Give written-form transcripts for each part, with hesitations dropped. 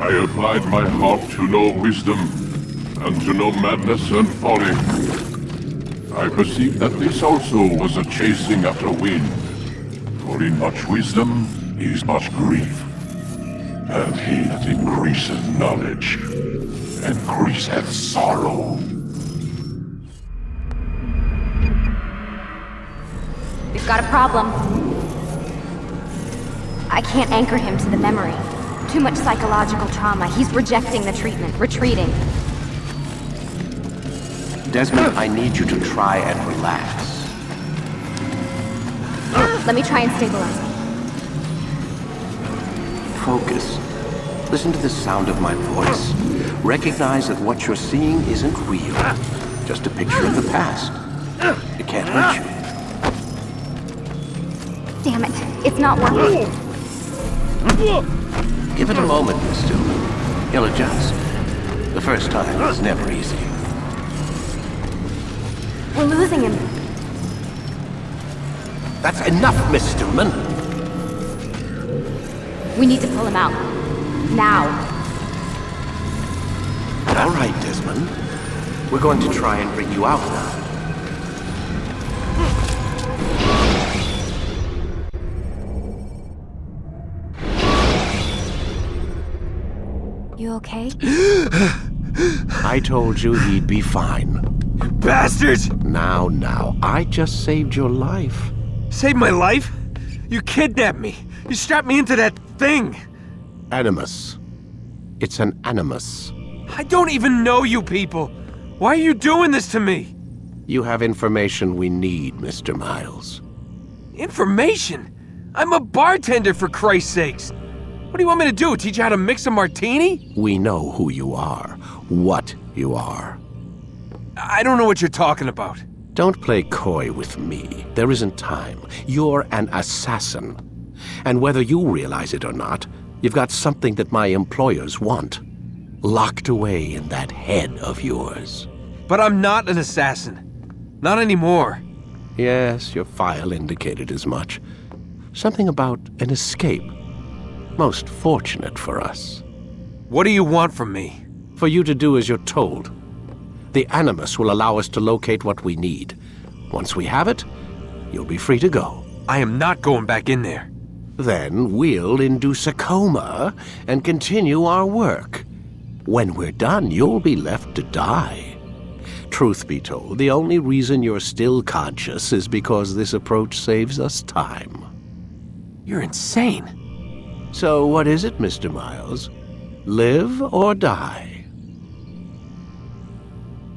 I applied my heart to know wisdom, and to know madness and folly. I perceived that this also was a chasing after wind. For in much wisdom is much grief. And he that increaseth knowledge, increaseth sorrow. We've got a problem. I can't anchor him to the memory. Too much psychological trauma. He's rejecting the treatment, retreating. Desmond, I need you to try and relax. Let me try and stabilize him. Focus. Listen to the sound of my voice. Recognize that what you're seeing isn't real. Just a picture of the past. It can't hurt you. Damn it, it's not working. Give it a moment, Miss Stillman. He'll adjust. The first time is never easy. We're losing him. That's enough, Miss Stillman. We need to pull him out. Now. All right, Desmond. We're going to try and bring you out now. You okay? I told you he'd be fine. Bastards! Now, I just saved your life. Saved my life? You kidnapped me. You strapped me into that thing. Animus. It's an animus. I don't even know you people. Why are you doing this to me? You have information we need, Mr. Miles. Information? I'm a bartender, for Christ's sakes. What do you want me to do? Teach you how to mix a martini? We know who you are, what you are. I don't know what you're talking about. Don't play coy with me. There isn't time. You're an assassin. And whether you realize it or not, you've got something that my employers want. Locked away in that head of yours. But I'm not an assassin. Not anymore. Yes, your file indicated as much. Something about an escape. Most fortunate for us. What do you want from me? For you to do as you're told. The Animus will allow us to locate what we need. Once we have it, you'll be free to go. I am not going back in there. Then we'll induce a coma and continue our work. When we're done, you'll be left to die. Truth be told, the only reason you're still conscious is because this approach saves us time. You're insane. So what is it, Mr. Miles? Live or die?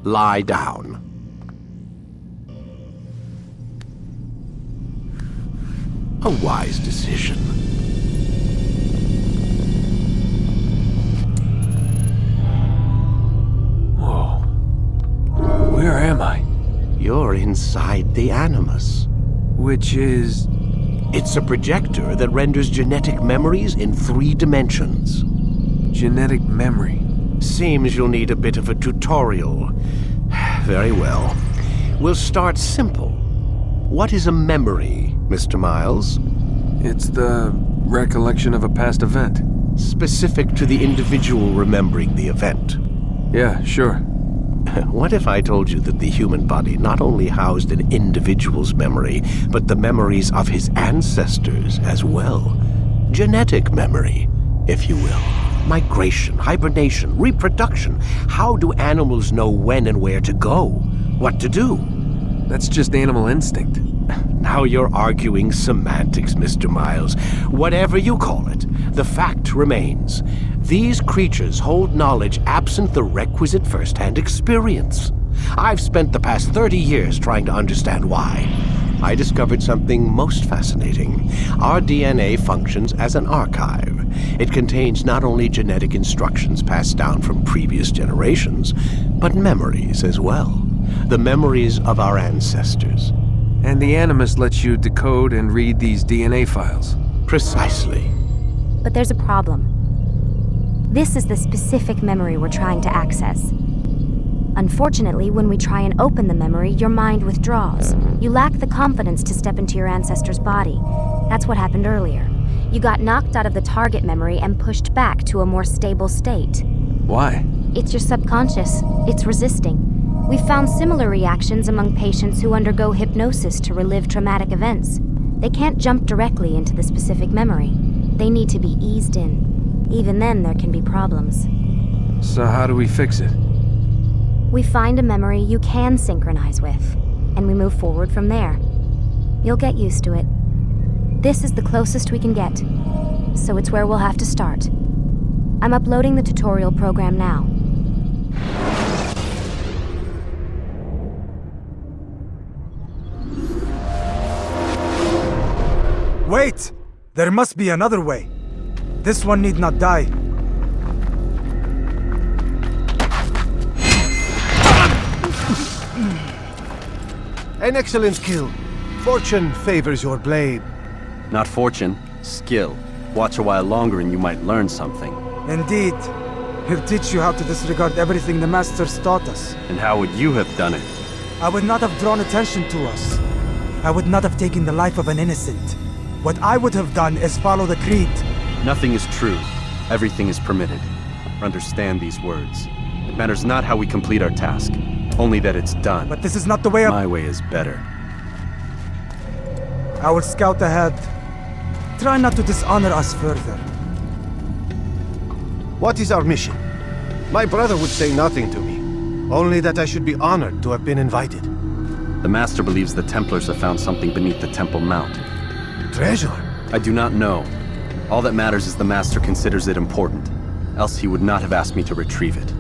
Lie down. A wise decision. Whoa. Where am I? You're inside the Animus. Which is... It's a projector that renders genetic memories in 3 dimensions. Genetic memory. Seems you'll need a bit of a tutorial. Very well. We'll start simple. What is a memory, Mr. Miles? It's the recollection of a past event. Specific to the individual remembering the event. Yeah, sure. What if I told you that the human body not only housed an individual's memory, but the memories of his ancestors as well? Genetic memory, if you will. Migration, hibernation, reproduction. How do animals know when and where to go? What to do? That's just animal instinct. Now you're arguing semantics, Mr. Miles. Whatever you call it, the fact remains. These creatures hold knowledge absent the requisite first-hand experience. I've spent the past 30 years trying to understand why. I discovered something most fascinating. Our DNA functions as an archive. It contains not only genetic instructions passed down from previous generations, but memories as well. The memories of our ancestors. And the Animus lets you decode and read these DNA files. Precisely. But there's a problem. This is the specific memory we're trying to access. Unfortunately, when we try and open the memory, your mind withdraws. You lack the confidence to step into your ancestor's body. That's what happened earlier. You got knocked out of the target memory and pushed back to a more stable state. Why? It's your subconscious. It's resisting. We've found similar reactions among patients who undergo hypnosis to relive traumatic events. They can't jump directly into the specific memory. They need to be eased in. Even then, there can be problems. So how do we fix it? We find a memory you can synchronize with, and we move forward from there. You'll get used to it. This is the closest we can get, so it's where we'll have to start. I'm uploading the tutorial program now. Wait! There must be another way. This one need not die. An excellent kill. Fortune favors your blade. Not fortune, skill. Watch a while longer and you might learn something. Indeed. He'll teach you how to disregard everything the Masters taught us. And how would you have done it? I would not have drawn attention to us. I would not have taken the life of an innocent. What I would have done is follow the creed. Nothing is true. Everything is permitted. Understand these words. It matters not how we complete our task, only that it's done. But this is not the way My way is better. I will scout ahead. Try not to dishonor us further. What is our mission? My brother would say nothing to me. Only that I should be honored to have been invited. The Master believes the Templars have found something beneath the Temple Mount. Treasure? I do not know. All that matters is the Master considers it important. Else he would not have asked me to retrieve it.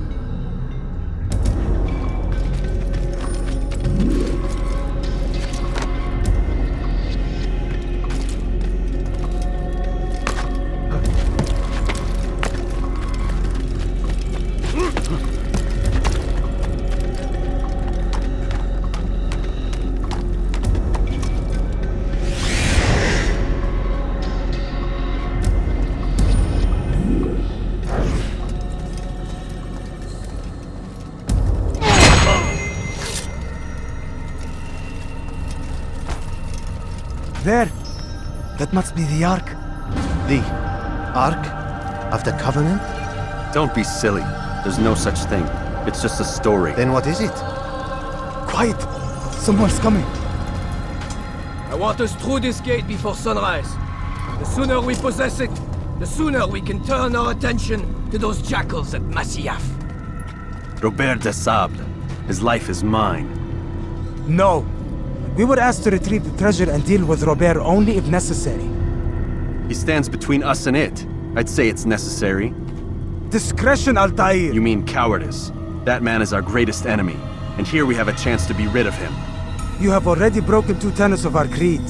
There! That must be the Ark. The Ark of the Covenant? Don't be silly. There's no such thing. It's just a story. Then what is it? Quiet! Someone's coming. I want us through this gate before sunrise. The sooner we possess it, the sooner we can turn our attention to those jackals at Masyaf. Robert de Sable. His life is mine. No. We were asked to retrieve the treasure and deal with Robert only if necessary. He stands between us and it. I'd say it's necessary. Discretion, Altair! You mean cowardice. That man is our greatest enemy, and here we have a chance to be rid of him. You have already broken 2 tenets of our creed.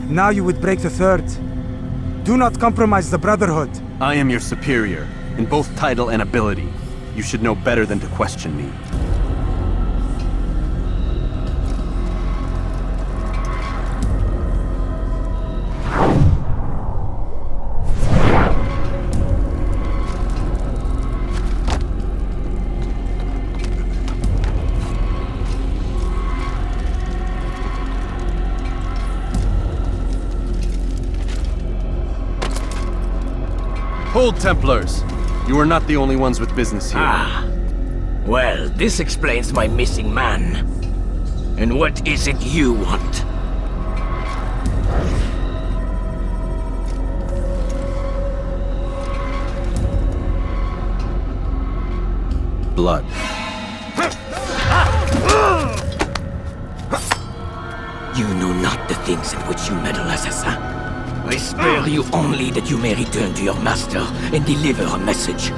Now you would break the 3rd. Do not compromise the Brotherhood. I am your superior, in both title and ability. You should know better than to question me. Hold, Templars! You are not the only ones with business here. Ah. Well, this explains my missing man. And what is it you want? Blood. You know not the things in which you meddle, assassin. I spare you only that you may return to your master and deliver a message.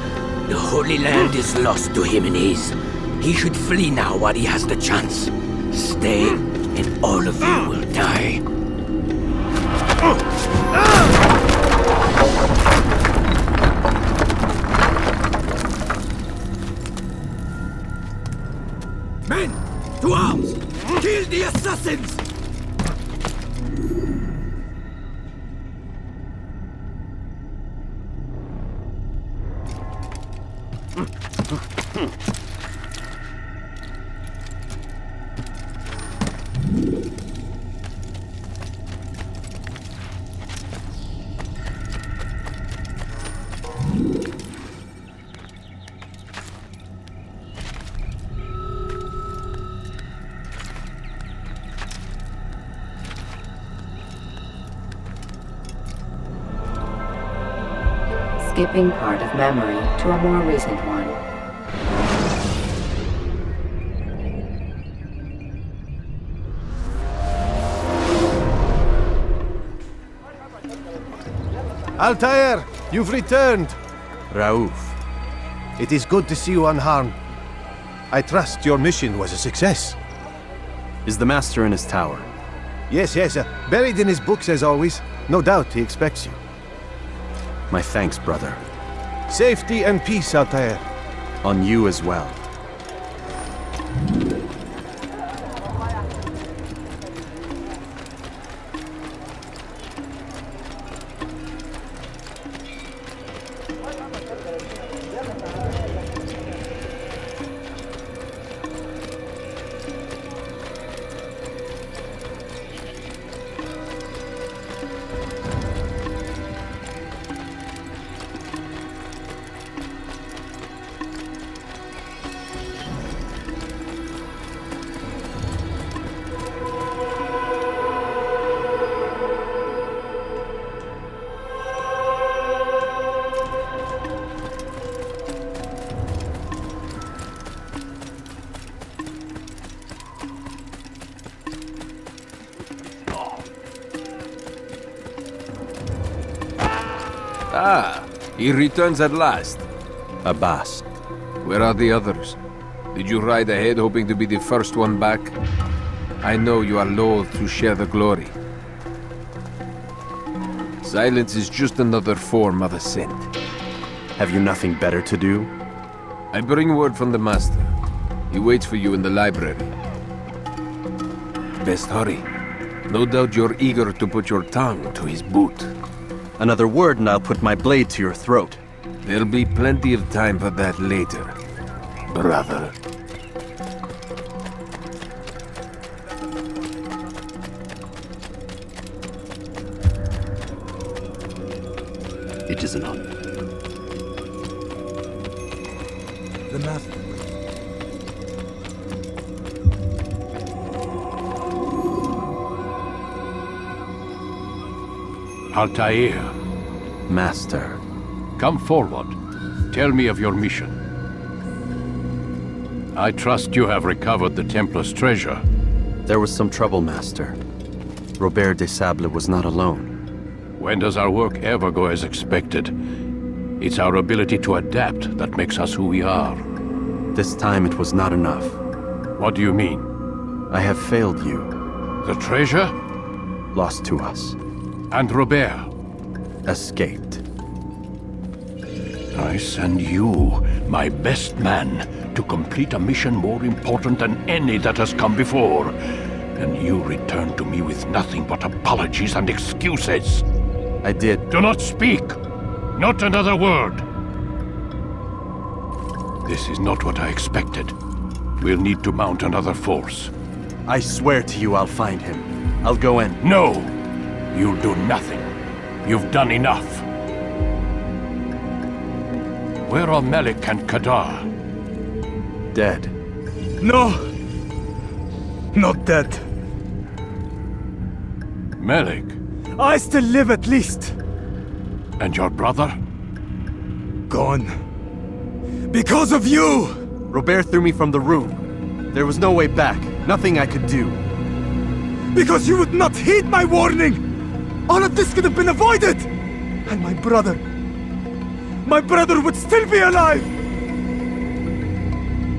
The Holy Land is lost to him and his. He should flee now while he has the chance. Stay, and all of you will die. Men, to arms! Kill the assassins! Skipping part of memory to a more recent one. Altair, you've returned. Raouf. It is good to see you unharmed. I trust your mission was a success. Is the Master in his tower? Yes, buried in his books as always. No doubt he expects you. My thanks, brother. Safety and peace, Altair. On you as well. Ah, he returns at last. Abbas. Where are the others? Did you ride ahead hoping to be the first one back? I know you are loath to share the glory. Silence is just another form of assent. Have you nothing better to do? I bring word from the Master. He waits for you in the library. Best hurry. No doubt you're eager to put your tongue to his boot. Another word and I'll put my blade to your throat. There'll be plenty of time for that later, brother. It is enough. The Master. Altair, Master. come forward. Tell me of your mission. I trust you have recovered the Templar's treasure. There was some trouble, Master. Robert de Sable was not alone. When does our work ever go as expected? It's our ability to adapt that makes us who we are. This time it was not enough. What do you mean? I have failed you. The treasure? Lost to us. And Robert? Escaped. I send you, my best man, to complete a mission more important than any that has come before. And you return to me with nothing but apologies and excuses. I did. Do not speak! Not another word! This is not what I expected. We'll need to mount another force. I swear to you I'll find him. I'll go in. No! You'll do nothing. You've done enough. Where are Melik and Kadar? Dead. No! Not dead. Melik? I still live at least. And your brother? Gone. Because of you! Robert threw me from the room. There was no way back. Nothing I could do. Because you would not heed my warning! All of this could have been avoided! And my brother would still be alive!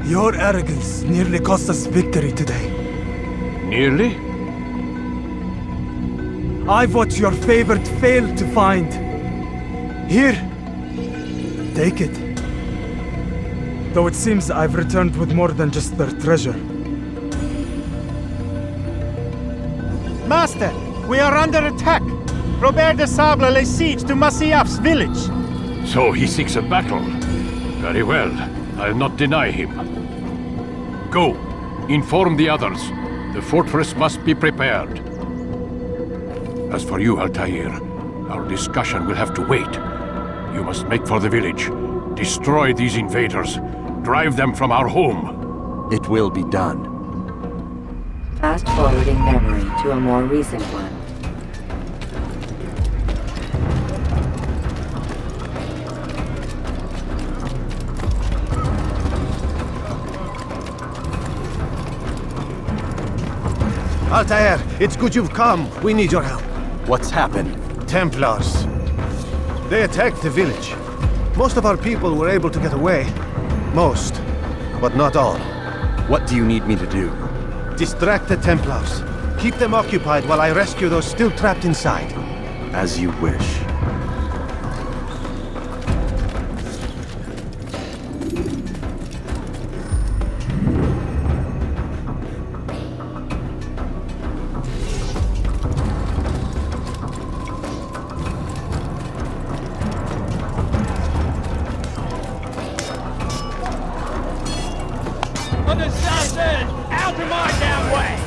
Your arrogance nearly cost us victory today. Nearly? I've what your favorite failed to find. Here, take it. Though it seems I've returned with more than just their treasure. Master, we are under attack. Robert de Sable lays siege to Masyaf's village. So he seeks a battle. Very well. I'll not deny him. Go. Inform the others. The fortress must be prepared. As for you, Altair, our discussion will have to wait. You must make for the village. Destroy these invaders. Drive them from our home. It will be done. Fast-forwarding memory to a more recent one. Altair, it's good you've come. We need your help. What's happened? Templars. They attacked the village. Most of our people were able to get away. Most, but not all. What do you need me to do? Distract the Templars. Keep them occupied while I rescue those still trapped inside. As you wish. Out of my damn way!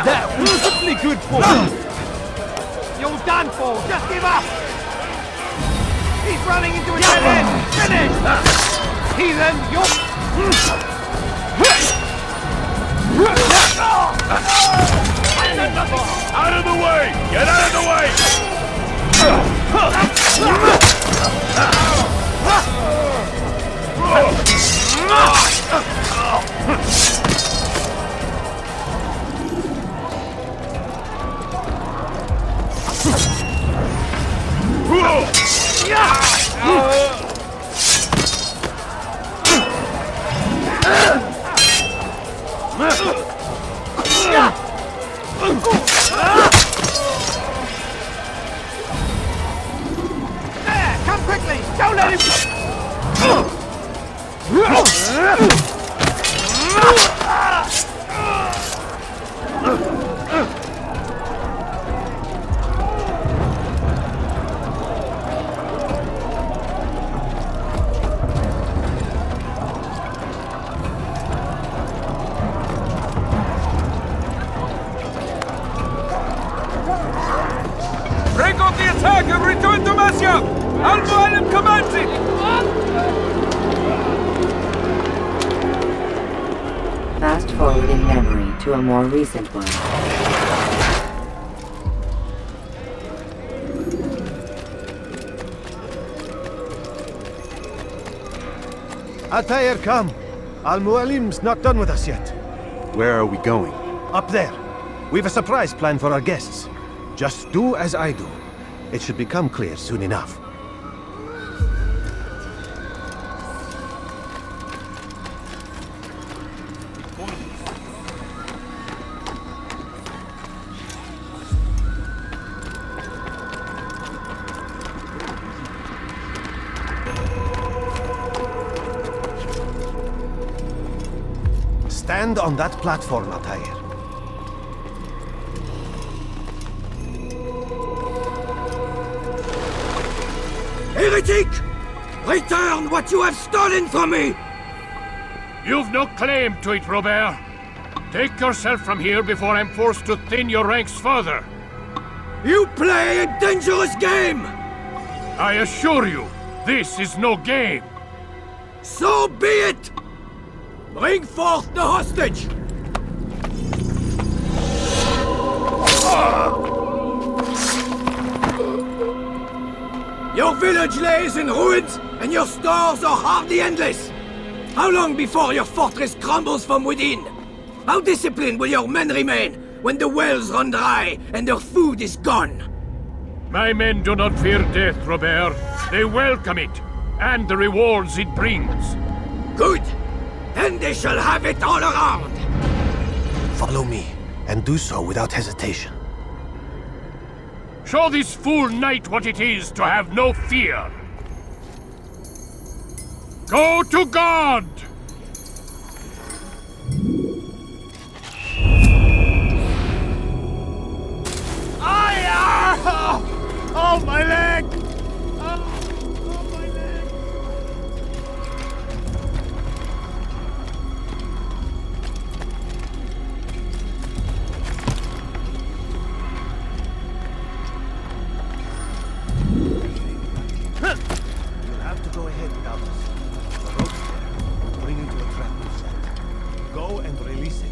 That was simply good for you! You're done for! Just give up! He's running into a dead end! Finish! Heathen, you're... Out of the way! Get out of the way! Come quickly! Don't let him... Break off the attack and return to Masya! Al-Mu'alim commanding! Fast forwarding memory to a more recent one. Altair, come. Al-Mu'alim's not done with us yet. Where are we going? Up there. We've a surprise plan for our guests. Just do as I do. It should become clear soon enough. Stand on that platform, Altair. Heretic! Return what you have stolen from me! You've no claim to it, Robert. Take yourself from here before I'm forced to thin your ranks further. You play a dangerous game! I assure you, this is no game. So be it! Bring forth the hostage! Your village lays in ruins, and your stores are hardly endless. How long before your fortress crumbles from within? How disciplined will your men remain when the wells run dry and their food is gone? My men do not fear death, Robert. They welcome it, and the rewards it brings. Good! Then they shall have it all around! Follow me, and do so without hesitation. Show this fool knight what it is to have no fear. Go to God! Oh, my leg! You'll have to go ahead without us. The rope's there. We'll bring you to a trap we've set. Go and release it.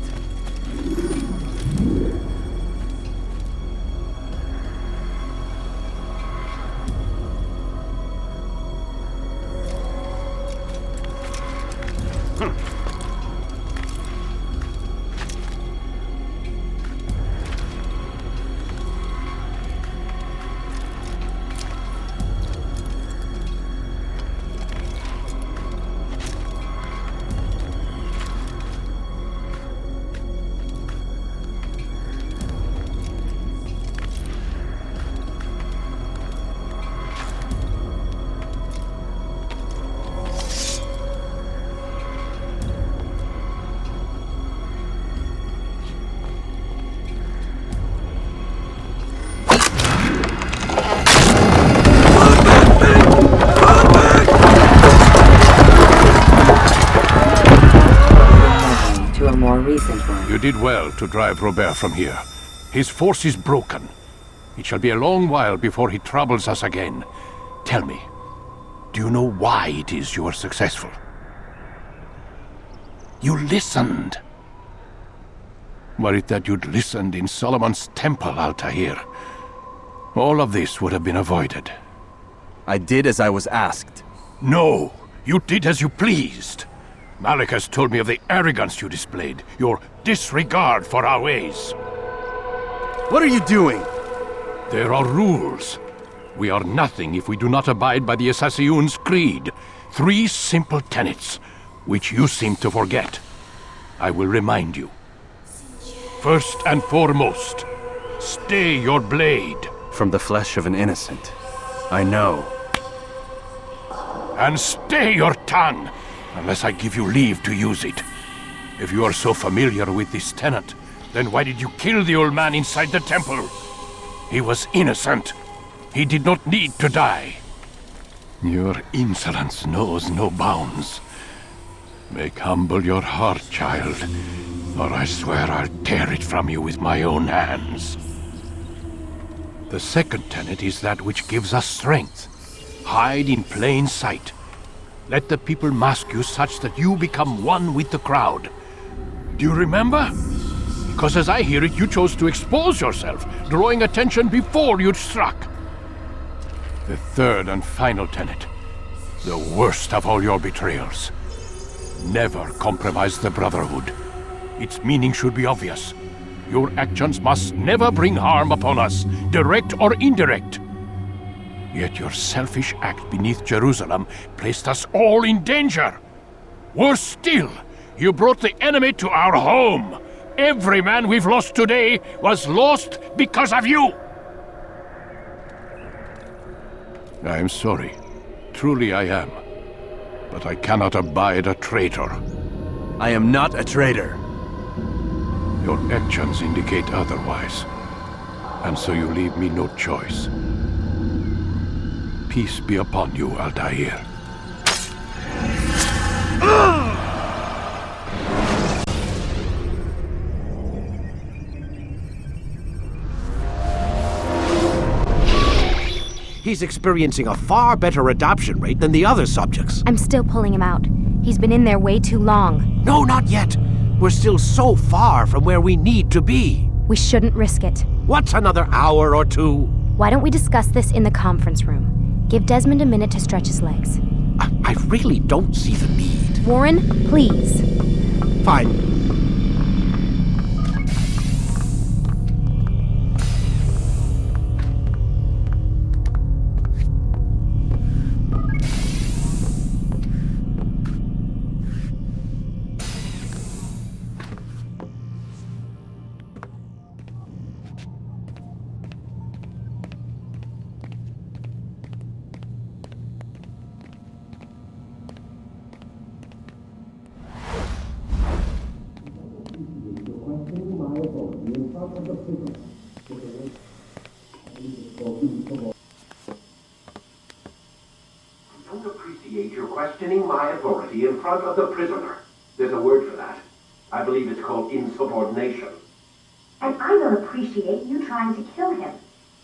You did well to drive Robert from here. His force is broken. It shall be a long while before he troubles us again. Tell me, do you know why it is you are successful? You listened. Were it that you'd listened in Solomon's temple, Altair, all of this would have been avoided. I did as I was asked. No, you did as you pleased. Malik has told me of the arrogance you displayed, your disregard for our ways. What are you doing? There are rules. We are nothing if we do not abide by the Assassin's creed. 3 simple tenets, which you seem to forget. I will remind you. First and foremost, stay your blade. From the flesh of an innocent. I know. And stay your tongue, unless I give you leave to use it. If you are so familiar with this tenet, then why did you kill the old man inside the temple? He was innocent. He did not need to die. Your insolence knows no bounds. Make humble your heart, child, or I swear I'll tear it from you with my own hands. The second tenet is that which gives us strength. Hide in plain sight. Let the people mask you such that you become one with the crowd. Do you remember? Because as I hear it, you chose to expose yourself, drawing attention before you'd struck. The third and final tenet, the worst of all your betrayals. Never compromise the Brotherhood. Its meaning should be obvious. Your actions must never bring harm upon us, direct or indirect. Yet your selfish act beneath Jerusalem placed us all in danger. Worse still, you brought the enemy to our home. Every man we've lost today was lost because of you. I am sorry. Truly I am. But I cannot abide a traitor. I am not a traitor. Your actions indicate otherwise. And so you leave me no choice. Peace be upon you, Altair. He's experiencing a far better adoption rate than the other subjects. I'm still pulling him out. He's been in there way too long. No, not yet. We're still so far from where we need to be. We shouldn't risk it. What's another hour or two? Why don't we discuss this in the conference room? Give Desmond a minute to stretch his legs. I really don't see the need. Warren, please. Fine. You're questioning my authority in front of the prisoner. There's a word for that. I believe it's called insubordination. And I don't appreciate you trying to kill him.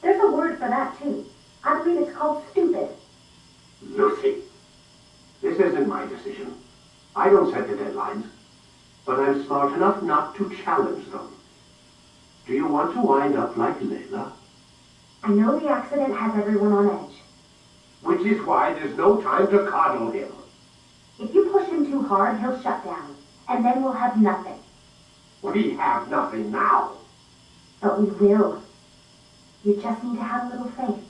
There's a word for that, too. I believe it's called stupid. Lucy, this isn't my decision. I don't set the deadlines. But I'm smart enough not to challenge them. Do you want to wind up like Layla? I know the accident has everyone on edge. Which is why there's no time to coddle him. If you push him too hard, he'll shut down. And then we'll have nothing. We have nothing now. But we will. You just need to have a little faith.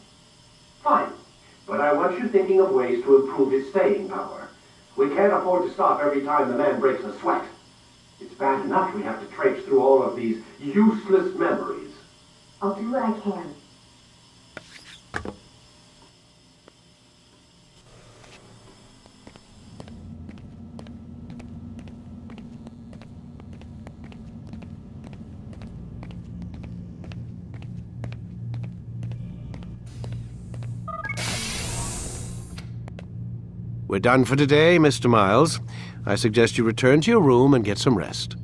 Fine. But I want you thinking of ways to improve his staying power. We can't afford to stop every time the man breaks a sweat. It's bad enough we have to traipse through all of these useless memories. I'll do what I can. We're done for today, Mr. Miles. I suggest you return to your room and get some rest.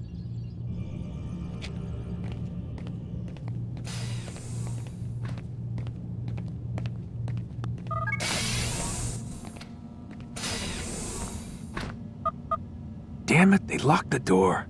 Damn it, they locked the door.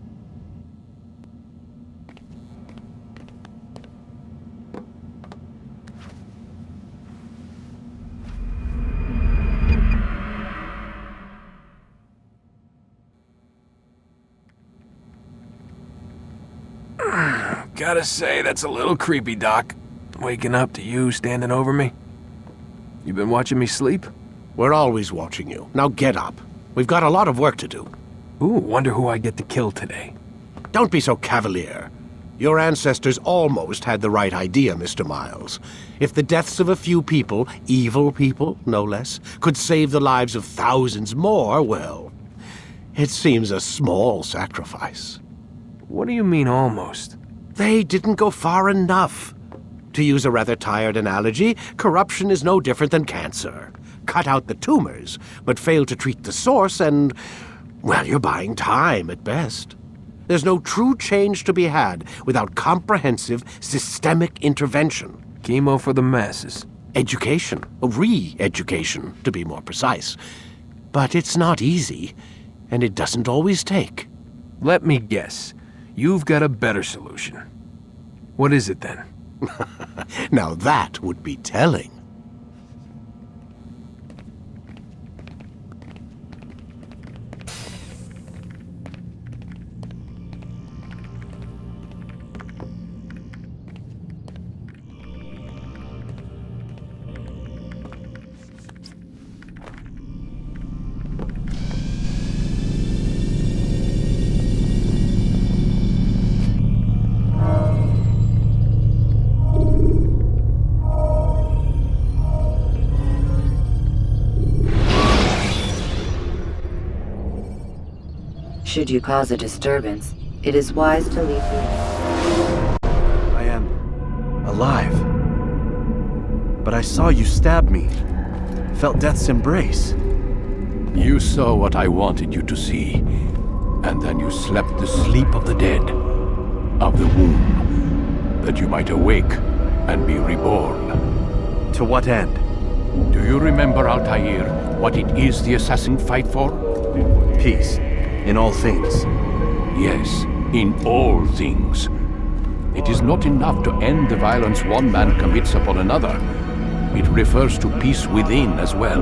Gotta say, that's a little creepy, Doc. Waking up to you standing over me. You been watching me sleep? We're always watching you. Now get up. We've got a lot of work to do. Ooh, wonder who I get to kill today. Don't be so cavalier. Your ancestors almost had the right idea, Mr. Miles. If the deaths of a few people, evil people, no less, could save the lives of thousands more, well, it seems a small sacrifice. What do you mean, almost? They didn't go far enough. To use a rather tired analogy, corruption is no different than cancer. Cut out the tumors, but fail to treat the source and, well, you're buying time at best. There's no true change to be had without comprehensive, systemic intervention. Chemo for the masses. Education. Re-education, to be more precise. But it's not easy, and it doesn't always take. Let me guess. You've got a better solution. What is it, then? Now that would be telling. Should you cause a disturbance, it is wise to leave the... I am alive. But I saw you stab me. Felt death's embrace. You saw what I wanted you to see, and then you slept the sleep of the dead, of the womb, that you might awake and be reborn. To what end? Do you remember, Altair, what it is the assassins fight for? Peace. In all things. Yes, in all things. It is not enough to end the violence one man commits upon another. It refers to peace within as well.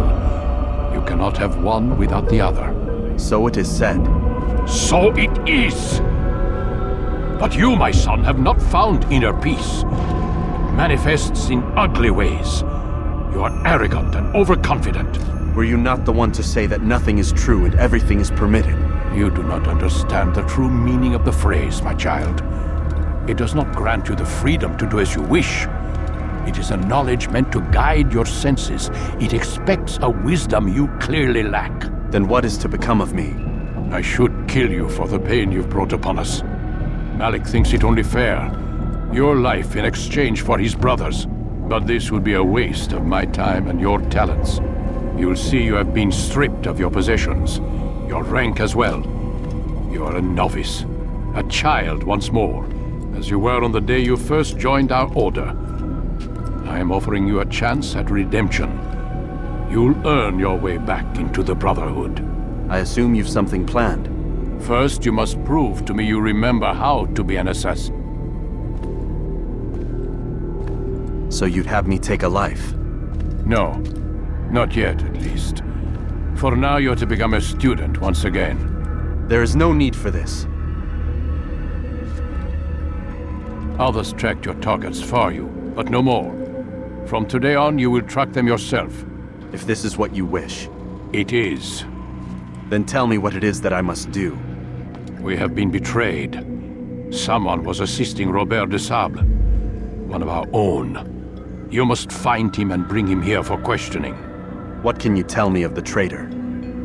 You cannot have one without the other. So it is said. So it is! But you, my son, have not found inner peace. It manifests in ugly ways. You are arrogant and overconfident. Were you not the one to say that nothing is true and everything is permitted? You do not understand the true meaning of the phrase, my child. It does not grant you the freedom to do as you wish. It is a knowledge meant to guide your senses. It expects a wisdom you clearly lack. Then what is to become of me? I should kill you for the pain you've brought upon us. Malik thinks it only fair. Your life in exchange for his brother's. But this would be a waste of my time and your talents. You'll see you have been stripped of your possessions. Your rank as well. You are a novice. A child once more. As you were on the day you first joined our order. I am offering you a chance at redemption. You'll earn your way back into the Brotherhood. I assume you've something planned. First, you must prove to me you remember how to be an assassin. So you'd have me take a life? No. Not yet, at least. For now, you're to become a student once again. There is no need for this. Others tracked your targets for you, but no more. From today on, you will track them yourself. If this is what you wish. It is. Then tell me what it is that I must do. We have been betrayed. Someone was assisting Robert de Sable, one of our own. You must find him and bring him here for questioning. What can you tell me of the traitor?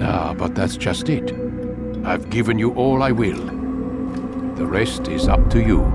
Ah, but that's just it. I've given you all I will. The rest is up to you.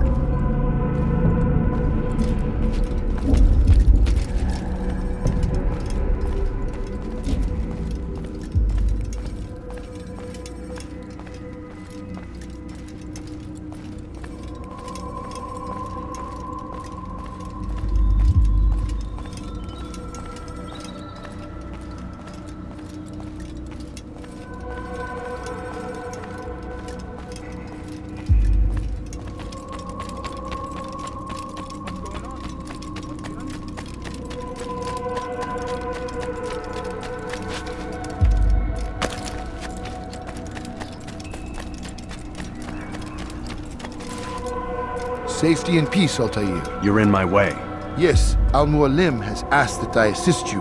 Safety and peace, Altair. You're in my way. Yes, Al-Mualim has asked that I assist you.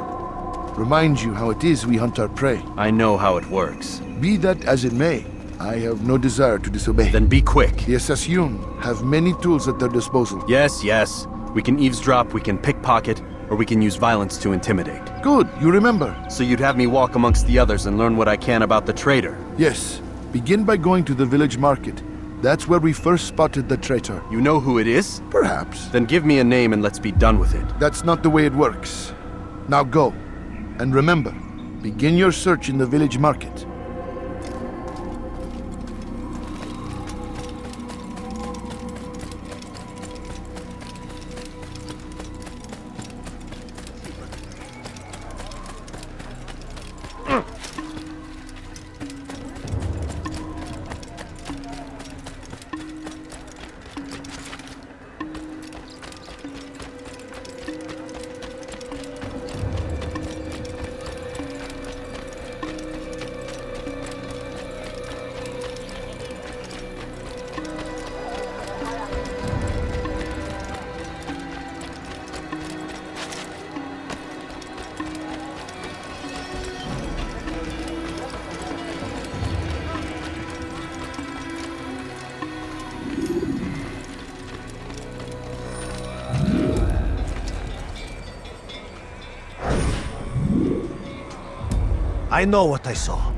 Remind you how it is we hunt our prey. I know how it works. Be that as it may, I have no desire to disobey. Then be quick. The Assassins have many tools at their disposal. Yes, yes. We can eavesdrop, we can pickpocket, or we can use violence to intimidate. Good, you remember. So you'd have me walk amongst the others and learn what I can about the traitor? Yes. Begin by going to the village market. That's where we first spotted the traitor. You know who it is? Perhaps. Then give me a name and let's be done with it. That's not the way it works. Now go. And remember, begin your search in the village market. I know what I saw.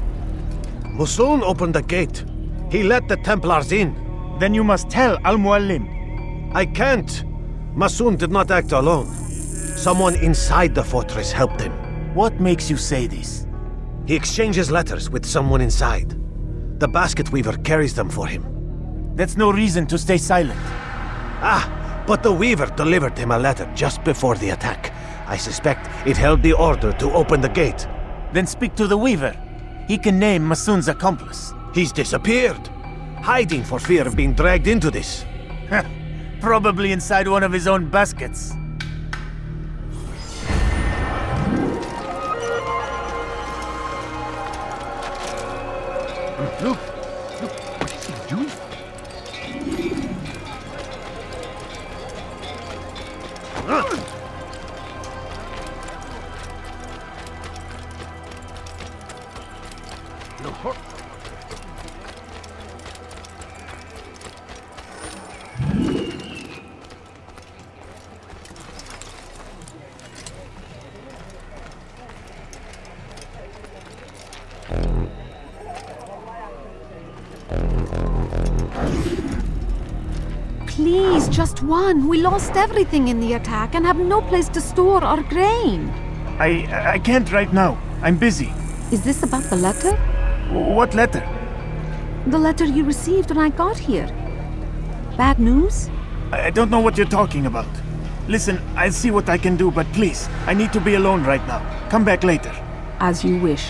Masoon opened the gate. He let the Templars in. Then you must tell Al-Mualim. I can't. Masoon did not act alone. Someone inside the fortress helped him. What makes you say this? He exchanges letters with someone inside. The basket weaver carries them for him. That's no reason to stay silent. Ah, but the weaver delivered him a letter just before the attack. I suspect it held the order to open the gate. Then speak to the weaver. He can name Masoon's accomplice. He's disappeared. Hiding for fear of being dragged into this. Probably inside one of his own baskets. Look, what is he doing? Please, just one. We lost everything in the attack and have no place to store our grain. I can't right now. I'm busy. Is this about the letter? What letter? The letter you received when I got here. Bad news? I don't know what you're talking about. Listen, I'll see what I can do, but please, I need to be alone right now. Come back later. As you wish.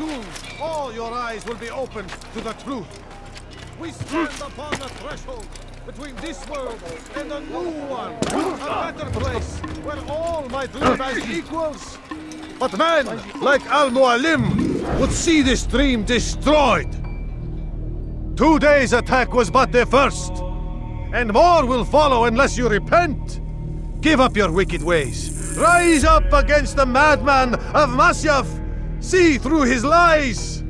soon all your eyes will be opened to the truth. We stand upon the threshold between this world and a new one, a better place where all might live as equals. But men like Al-Mualim would see this dream destroyed. Today's attack was but the first, and more will follow unless you repent. Give up your wicked ways. Rise up against the madman of Masyaf. See through his lies.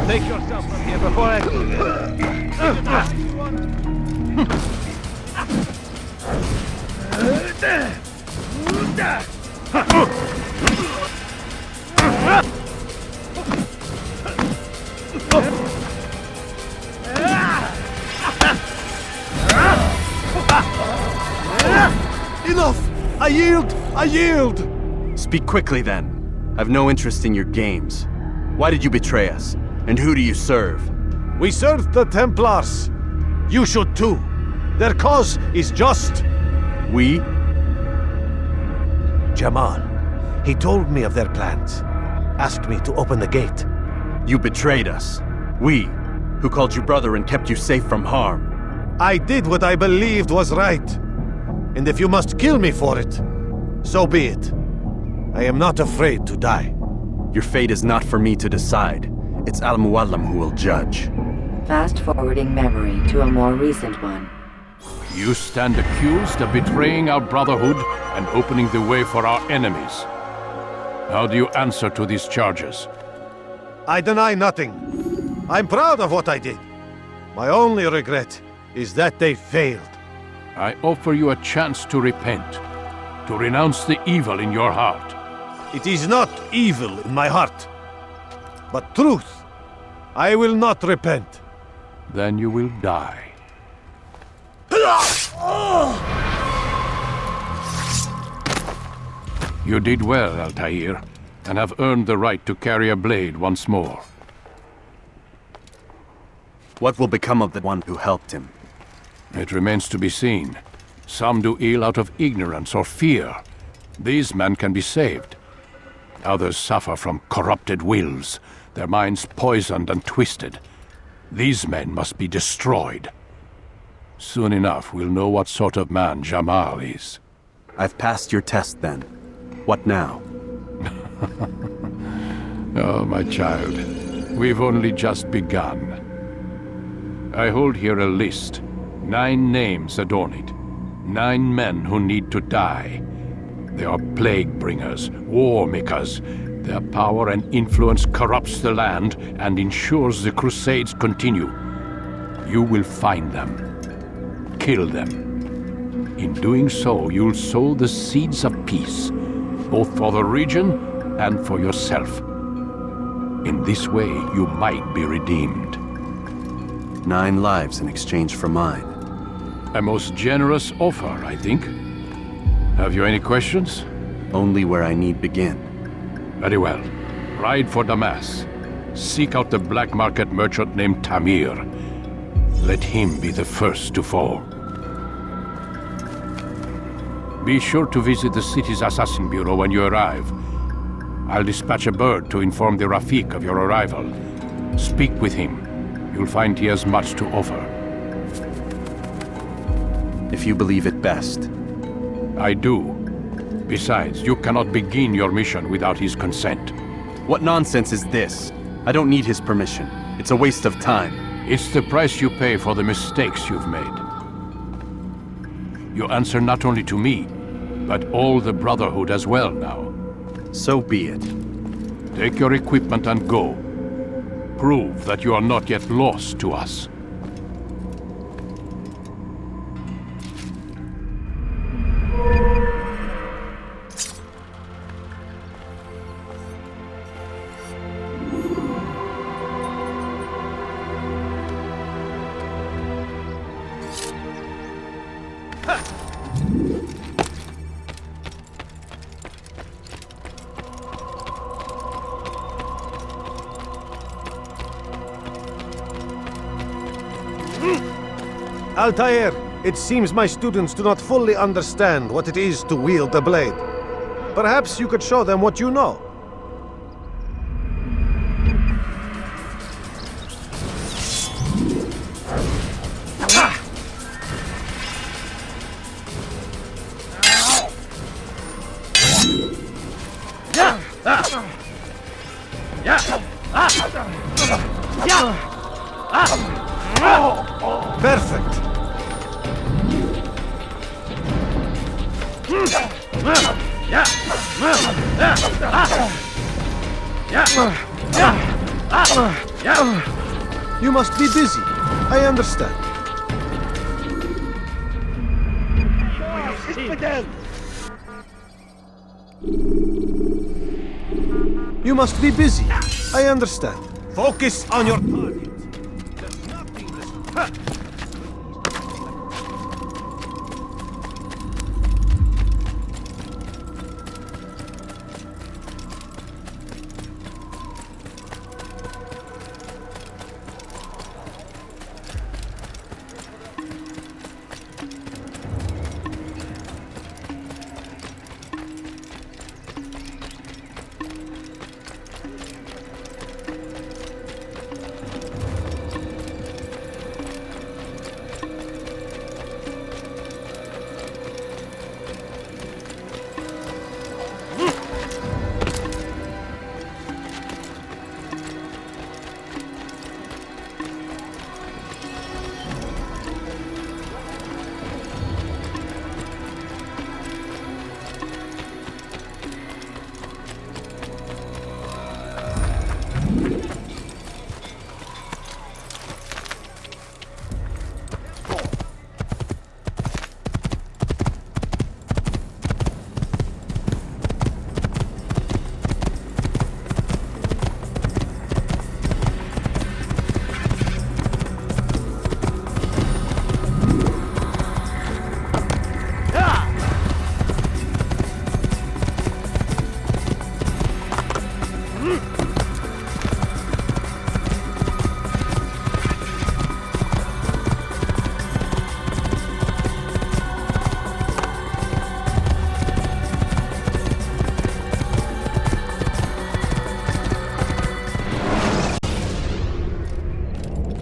Take yourself from here before I... Enough! I yield! I yield! Speak quickly then. I've no interest in your games. Why did you betray us? And who do you serve? We serve the Templars. You should too. Their cause is just. We? Jamal. He told me of their plans. Asked me to open the gate. You betrayed us. We, who called you brother and kept you safe from harm. I did what I believed was right. And if you must kill me for it, so be it. I am not afraid to die. Your fate is not for me to decide. It's Al-Mualim who will judge. Fast-forwarding memory to a more recent one. You stand accused of betraying our brotherhood and opening the way for our enemies. How do you answer to these charges? I deny nothing. I'm proud of what I did. My only regret is that they failed. I offer you a chance to repent, to renounce the evil in your heart. It is not evil in my heart, but truth. I will not repent. Then you will die. You did well, Altair, and have earned the right to carry a blade once more. What will become of the one who helped him? It remains to be seen. Some do ill out of ignorance or fear. These men can be saved. Others suffer from corrupted wills, their minds poisoned and twisted. These men must be destroyed. Soon enough, we'll know what sort of man Jamal is. I've passed your test, then. What now? Oh, my child. We've only just begun. I hold here a list. 9 names adorn it. 9 men who need to die. They are plague bringers, war makers. Their power and influence corrupts the land and ensures the Crusades continue. You will find them. Kill them. In doing so, you'll sow the seeds of peace, both for the region and for yourself. In this way, you might be redeemed. 9 lives in exchange for mine. A most generous offer, I think. Have you any questions? Only where I need begin. Very well. Ride for Damas. Seek out the black market merchant named Tamir. Let him be the first to fall. Be sure to visit the city's assassin bureau when you arrive. I'll dispatch a bird to inform the Rafiq of your arrival. Speak with him. You'll find he has much to offer. If you believe it best. I do. Besides, you cannot begin your mission without his consent. What nonsense is this? I don't need his permission. It's a waste of time. It's the price you pay for the mistakes you've made. You answer not only to me, but all the Brotherhood as well now. So be it. Take your equipment and go. Prove that you are not yet lost to us. Altair, it seems my students do not fully understand what it is to wield the blade. Perhaps you could show them what you know. Perfect. You must be busy. I understand. You must be busy. I understand. Focus on your target. There's nothing less.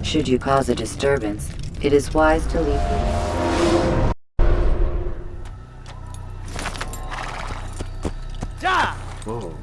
Should you cause a disturbance, it is wise to leave the... Oh.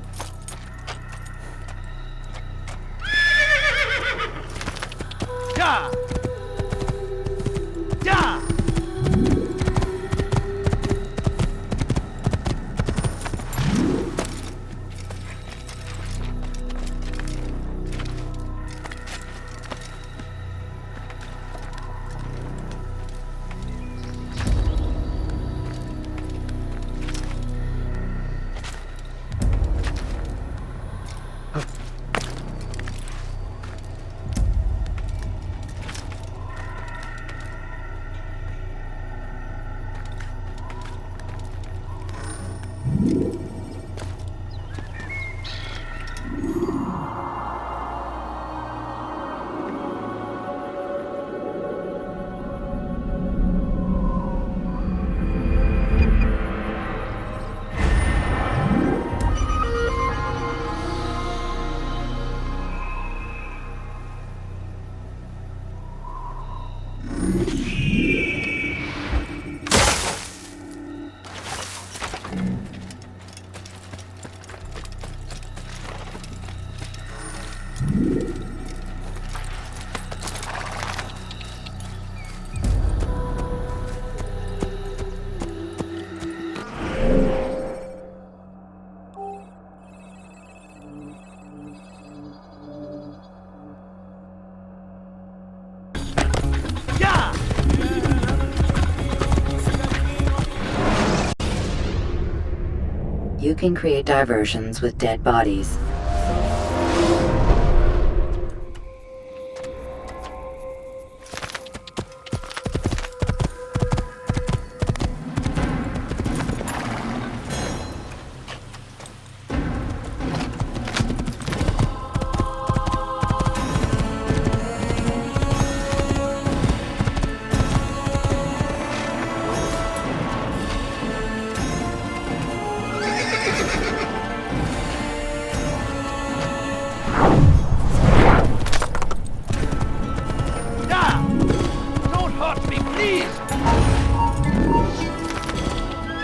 You can create diversions with dead bodies.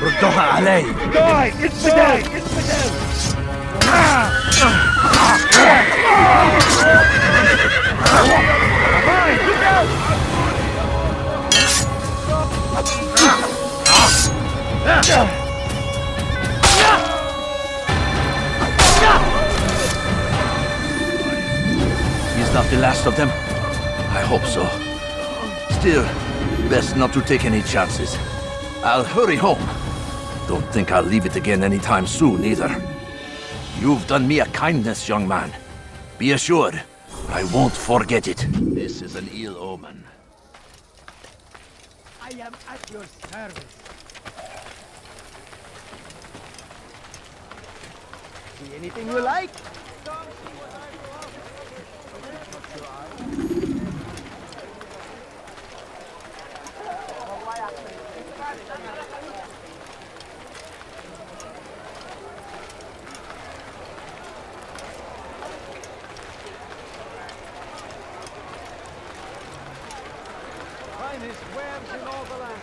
ردوها علي. Die! Infidel! Infidel! Look out! He's not the last of them. I hope so. Still, best not to take any chances. I'll hurry home. Don't think I'll leave it again anytime soon, either. You've done me a kindness, young man. Be assured, I won't forget it. This is an ill omen. I am at your service. See anything you like? Finest wares in all the land.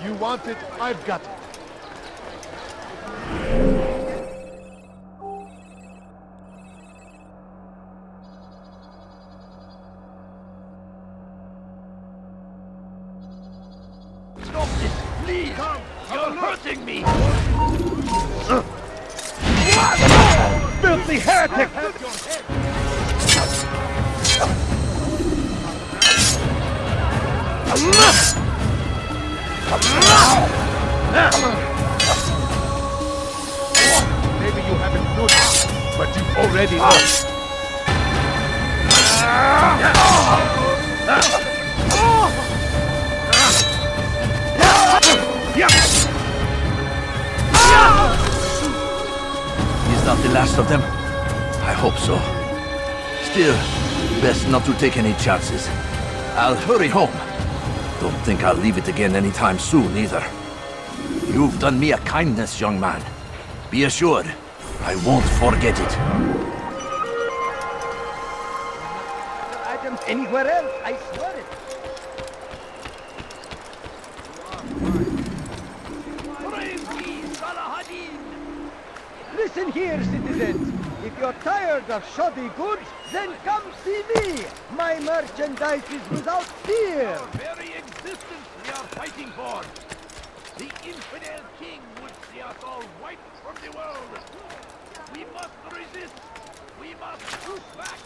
You want it, I've got it. Stop this, please! You're hurting me! Filthy heretic! Maybe you haven't noticed, but you've already lost. He's not the last of them. I hope so. Still, best not to take any chances. I'll hurry home. Don't think I'll leave it again anytime soon, either. You've done me a kindness, young man. Be assured, I won't forget it. Items anywhere else, I swear it. Listen here, citizens. If you're tired of shoddy goods, then come see me. My merchandise is without fear. Our very existence we are fighting for. The infidel king would see us all wiped from the world. We must resist. We must push back.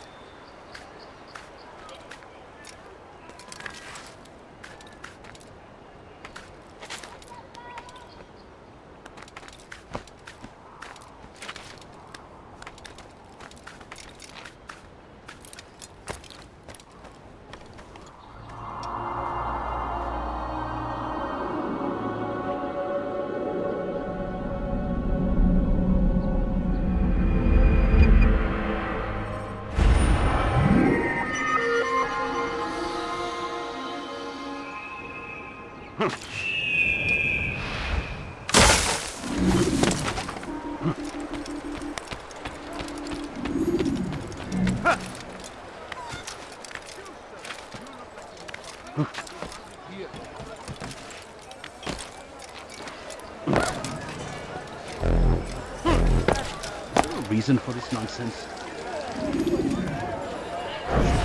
Reason for this nonsense?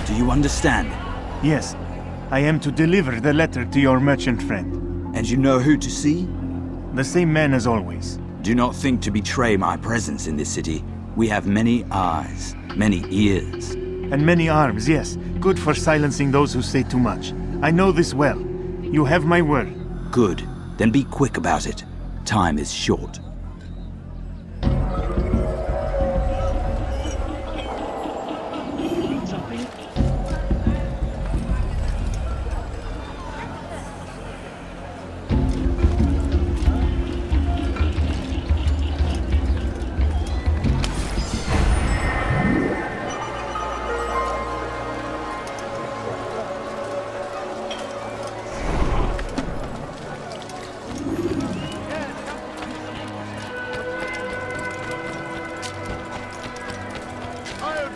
Do you understand? Yes. I am to deliver the letter to your merchant friend. And you know who to see? The same man as always. Do not think to betray my presence in this city. We have many eyes, many ears. And many arms, yes. Good for silencing those who say too much. I know this well. You have my word. Good. Then be quick about it. Time is short.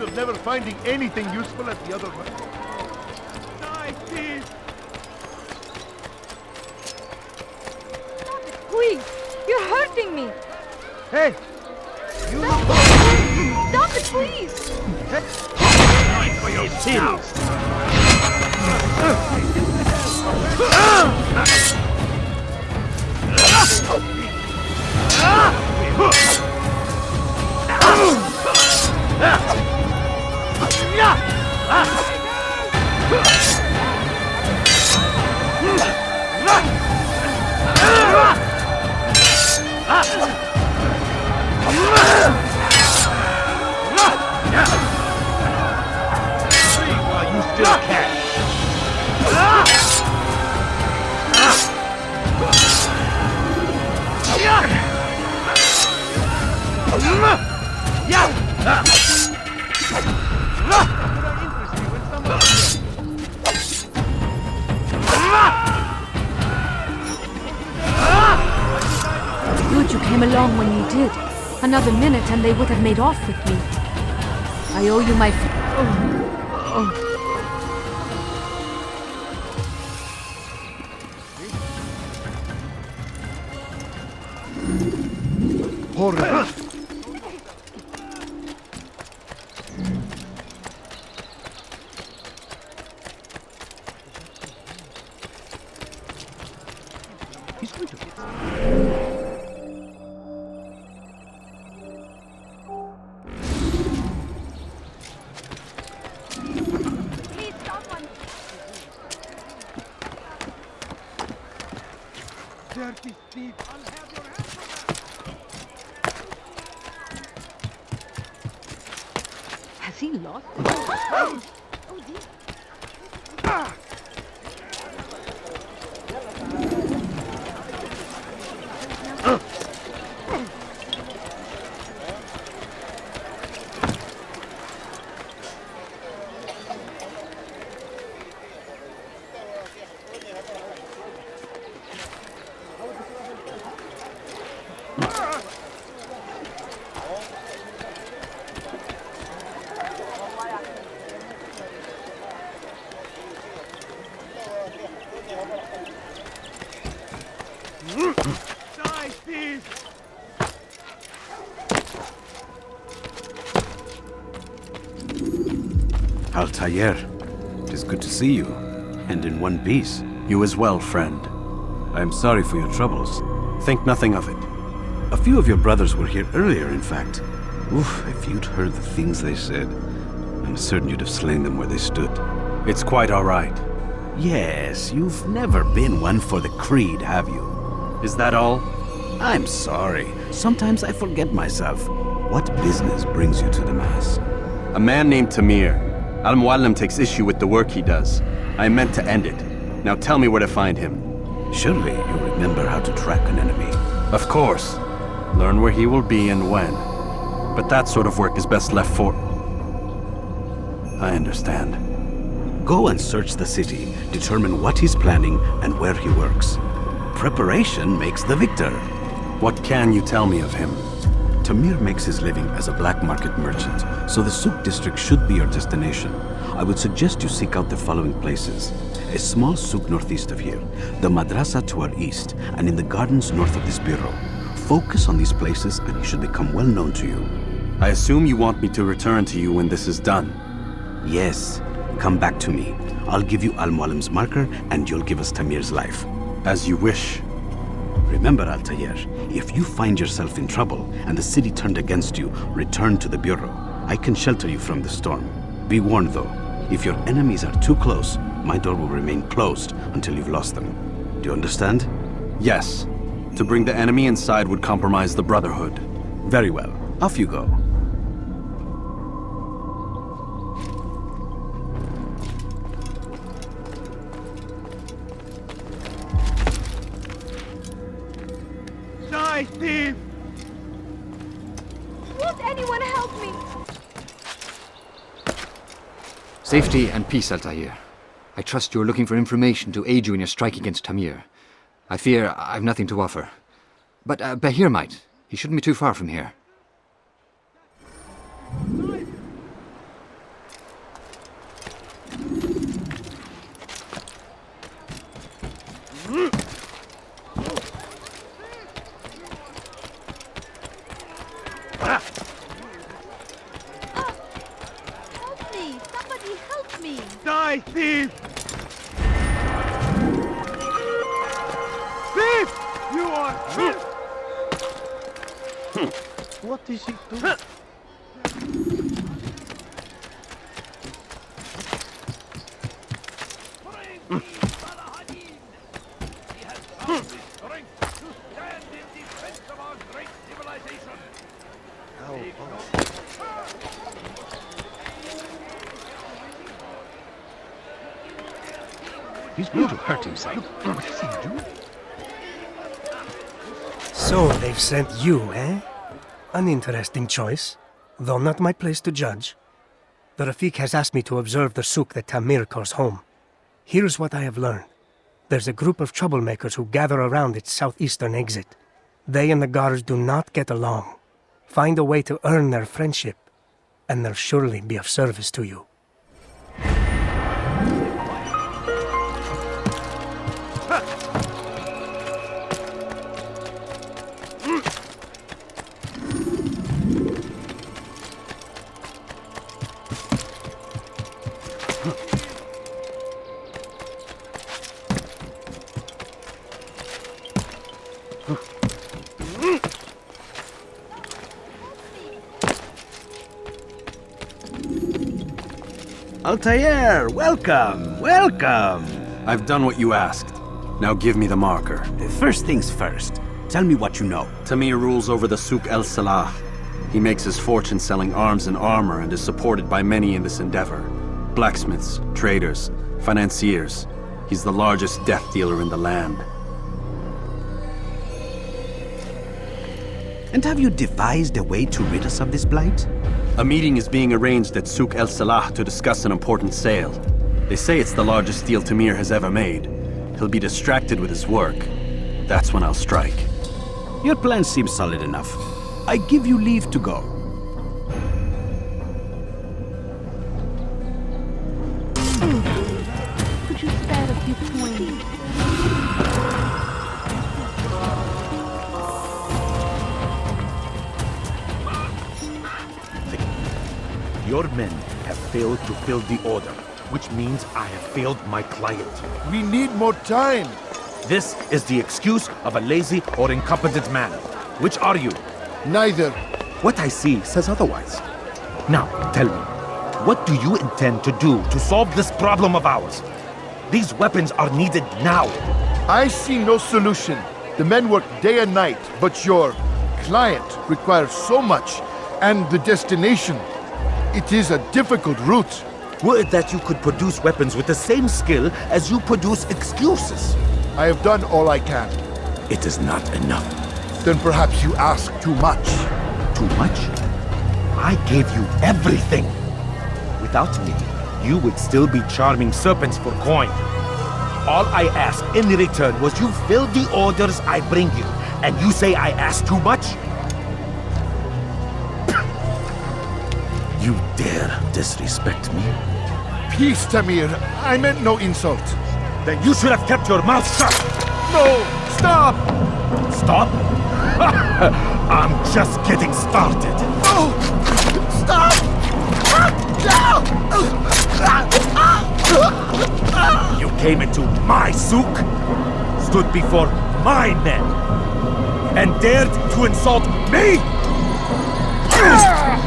Of never finding anything useful at the other one. Please, you're hurting me. Hey! You Stop it, please! for your sins! While you still can. Good you came along when you did. Another minute and they would have made off with me. I owe you my... Horror. He's going to get... Dirty thief! I'll have your head. Has he lost? Die, thief! Altair, it is good to see you, and in one piece. You as well, friend. I am sorry for your troubles. Think nothing of it. A few of your brothers were here earlier, in fact. Oof, if you'd heard the things they said, I'm certain you'd have slain them where they stood. It's quite all right. Yes, you've never been one for the creed, have you? Is that all? I'm sorry. Sometimes I forget myself. What business brings you to the Mass? A man named Tamir. Al-Muallim takes issue with the work he does. I meant to end it. Now tell me where to find him. Surely you remember how to track an enemy. Of course. Learn where he will be and when. But that sort of work is best left for... I understand. Go and search the city, determine what he's planning and where he works. Preparation makes the victor. What can you tell me of him? Tamir makes his living as a black market merchant, so the Souk district should be your destination. I would suggest you seek out the following places: A small souk northeast of here, the madrasa to our east, and in the gardens north of this bureau. Focus on these places and he should become well known to you. I assume you want me to return to you when this is done? Yes. Come back to me. I'll give you Al-Mualim's marker and you'll give us Tamir's life. As you wish. Remember, Altair, if you find yourself in trouble and the city turned against you, return to the bureau. I can shelter you from the storm. Be warned though, if your enemies are too close, my door will remain closed until you've lost them. Do you understand? Yes. To bring the enemy inside would compromise the Brotherhood. Very well. Off you go. Die, thief! Won't anyone help me? Safety and peace, Altair. I trust you're looking for information to aid you in your strike against Tamir. I fear I've nothing to offer. But Bahir might. He shouldn't be too far from here. Help me! Somebody help me! Die, thief! Thief! You are... What is he doing? He's going to hurt himself. What is he doing? So they've sent you, eh? An interesting choice, though not my place to judge. The Rafiq has asked me to observe the souk that Tamir calls home. Here's what I have learned. There's a group of troublemakers who gather around its southeastern exit. They and the guards do not get along. Find a way to earn their friendship, and they'll surely be of service to you. Altair, welcome, welcome! I've done what you asked. Now give me the marker. First things first, tell me what you know. Tamir rules over the Souk El Salah. He makes his fortune selling arms and armor and is supported by many in this endeavor. Blacksmiths, traders, financiers. He's the largest death dealer in the land. And have you devised a way to rid us of this blight? A meeting is being arranged at Souk El Salah to discuss an important sale. They say it's the largest deal Tamir has ever made. He'll be distracted with his work. That's when I'll strike. Your plan seems solid enough. I give you leave to go. Could you spare a few coins? Your men have failed to fill the order, which means I have failed my client. We need more time. This is the excuse of a lazy or incompetent man. Which are you? Neither. What I see says otherwise. Now, tell me, what do you intend to do to solve this problem of ours? These weapons are needed now. I see no solution. The men work day and night, but your client requires so much, and the destination. It is a difficult route. Would that you could produce weapons with the same skill as you produce excuses. I have done all I can. It is not enough. Then perhaps you ask too much. Too much? I gave you everything. Without me, you would still be charming serpents for coin. All I ask in return was you fill the orders I bring you, and you say I ask too much? You dare disrespect me? Peace, Tamir. I meant no insult. Then you should have kept your mouth shut! No! Stop! Stop? I'm just getting started. No! Stop! You came into my souk, stood before my men, and dared to insult me? You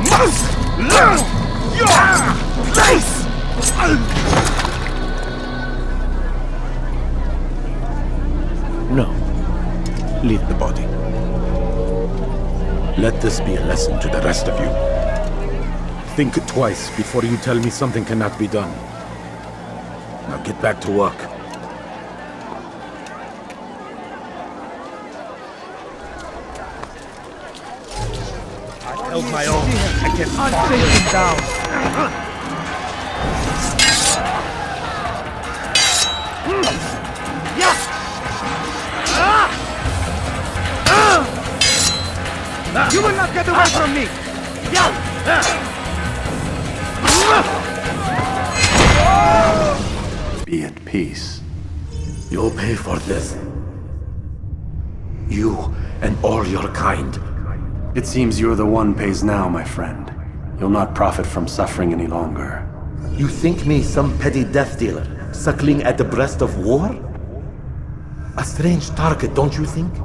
must learn your place! No. Leave the body. Let this be a lesson to the rest of you. Think twice before you tell me something cannot be done. Now get back to work. I held my own against I'll take him down. You will not get away from me! Be at peace. You'll pay for this. You and all your kind. It seems you're the one pays now, my friend. You'll not profit from suffering any longer. You think me some petty death dealer, suckling at the breast of war? A strange target, don't you think?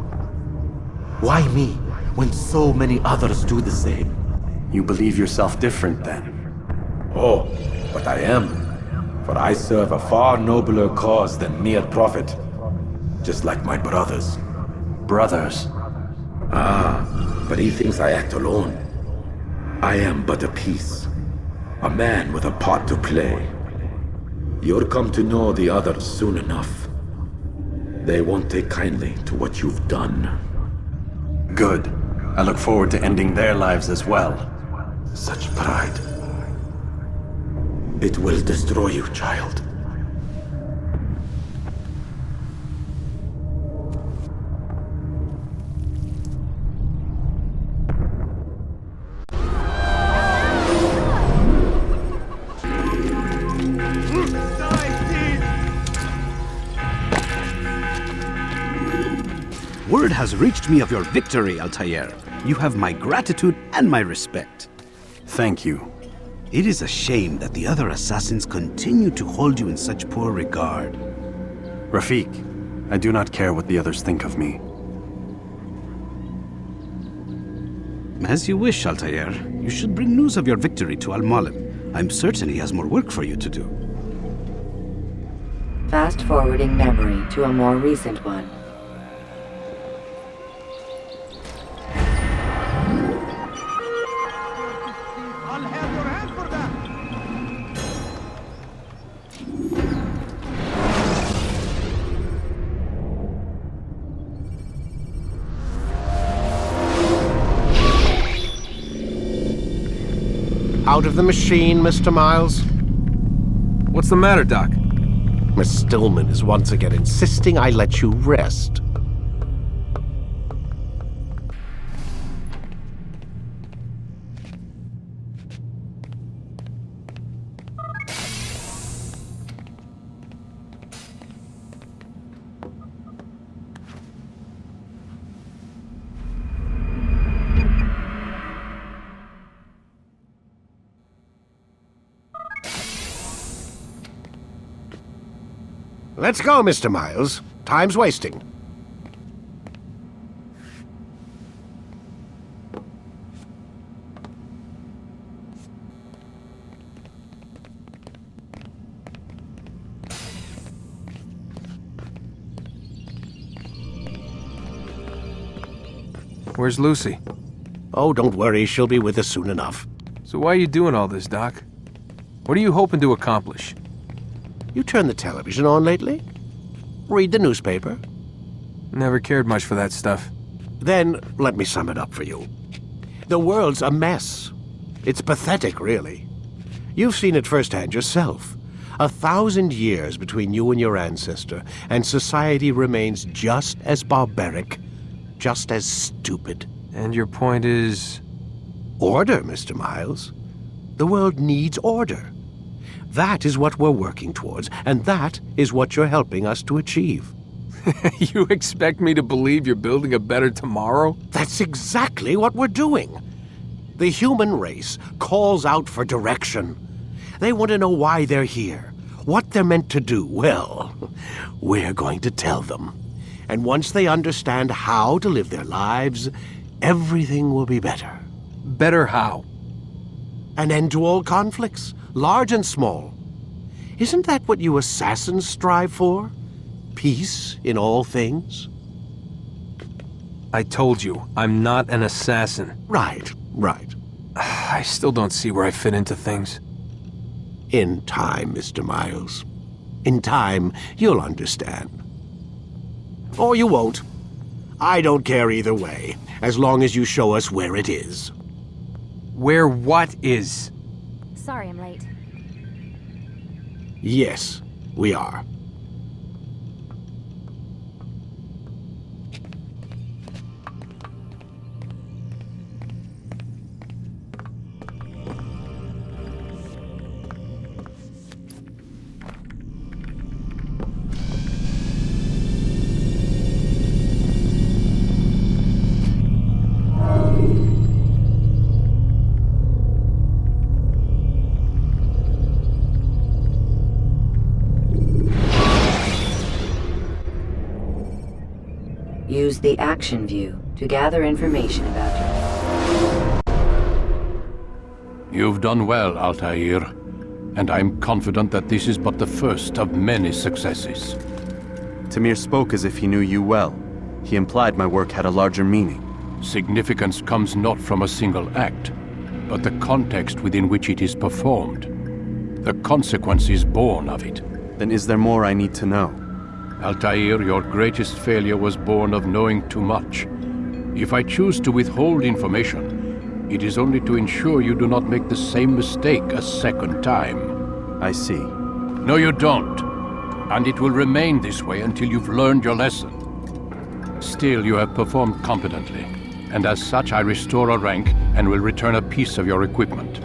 Why me, when so many others do the same? You believe yourself different, then? Oh, but I am. For I serve a far nobler cause than mere profit. Just like my brothers. Brothers? Ah, but he thinks I act alone. I am but a piece. A man with a part to play. You'll come to know the others soon enough. They won't take kindly to what you've done. Good. I look forward to ending their lives as well. Such pride. It will destroy you, child. Word has reached me of your victory, Altair. You have my gratitude and my respect. Thank you. It is a shame that the other assassins continue to hold you in such poor regard. Rafiq, I do not care what the others think of me. As you wish, Altair. You should bring news of your victory to Al-Malim. I'm certain he has more work for you to do. Fast-forwarding memory to a more recent one. Out of the machine, Mr. Miles? What's the matter, Doc? Miss Stillman is once again insisting I let you rest. Let's go, Mr. Miles. Time's wasting. Where's Lucy? Oh, don't worry. She'll be with us soon enough. So why are you doing all this, Doc? What are you hoping to accomplish? You turn the television on lately? Read the newspaper? Never cared much for that stuff. Then, let me sum it up for you. The world's a mess. It's pathetic, really. You've seen it firsthand yourself. 1,000 years between you and your ancestor, and society remains just as barbaric, just as stupid. And your point is? Order, Mr. Miles. The world needs order. That is what we're working towards, and that is what you're helping us to achieve. You expect me to believe you're building a better tomorrow? That's exactly what we're doing. The human race calls out for direction. They want to know why they're here, what they're meant to do. Well, we're going to tell them. And once they understand how to live their lives, everything will be better. Better how? An end to all conflicts, large and small. Isn't that what you assassins strive for? Peace in all things? I told you, I'm not an assassin. Right. I still don't see where I fit into things. In time, Mr. Miles. In time, you'll understand. Or you won't. I don't care either way, as long as you show us where it is. Where what is? Sorry I'm late. Yes, we are. Use the action view to gather information about you. You've done well, Altair, and I'm confident that this is but the first of many successes. Tamir spoke as if he knew you well. He implied my work had a larger meaning. Significance comes not from a single act, but the context within which it is performed. The consequences born of it. Then is there more I need to know? Altair, your greatest failure was born of knowing too much. If I choose to withhold information, it is only to ensure you do not make the same mistake a second time. I see. No, you don't. And it will remain this way until you've learned your lesson. Still, you have performed competently, and as such I restore a rank and will return a piece of your equipment.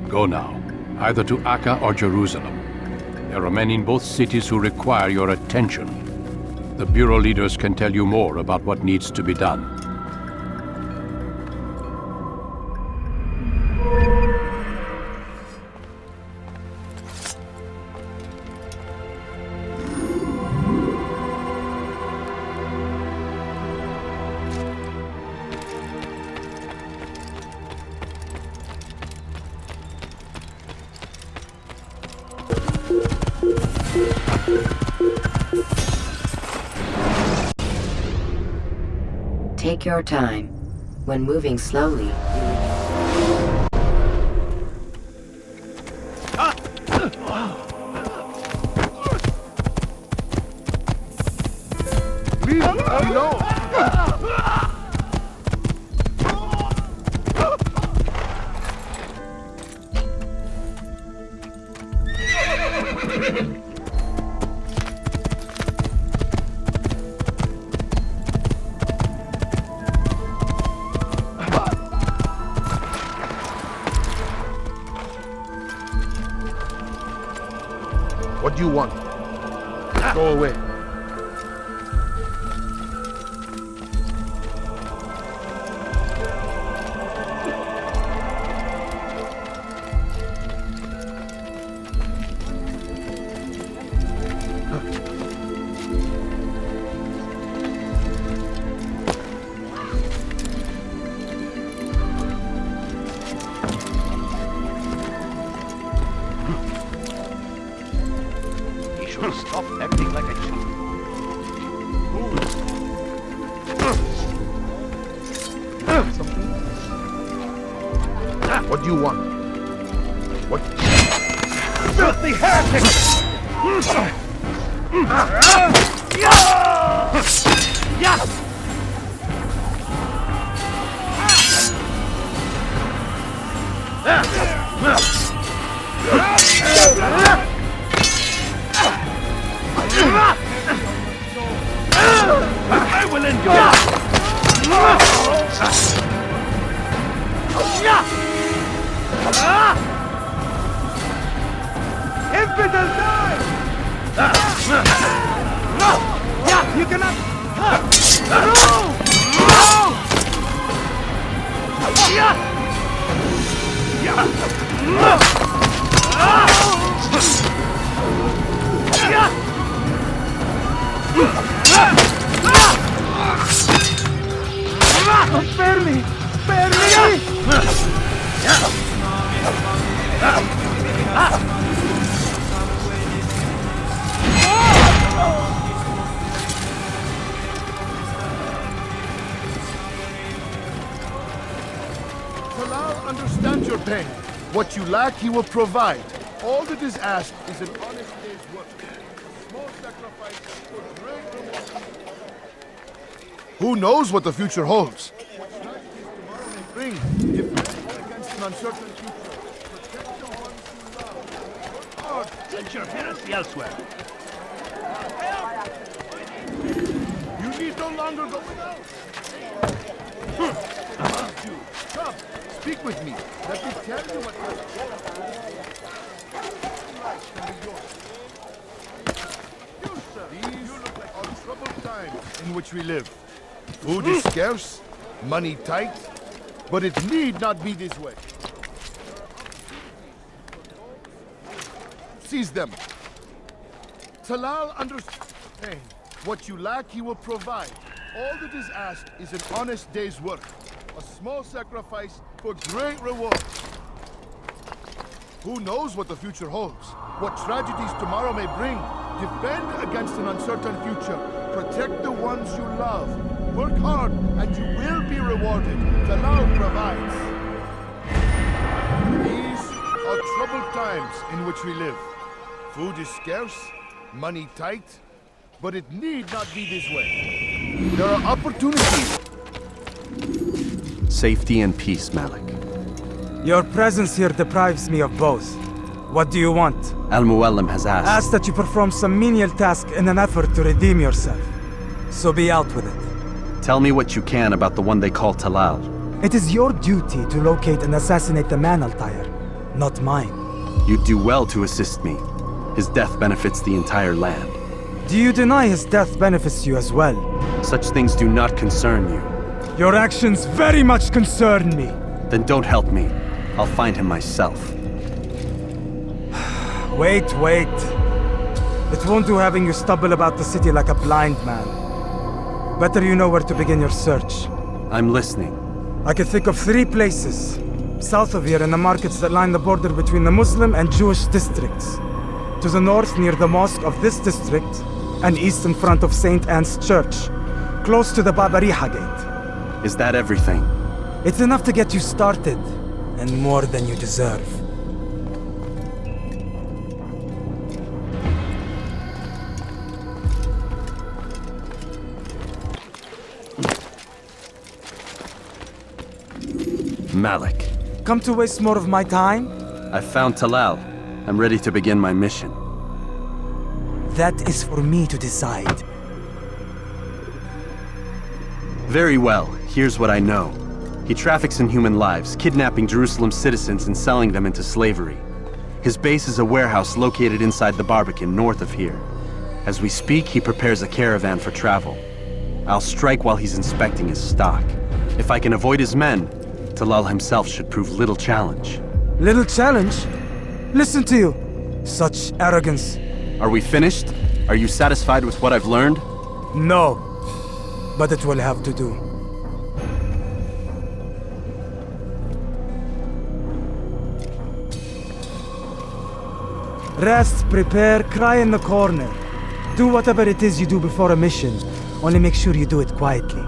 Go now, either to Akka or Jerusalem. There are men in both cities who require your attention. The Bureau leaders can tell you more about what needs to be done. Take your time. When moving slowly, Leave me alone! What do you want? Go away. Stop acting like a child. What do you want? What? Filthy heretic! I will end your Spare me! Spare me! Talal understands your pain. What you lack, he will provide. All that is asked is an honest day's work. A small sacrifice for great reward. Who knows what the future holds? What strategies tomorrow may bring, defend against an uncertain future. Protect the ones you love. Work hard. Send your heresy elsewhere. You need no longer go without. Come, speak with me. Let me tell you what These are troubled times in which we live. Food is scarce, money tight, but it need not be this way. Seize them. Talal understands pain. What you lack, he will provide. All that is asked is an honest day's work. A small sacrifice for great reward. Who knows what the future holds? What tragedies tomorrow may bring? Defend against an uncertain future. Protect the ones you love. Work hard, and you will be rewarded. Talal provides. These are troubled times in which we live. Food is scarce, money tight, but it need not be this way. There are opportunities. Safety and peace, Malik. Your presence here deprives me of both. What do you want? Al-Muallim has asked. Asked that you perform some menial task in an effort to redeem yourself. So be out with it. Tell me what you can about the one they call Talal. It is your duty to locate and assassinate the man, Altair, not mine. You'd do well to assist me. His death benefits the entire land. Do you deny his death benefits you as well? Such things do not concern you. Your actions very much concern me. Then don't help me. I'll find him myself. Wait. It won't do having you stumble about the city like a blind man. Better you know where to begin your search. I'm listening. I can think of 3 places. South of here in the markets that line the border between the Muslim and Jewish districts. To the north near the mosque of this district, and east in front of St. Anne's Church, close to the Babariha Gate. Is that everything? It's enough to get you started, and more than you deserve. Malik. Come to waste more of my time? I've found Talal. I'm ready to begin my mission. That is for me to decide. Very well. Here's what I know. He traffics in human lives, kidnapping Jerusalem citizens and selling them into slavery. His base is a warehouse located inside the Barbican, north of here. As we speak, he prepares a caravan for travel. I'll strike while he's inspecting his stock. If I can avoid his men, Talal himself should prove little challenge. Little challenge? Listen to you. Such arrogance. Are we finished? Are you satisfied with what I've learned? No. But it will have to do. Rest, prepare, cry in the corner. Do whatever it is you do before a mission. Only make sure you do it quietly.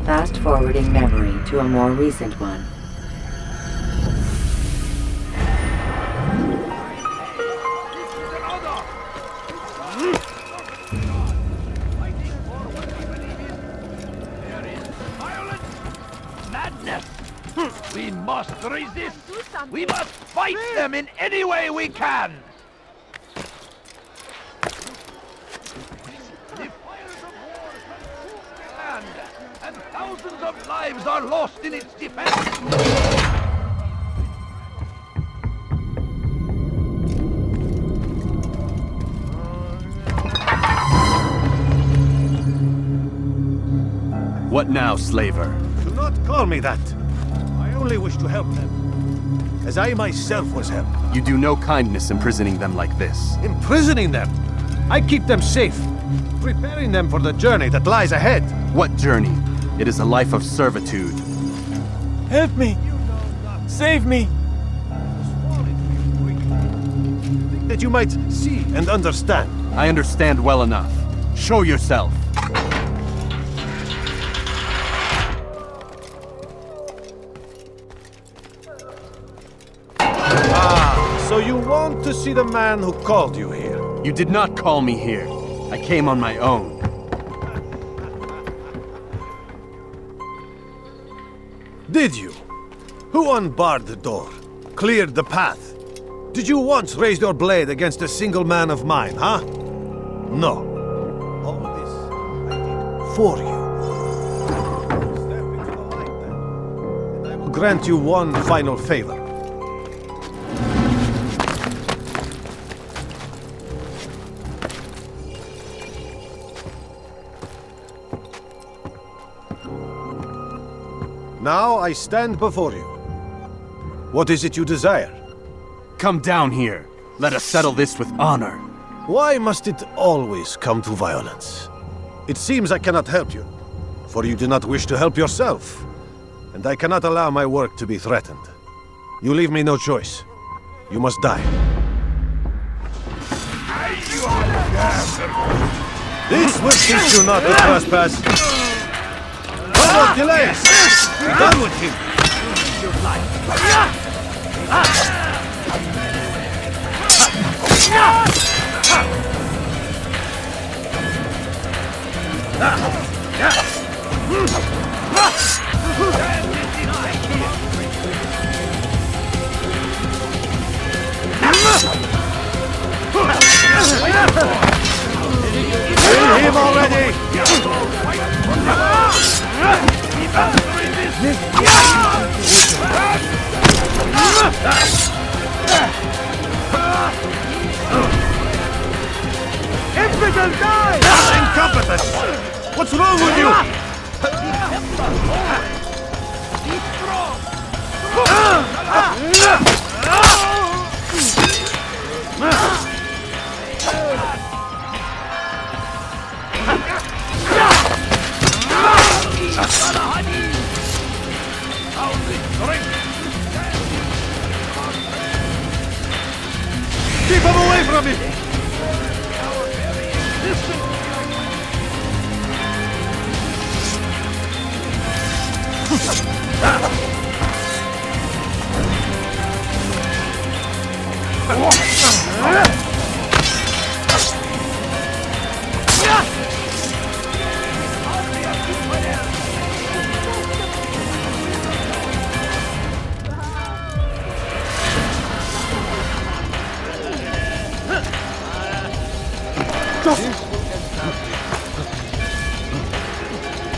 Fast-forwarding memory to a more recent one. We must resist! We must fight them in any way we can! The fires of war consume the land, and thousands of lives are lost in its defense! What now, slaver? Do not call me that. I only wish to help them, as I myself was helped. You do no kindness imprisoning them like this. Imprisoning them? I keep them safe, preparing them for the journey that lies ahead. What journey? It is a life of servitude. Help me! Save me! That you might see and understand. I understand well enough. Show yourself. So you want to see the man who called you here? You did not call me here. I came on my own. Did you? Who unbarred the door? Cleared the path? Did you once raise your blade against a single man of mine, huh? No. All this I did for you. Step into the light then, and I will grant you one final favor. Now I stand before you. What is it you desire? Come down here. Let us settle this with honor. Why must it always come to violence? It seems I cannot help you, for you do not wish to help yourself, and I cannot allow my work to be threatened. You leave me no choice. You must die. This will teach you not to trespass. No more delays! Done with him! Kill him already! Infidel, die! Incompetence! What's wrong with you? Keep him away from me!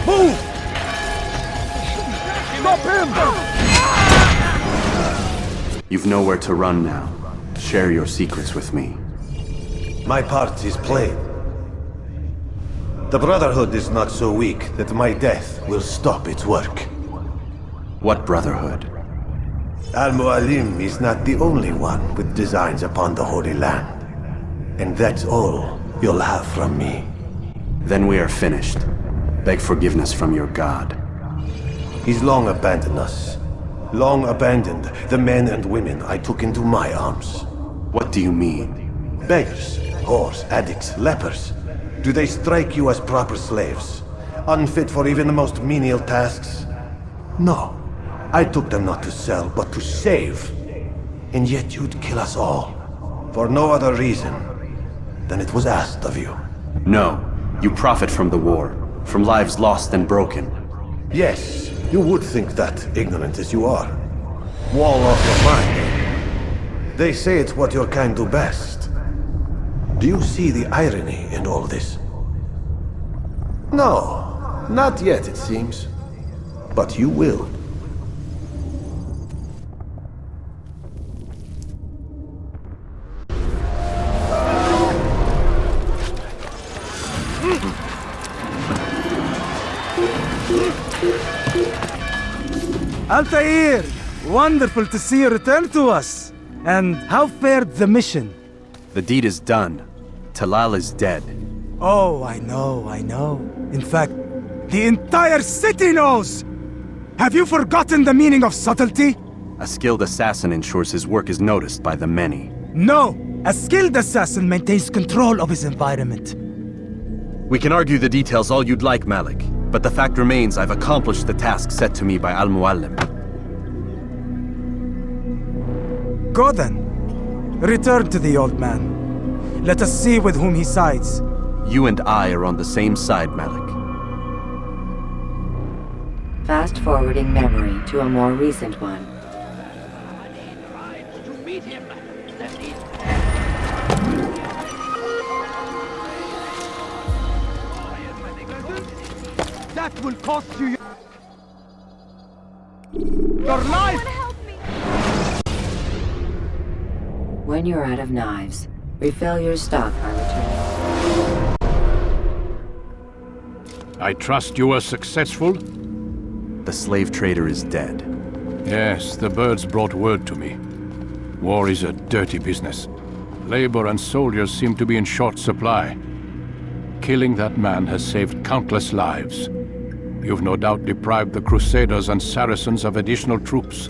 Move! Stop him! You've nowhere to run now. Share your secrets with me. My part is played. The Brotherhood is not so weak that my death will stop its work. What Brotherhood? Al-Mu'alim is not the only one with designs upon the Holy Land. And that's all you'll have from me. Then we are finished. Beg forgiveness from your god. He's long abandoned us. Long abandoned the men and women I took into my arms. What do you mean? Beggars, whores, addicts, lepers. Do they strike you as proper slaves? Unfit for even the most menial tasks? No. I took them not to sell, but to save. And yet you'd kill us all. For no other reason than it was asked of you. No. You profit from the war. From lives lost and broken. Yes, you would think that, ignorant as you are. Wall off your mind. They say it's what your kind do best. Do you see the irony in all this? No, not yet, it seems. But you will. Altair! Wonderful to see you return to us. And how fared the mission? The deed is done. Talal is dead. Oh, I know. In fact, the entire city knows! Have you forgotten the meaning of subtlety? A skilled assassin ensures his work is noticed by the many. No! A skilled assassin maintains control of his environment. We can argue the details all you'd like, Malik, but the fact remains I've accomplished the task set to me by Al-Muallim. Go then. Return to the old man. Let us see with whom he sides. You and I are on the same side, Malik. Fast-forwarding memory to a more recent one. That will cost you your life! When you're out of knives, refill your stock by returning. I trust you were successful? The slave trader is dead. Yes, the birds brought word to me. War is a dirty business. Labor and soldiers seem to be in short supply. Killing that man has saved countless lives. You've no doubt deprived the Crusaders and Saracens of additional troops.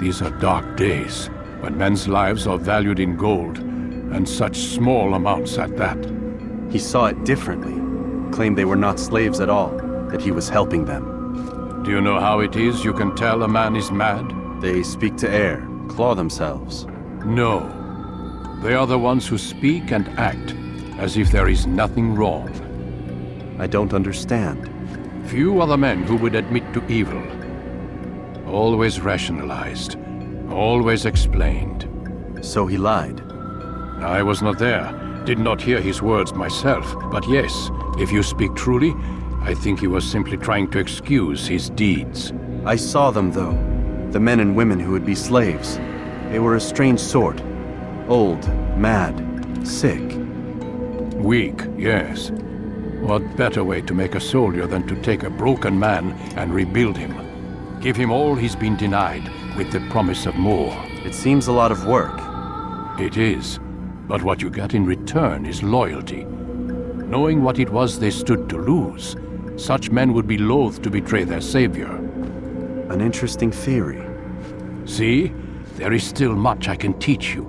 These are dark days, when men's lives are valued in gold, and such small amounts at that. He saw it differently. Claimed they were not slaves at all, that he was helping them. Do you know how it is you can tell a man is mad? They speak to air, claw themselves. No. They are the ones who speak and act as if there is nothing wrong. I don't understand. Few are the men who would admit to evil. Always rationalized. Always explained. So he lied? I was not there. Did not hear his words myself. But yes, if you speak truly, I think he was simply trying to excuse his deeds. I saw them, though. The men and women who would be slaves. They were a strange sort. Old, mad, sick. Weak, yes. What better way to make a soldier than to take a broken man and rebuild him? Give him all he's been denied, with the promise of more. It seems a lot of work. It is. But what you get in return is loyalty. Knowing what it was they stood to lose, such men would be loath to betray their savior. An interesting theory. See? There is still much I can teach you.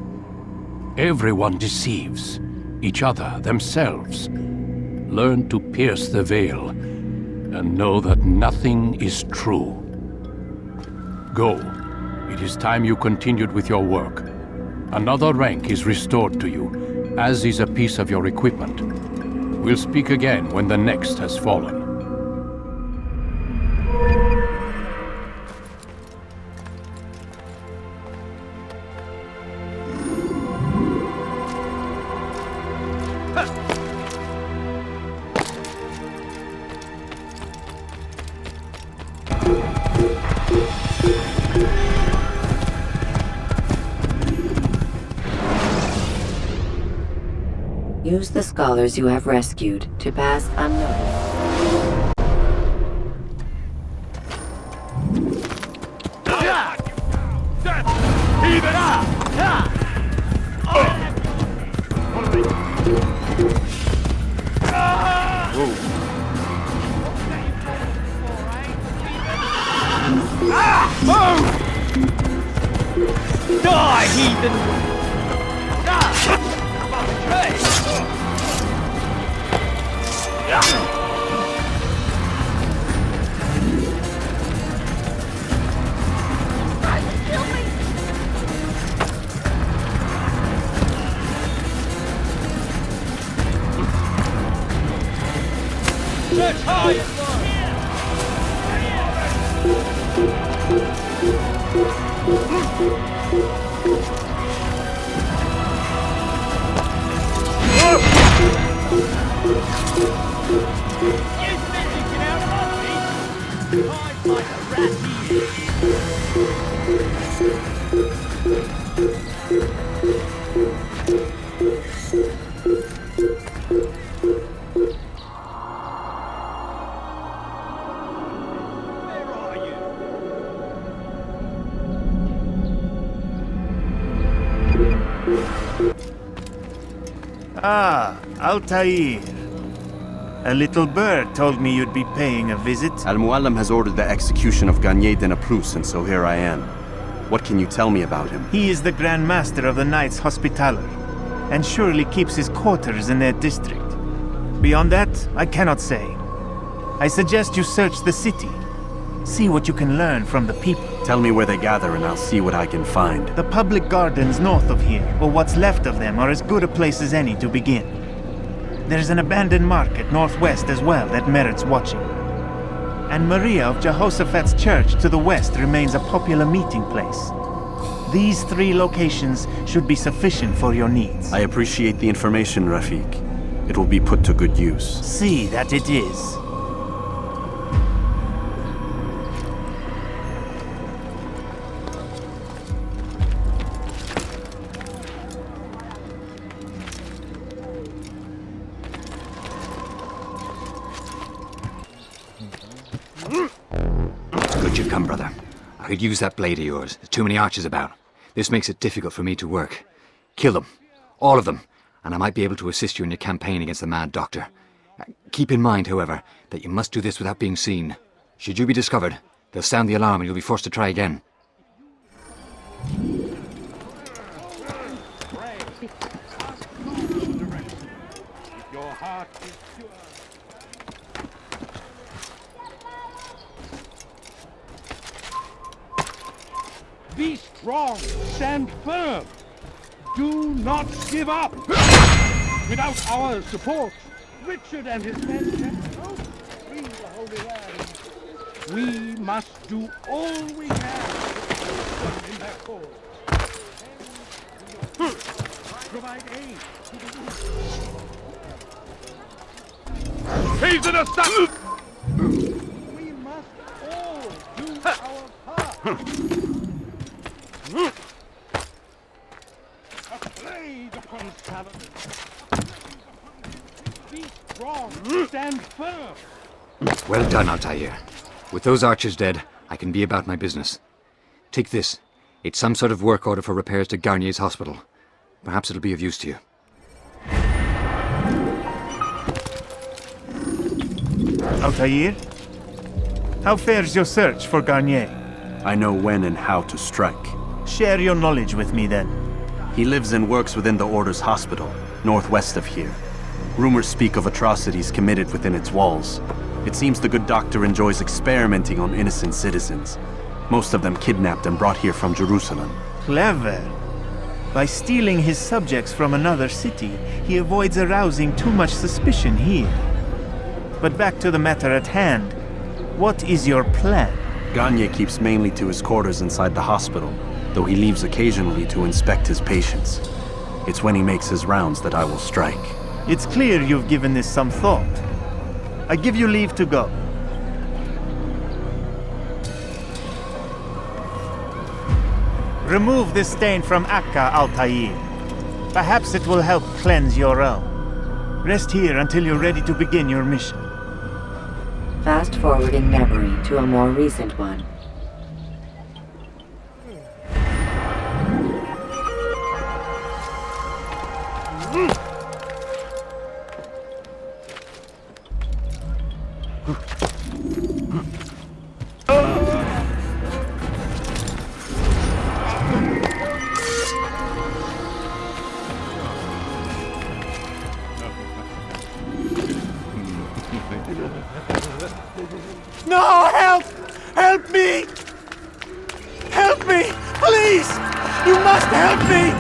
Everyone deceives. Each other, themselves. Learn to pierce the veil, and know that nothing is true. Go. It is time you continued with your work. Another rank is restored to you, as is a piece of your equipment. We'll speak again when the next has fallen. Use the scholars you have rescued to pass unnoticed. Die, heathen! Ah, Altaïr. A little bird told me you'd be paying a visit. Al-Muallim has ordered the execution of Garnier de Naplouse, and so here I am. What can you tell me about him? He is the Grand Master of the Knights Hospitaller, and surely keeps his quarters in their district. Beyond that, I cannot say. I suggest you search the city. See what you can learn from the people. Tell me where they gather and I'll see what I can find. The public gardens north of here, or what's left of them, are as good a place as any to begin. There's an abandoned market northwest as well that merits watching. And Maria of Jehoshaphat's church to the west remains a popular meeting place. These 3 locations should be sufficient for your needs. I appreciate the information, Rafiq. It will be put to good use. See that it is. Good you've come, brother. I could use that blade of yours. There's too many archers about. This makes it difficult for me to work. Kill them. All of them. And I might be able to assist you in your campaign against the Mad Doctor. Keep in mind, however, that you must do this without being seen. Should you be discovered, they'll sound the alarm and you'll be forced to try again. Be strong, stand firm. Do not give up. Without our support, Richard and his men cannot free the Holy Land. We must do all we can in their cause. Provide aid to the wounded. He's an assassin! We must all do our part. A plague upon Saladin. Be strong, stand firm. Well done, Altair. With those archers dead, I can be about my business. Take this. It's some sort of work order for repairs to Garnier's hospital. Perhaps it'll be of use to you. Altair? How fares your search for Garnier? I know when and how to strike. Share your knowledge with me then. He lives and works within the Order's hospital, northwest of here. Rumors speak of atrocities committed within its walls. It seems the good doctor enjoys experimenting on innocent citizens. Most of them kidnapped and brought here from Jerusalem. Clever. By stealing his subjects from another city, he avoids arousing too much suspicion here. But back to the matter at hand. What is your plan? Garnier keeps mainly to his quarters inside the hospital, though he leaves occasionally to inspect his patients. It's when he makes his rounds that I will strike. It's clear you've given this some thought. I give you leave to go. Remove this stain from Akka, Altair. Perhaps it will help cleanse your own. Rest here until you're ready to begin your mission. Fast-forwarding memory to a more recent one. No! Help! Help me! Help me! Please! You must help me!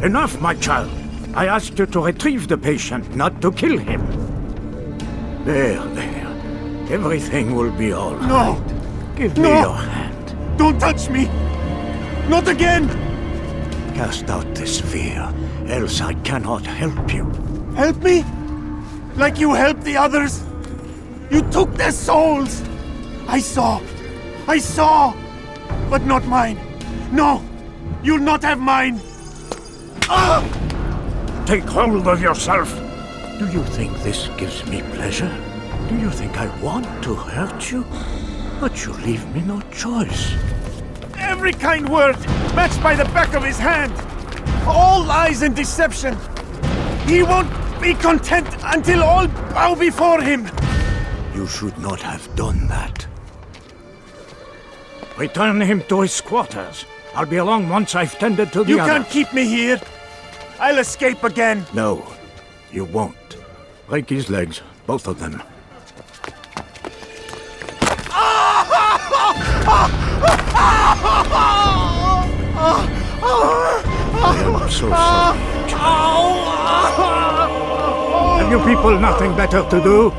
Enough, my child. I asked you to retrieve the patient, not to kill him. There. Everything will be all right. No! Give me your hand. Don't touch me! Not again! Cast out this fear, else I cannot help you. Help me? Like you helped the others? You took their souls! I saw! But not mine! No! You'll not have mine! Ah! Take hold of yourself! Do you think this gives me pleasure? Do you think I want to hurt you? But you leave me no choice. Every kind word matched by the back of his hand. All lies and deception. He won't be content until all bow before him. You should not have done that. Return him to his quarters. I'll be along once I've tended to the You others. can't keep me here. I'll escape again. No, you won't. Break his legs, both of them. I am so sorry. Have you people nothing better to do?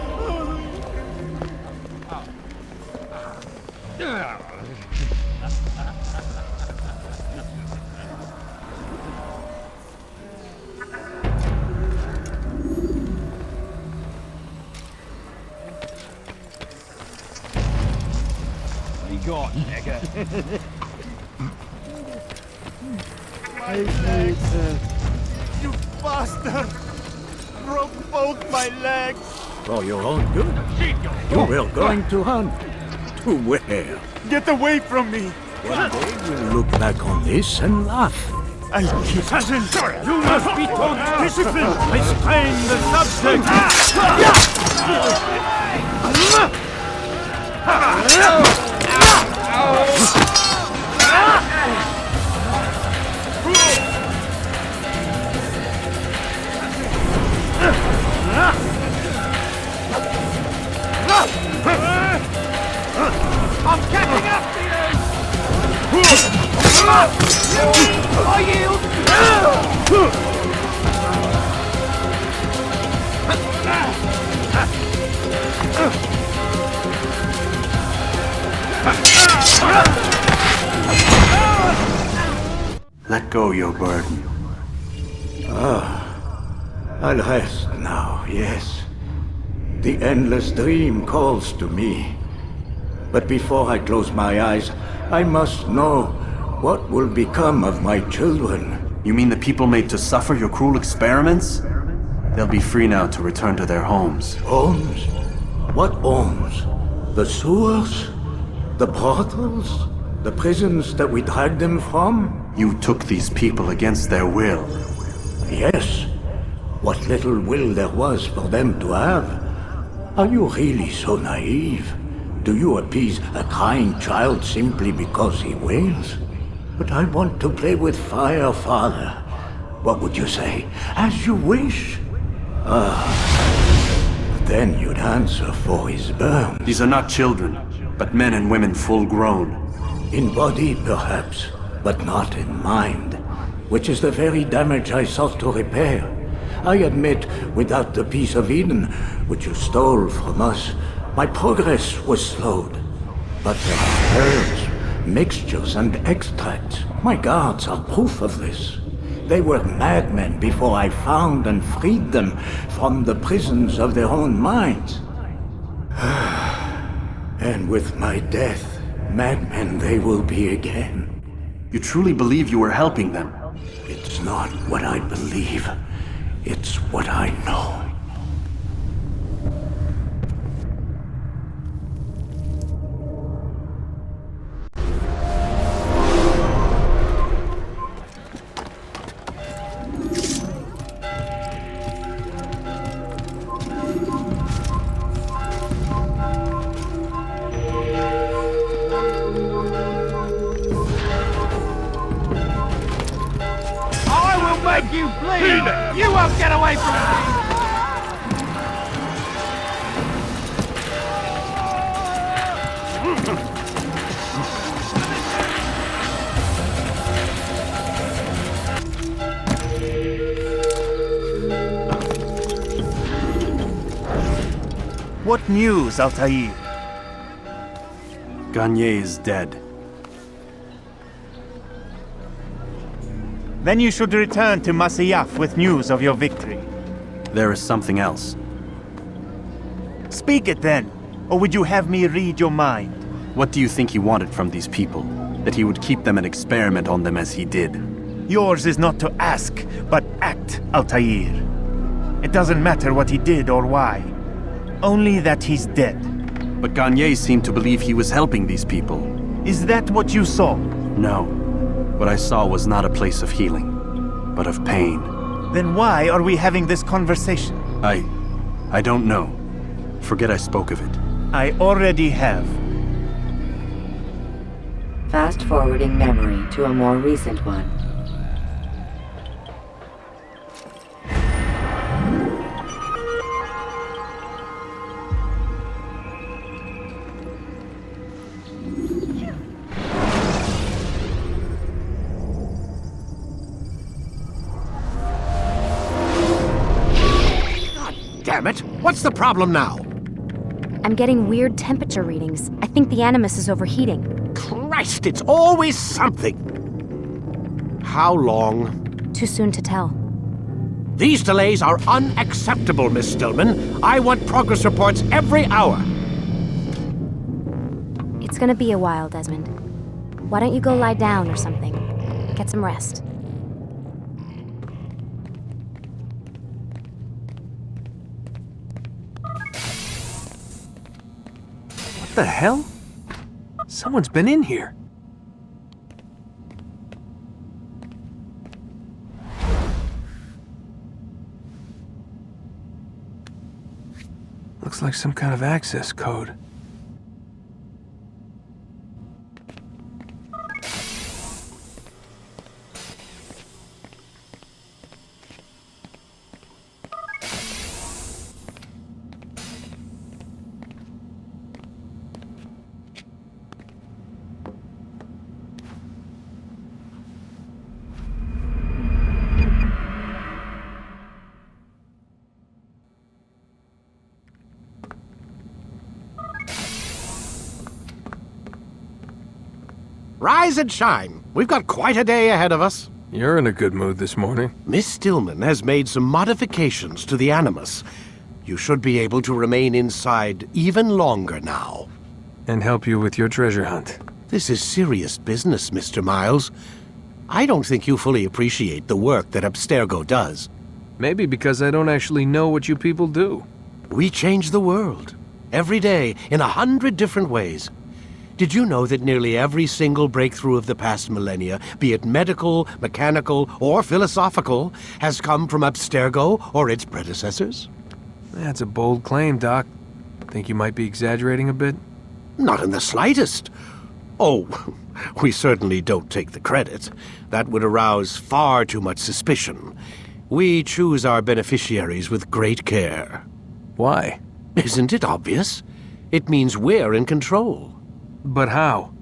God, nigger. You bastard! Broke both my legs! For your own good. You were going to hunt. To where? Get away from me! One day we'll look back on this and laugh. I'll keep... Assassin! You must be taught discipline! Restrain the subject! I'm catching up to you! I yield! Let go your burden. I'll rest now, yes. The endless dream calls to me. But before I close my eyes, I must know what will become of my children. You mean the people made to suffer your cruel experiments? They'll be free now to return to their homes. Homes? What homes? The sewers? The brothels? The prisons that we dragged them from? You took these people against their will. Yes. What little will there was for them to have. Are you really so naive? Do you appease a crying child simply because he wails? But I want to play with fire, Father. What would you say? As you wish. Then you'd answer for his burn. These are not children, but men and women full grown. In body, perhaps, but not in mind, which is the very damage I sought to repair. I admit, without the piece of Eden, which you stole from us, my progress was slowed. But there are herbs, mixtures, and extracts. My guards are proof of this. They were madmen before I found and freed them from the prisons of their own minds. And with my death, madmen they will be again. You truly believe you were helping them? It's not what I believe. It's what I know. You bleed! You won't get away from me! What news, Altaïr? Garnier is dead. Then you should return to Masyaf with news of your victory. There is something else. Speak it then, or would you have me read your mind? What do you think he wanted from these people? That he would keep them and experiment on them as he did? Yours is not to ask, but act, Altair. It doesn't matter what he did or why. Only that he's dead. But Garnier seemed to believe he was helping these people. Is that what you saw? No. What I saw was not a place of healing, but of pain. Then why are we having this conversation? I don't know. Forget I spoke of it. I already have. Fast-forwarding memory to a more recent one. Damn it! What's the problem now? I'm getting weird temperature readings. I think the Animus is overheating. Christ, it's always something! How long? Too soon to tell. These delays are unacceptable, Miss Stillman. I want progress reports every hour. It's gonna be a while, Desmond. Why don't you go lie down or something? Get some rest. What the hell? Someone's been in here. Looks like some kind of access code. Rise and shine. We've got quite a day ahead of us. You're in a good mood this morning. Miss Stillman has made some modifications to the Animus. You should be able to remain inside even longer now. And help you with your treasure hunt. This is serious business, Mr. Miles. I don't think you fully appreciate the work that Abstergo does. Maybe because I don't actually know what you people do. We change the world. Every day, in 100 different ways. Did you know that nearly every single breakthrough of the past millennia, be it medical, mechanical, or philosophical, has come from Abstergo or its predecessors? That's a bold claim, Doc. Think you might be exaggerating a bit? Not in the slightest. Oh, we certainly don't take the credit. That would arouse far too much suspicion. We choose our beneficiaries with great care. Why? Isn't it obvious? It means we're in control. But how?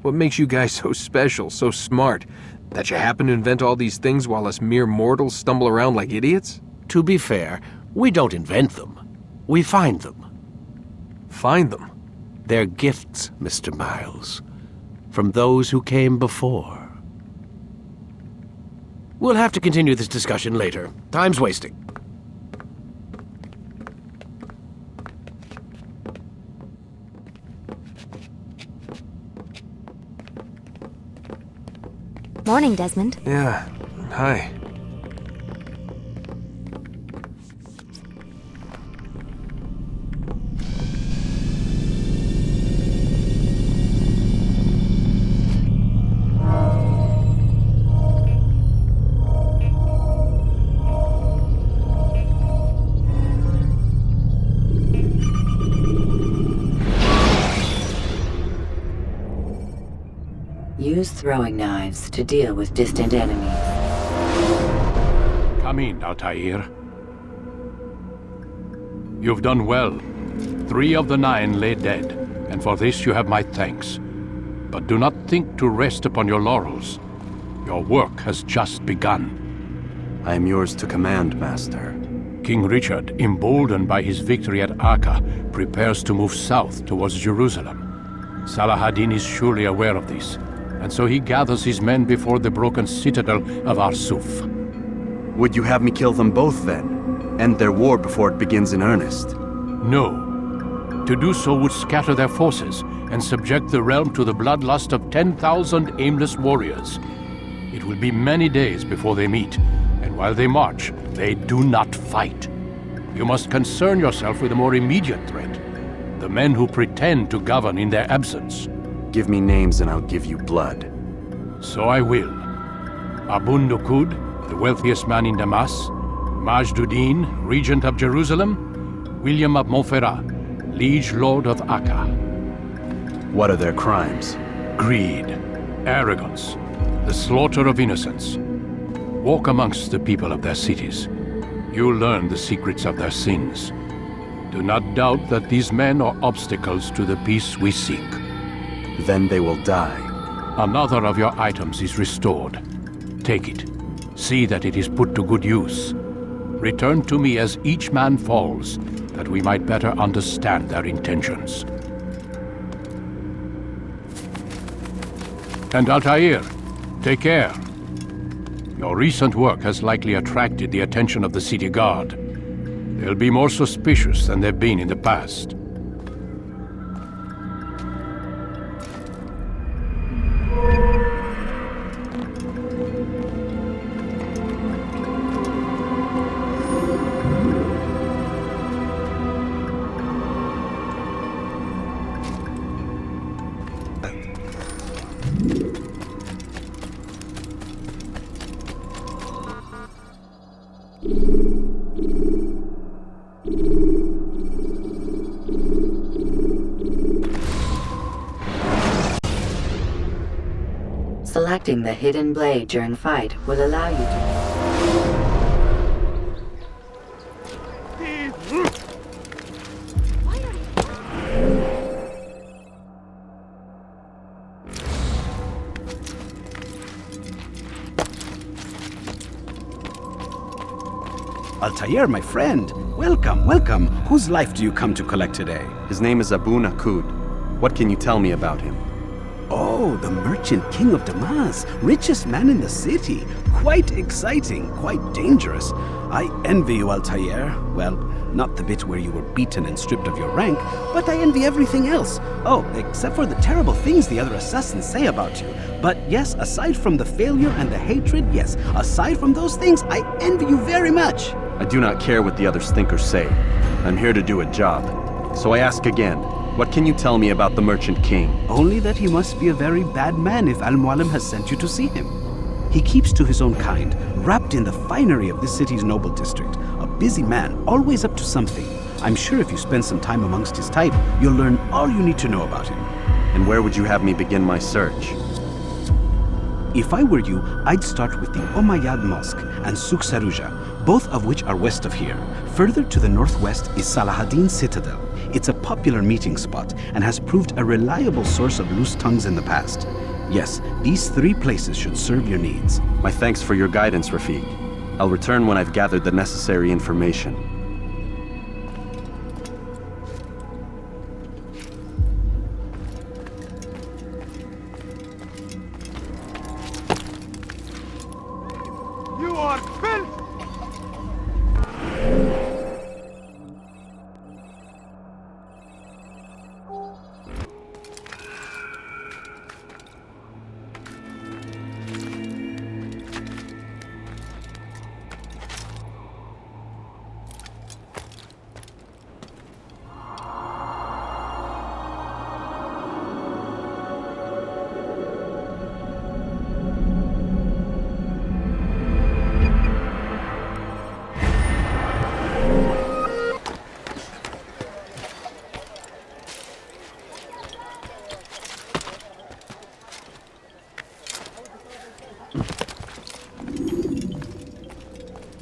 What makes you guys so special, so smart? That you happen to invent all these things while us mere mortals stumble around like idiots? To be fair, we don't invent them. We find them. Find them? They're gifts, Mr. Miles. From those who came before. We'll have to continue this discussion later. Time's wasting. Morning, Desmond. Yeah. Hi. Use throwing knives to deal with distant enemies. Come in, Altair. You've done well. 3 of the 9 lay dead, and for this you have my thanks. But do not think to rest upon your laurels. Your work has just begun. I am yours to command, Master. King Richard, emboldened by his victory at Acre, prepares to move south towards Jerusalem. Salah-ad-Din is surely aware of this, and so he gathers his men before the broken citadel of Arsuf. Would you have me kill them both, then? End their war before it begins in earnest? No. To do so would scatter their forces and subject the realm to the bloodlust of 10,000 aimless warriors. It will be many days before they meet, and while they march, they do not fight. You must concern yourself with a more immediate threat. The men who pretend to govern in their absence. Give me names and I'll give you blood. So I will. Abun Nukud, the wealthiest man in Damas. Majduddin, regent of Jerusalem. William of Montferrat, liege lord of Akka. What are their crimes? Greed, arrogance, the slaughter of innocents. Walk amongst the people of their cities. You'll learn the secrets of their sins. Do not doubt that these men are obstacles to the peace we seek. Then they will die. Another of your items is restored. Take it. See that it is put to good use. Return to me as each man falls, that we might better understand their intentions. And Altair, take care. Your recent work has likely attracted the attention of the city guard. They'll be more suspicious than they've been in the past. Selecting the hidden blade during fight will allow you to... Altair, my friend. Welcome, welcome. Whose life do you come to collect today? His name is Abu Nakud. What can you tell me about him? Oh, the merchant king of Damas, richest man in the city. Quite exciting, quite dangerous. I envy you, Altair. Well, not the bit where you were beaten and stripped of your rank, but I envy everything else. Oh, except for the terrible things the other assassins say about you. But yes, aside from the failure and the hatred, yes, aside from those things, I envy you very much. I do not care what the others think or say. I'm here to do a job. So I ask again, what can you tell me about the Merchant King? Only that he must be a very bad man if Al-Mualim has sent you to see him. He keeps to his own kind, wrapped in the finery of this city's noble district. A busy man, always up to something. I'm sure if you spend some time amongst his type, you'll learn all you need to know about him. And where would you have me begin my search? If I were you, I'd start with the Umayyad Mosque and Souk Saruja, both of which are west of here. Further to the northwest is Salahaddin Citadel. It's a popular meeting spot and has proved a reliable source of loose tongues in the past. Yes, these three places should serve your needs. My thanks for your guidance, Rafiq. I'll return when I've gathered the necessary information. You are filth!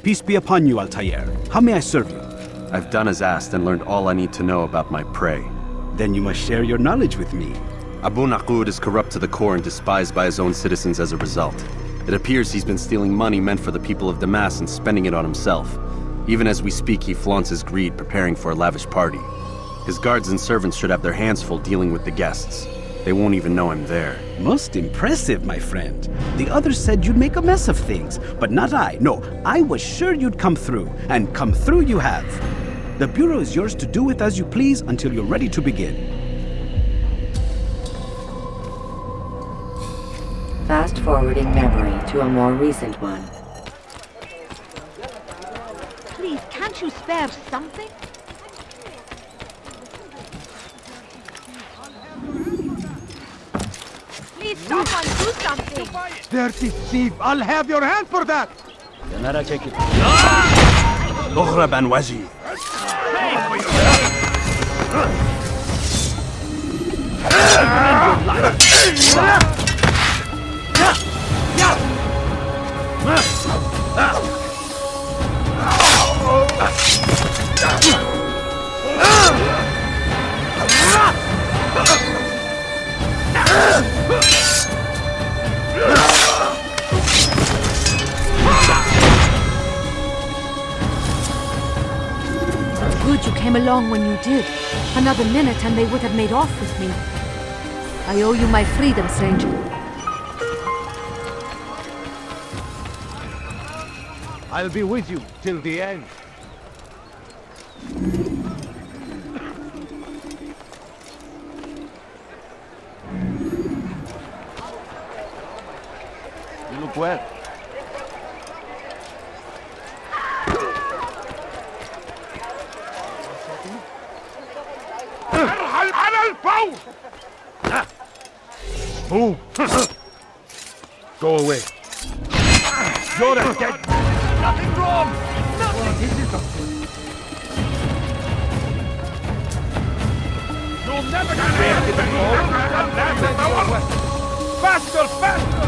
Peace be upon you, Altair. How may I serve you? I've done as asked and learned all I need to know about my prey. Then you must share your knowledge with me. Abu Nakud is corrupt to the core and despised by his own citizens as a result. It appears he's been stealing money meant for the people of Damas and spending it on himself. Even as we speak, he flaunts his greed, preparing for a lavish party. His guards and servants should have their hands full dealing with the guests. They won't even know I'm there. Most impressive, my friend. The others said you'd make a mess of things, but not I. No, I was sure you'd come through, and come through you have. The Bureau is yours to do with as you please until you're ready to begin. Fast Forwarding memory to a more recent one. Please, can't you spare something? Please, someone do something! Dirty thief! I'll have your hand for that! اغرب عن وجهي. Good you came along when you did. Another minute and they would have made off with me. I owe you my freedom, stranger. I'll be with you till the end. You look well. Move! Go away. You're a dead... Nothing wrong! Nothing! This is not good. You'll never get away! Faster! Faster!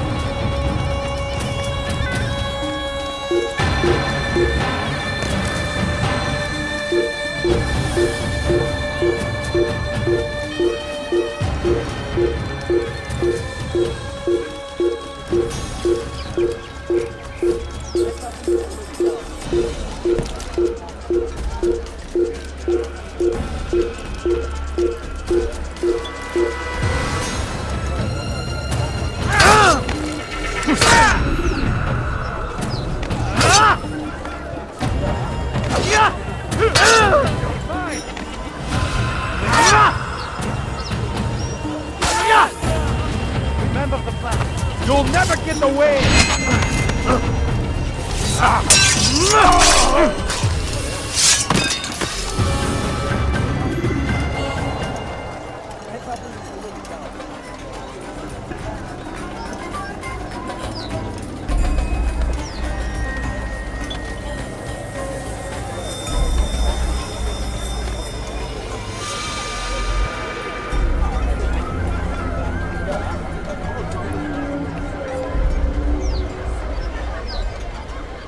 Remember the plan. You'll never get away!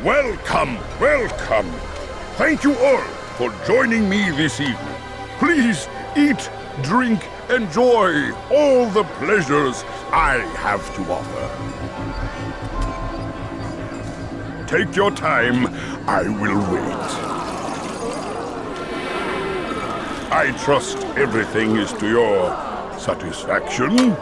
Welcome, welcome. Thank you all for joining me this evening. Please eat, drink, enjoy all the pleasures I have to offer. Take your time, I will wait. I trust everything is to your satisfaction.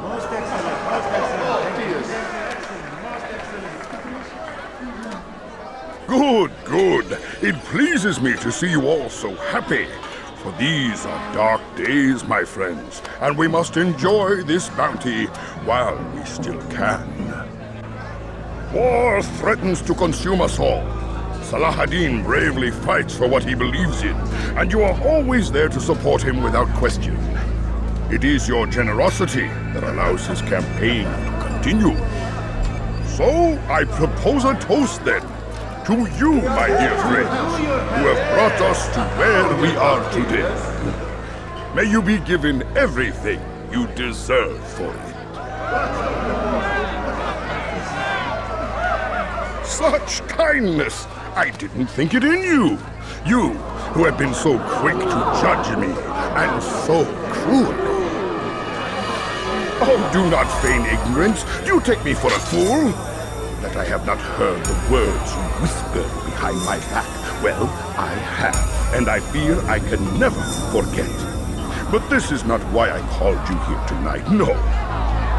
Good, good. It pleases me to see you all so happy. For these are dark days, my friends, and we must enjoy this bounty while we still can. War threatens to consume us all. Salah ad-Din bravely fights for what he believes in, and you are always there to support him without question. It is your generosity that allows his campaign to continue. So, I propose a toast then. To you, my dear friends, who have brought us to where we are today. May you be given everything you deserve for it. Such kindness! I didn't think it in you. You, who have been so quick to judge me, and so cruel. Oh, do not feign ignorance. Do you take me for a fool? That I have not heard the words you whispered behind my back. Well, I have, and I fear I can never forget. But this is not why I called you here tonight, no.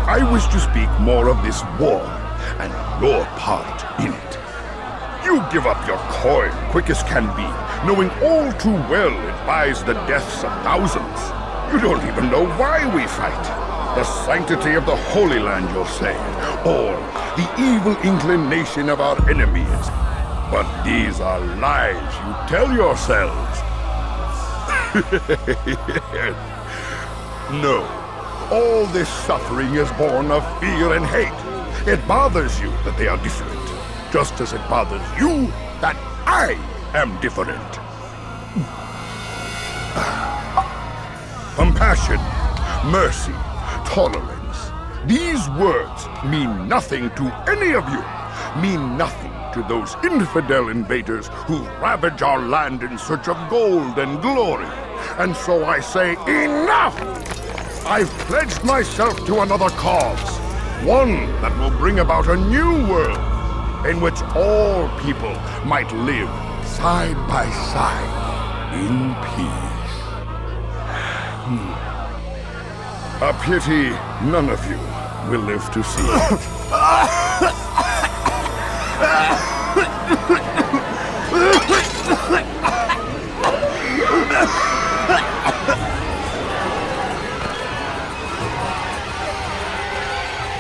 I wish to speak more of this war, and your part in it. You give up your coin quick as can be, knowing all too well it buys the deaths of thousands. You don't even know why we fight. The sanctity of the Holy Land, you'll say, or the evil inclination of our enemies. But these are lies you tell yourselves. No. All this suffering is born of fear and hate. It bothers you that they are different, just as it bothers you that I am different. Compassion, mercy, tolerance. These words mean nothing to any of you. Mean nothing to those infidel invaders who ravage our land in search of gold and glory. And so I say, enough! I've pledged myself to another cause. One that will bring about a new world in which all people might live side by side in peace. A pity none of you will live to see it.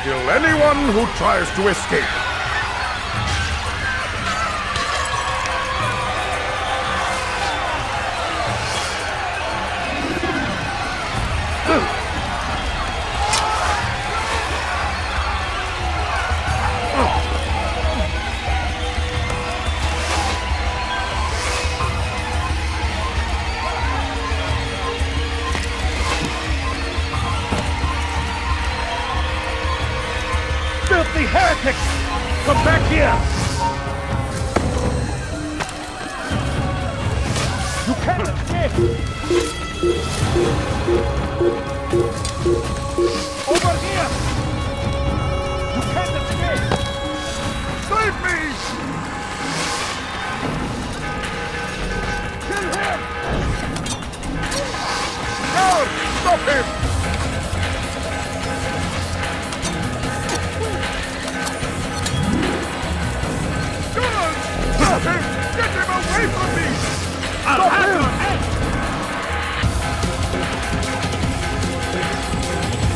Kill anyone who tries to escape. Filthy heretics! Come back here! You can't escape! Over here! You can't escape! Save me! Kill him! Guard! Stop him! Stop him! Get him away from me! Stop him!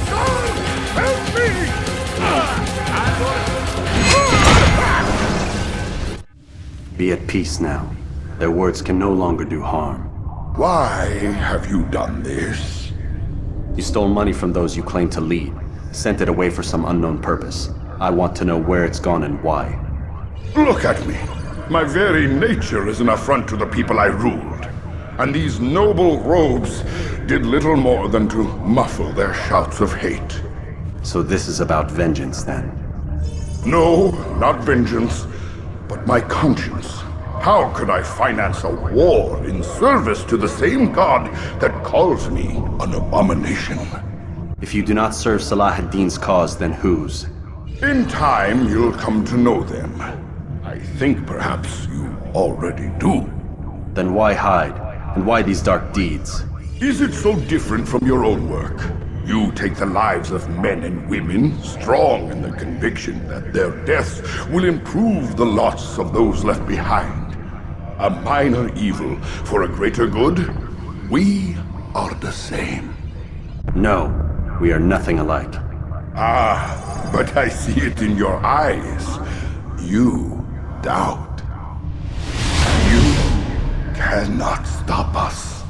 God! Help me! Be at peace now. Their words can no longer do harm. Why have you done this? You stole money from those you claim to lead, sent it away for some unknown purpose. I want to know where it's gone and why. Look at me. My very nature is an affront to the people I ruled. And these noble robes did little more than to muffle their shouts of hate. So this is about vengeance, then? No, not vengeance, but my conscience. How could I finance a war in service to the same god that calls me an abomination? If you do not serve Salah ad-Din's cause, then whose? In time, you'll come to know them. I think perhaps you already do. Then why hide? And why these dark deeds? Is it so different from your own work? You take the lives of men and women, strong in the conviction that their deaths will improve the lots of those left behind. A minor evil for a greater good? We are the same. No, we are nothing alike. Ah, but I see it in your eyes. You doubt. You cannot stop us.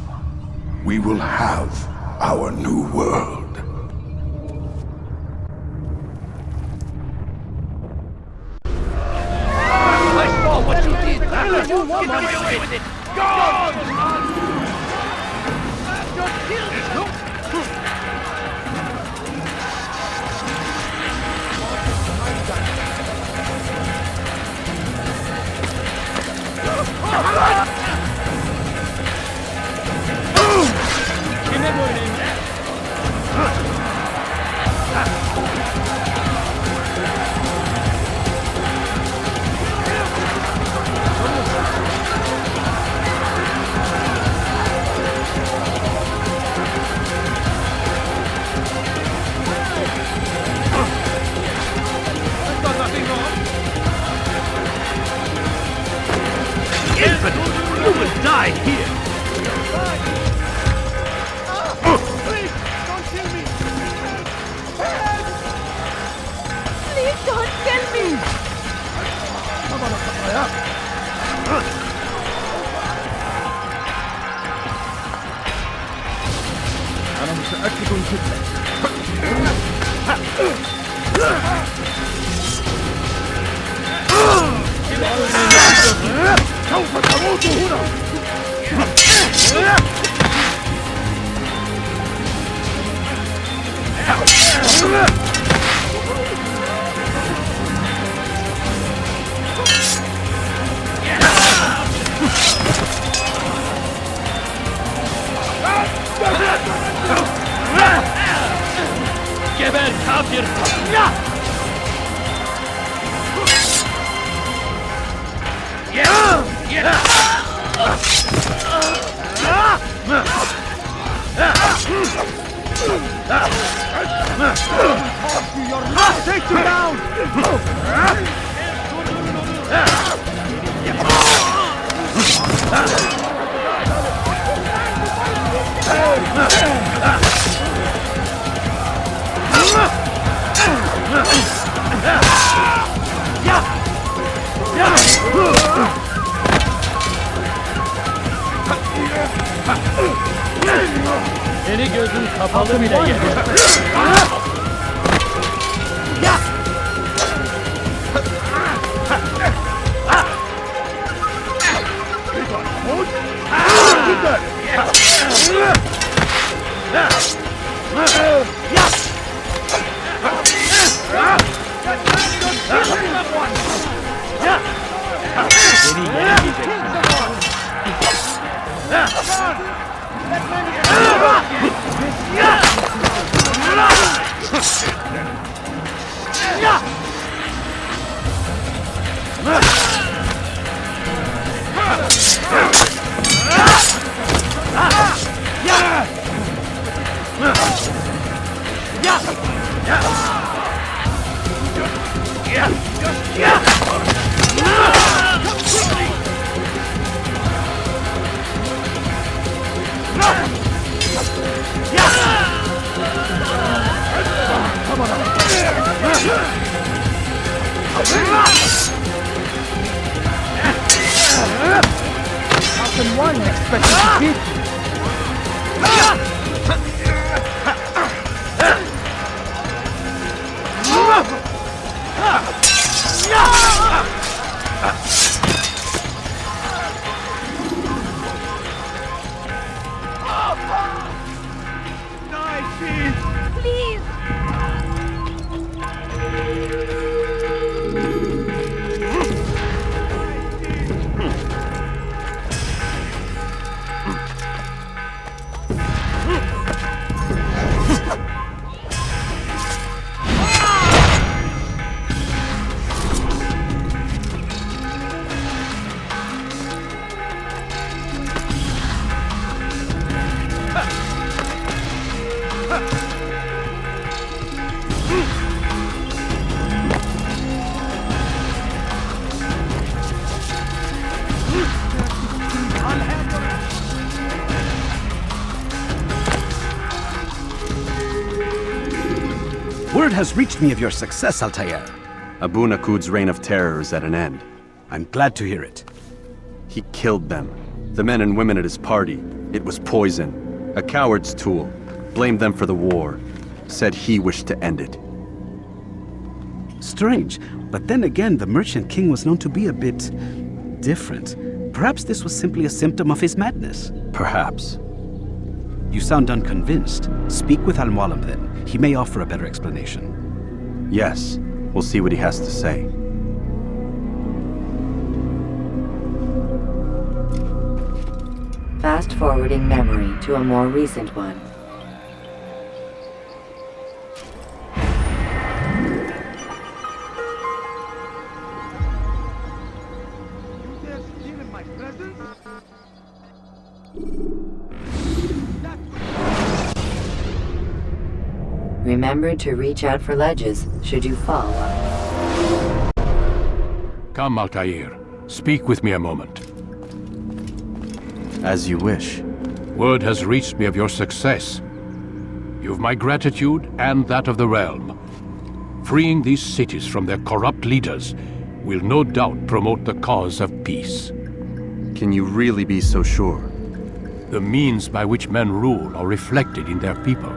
We will have our new world. I saw what you did! Get away with it! Gone! Just kill this! أكد جدا. سوف تموت هنا. جبل كافر. Take you down! Seni gözün kapalı bile yedim. How can one expect to beat you? Please! Word has reached me of your success, Altair. Abu Naqud's reign of terror is at an end. I'm glad to hear it. He killed them. The men and women at his party. It was poison. A coward's tool. Blamed them for the war. Said he wished to end it. Strange, but then again, the Merchant King was known to be a bit different. Perhaps this was simply a symptom of his madness. Perhaps. You sound unconvinced. Speak with Al-Mualim then. He may offer a better explanation. Yes. We'll see what he has to say. Fast-forwarding memory to a more recent one. Remember to reach out for ledges should you fall. Come, Altair. Speak with me a moment. As you wish. Word has reached me of your success. You've my gratitude and that of the realm. Freeing these cities from their corrupt leaders will no doubt promote the cause of peace. Can you really be so sure? The means by which men rule are reflected in their people.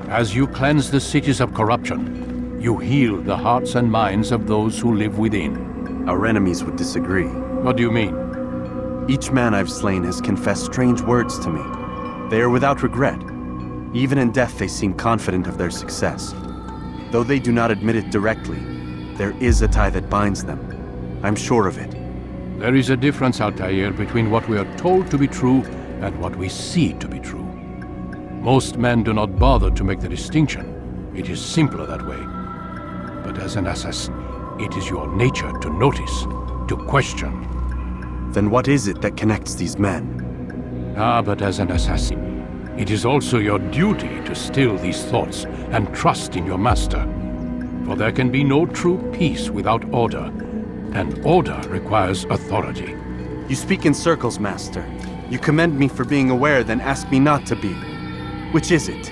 As you cleanse the cities of corruption, you heal the hearts and minds of those who live within. Our enemies would disagree. What do you mean? Each man I've slain has confessed strange words to me. They are without regret. Even in death they seem confident of their success. Though they do not admit it directly, there is a tie that binds them. I'm sure of it. There is a difference, Altair, between what we are told to be true and what we see to be true. Most men do not bother to make the distinction. It is simpler that way. But as an assassin, it is your nature to notice, to question. Then what is it that connects these men? But as an assassin, it is also your duty to still these thoughts and trust in your master. For there can be no true peace without order, and order requires authority. You speak in circles, Master. You commend me for being aware, then ask me not to be. Which is it?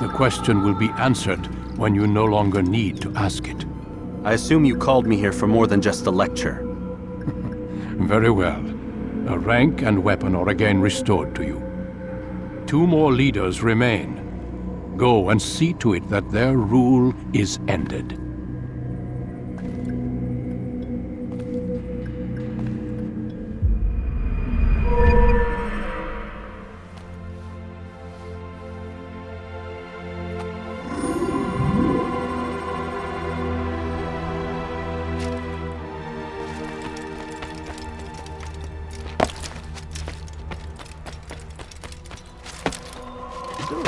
The question will be answered when you no longer need to ask it. I assume you called me here for more than just a lecture. Very well. A rank and weapon are again restored to you. 2 more leaders remain. Go and see to it that their rule is ended.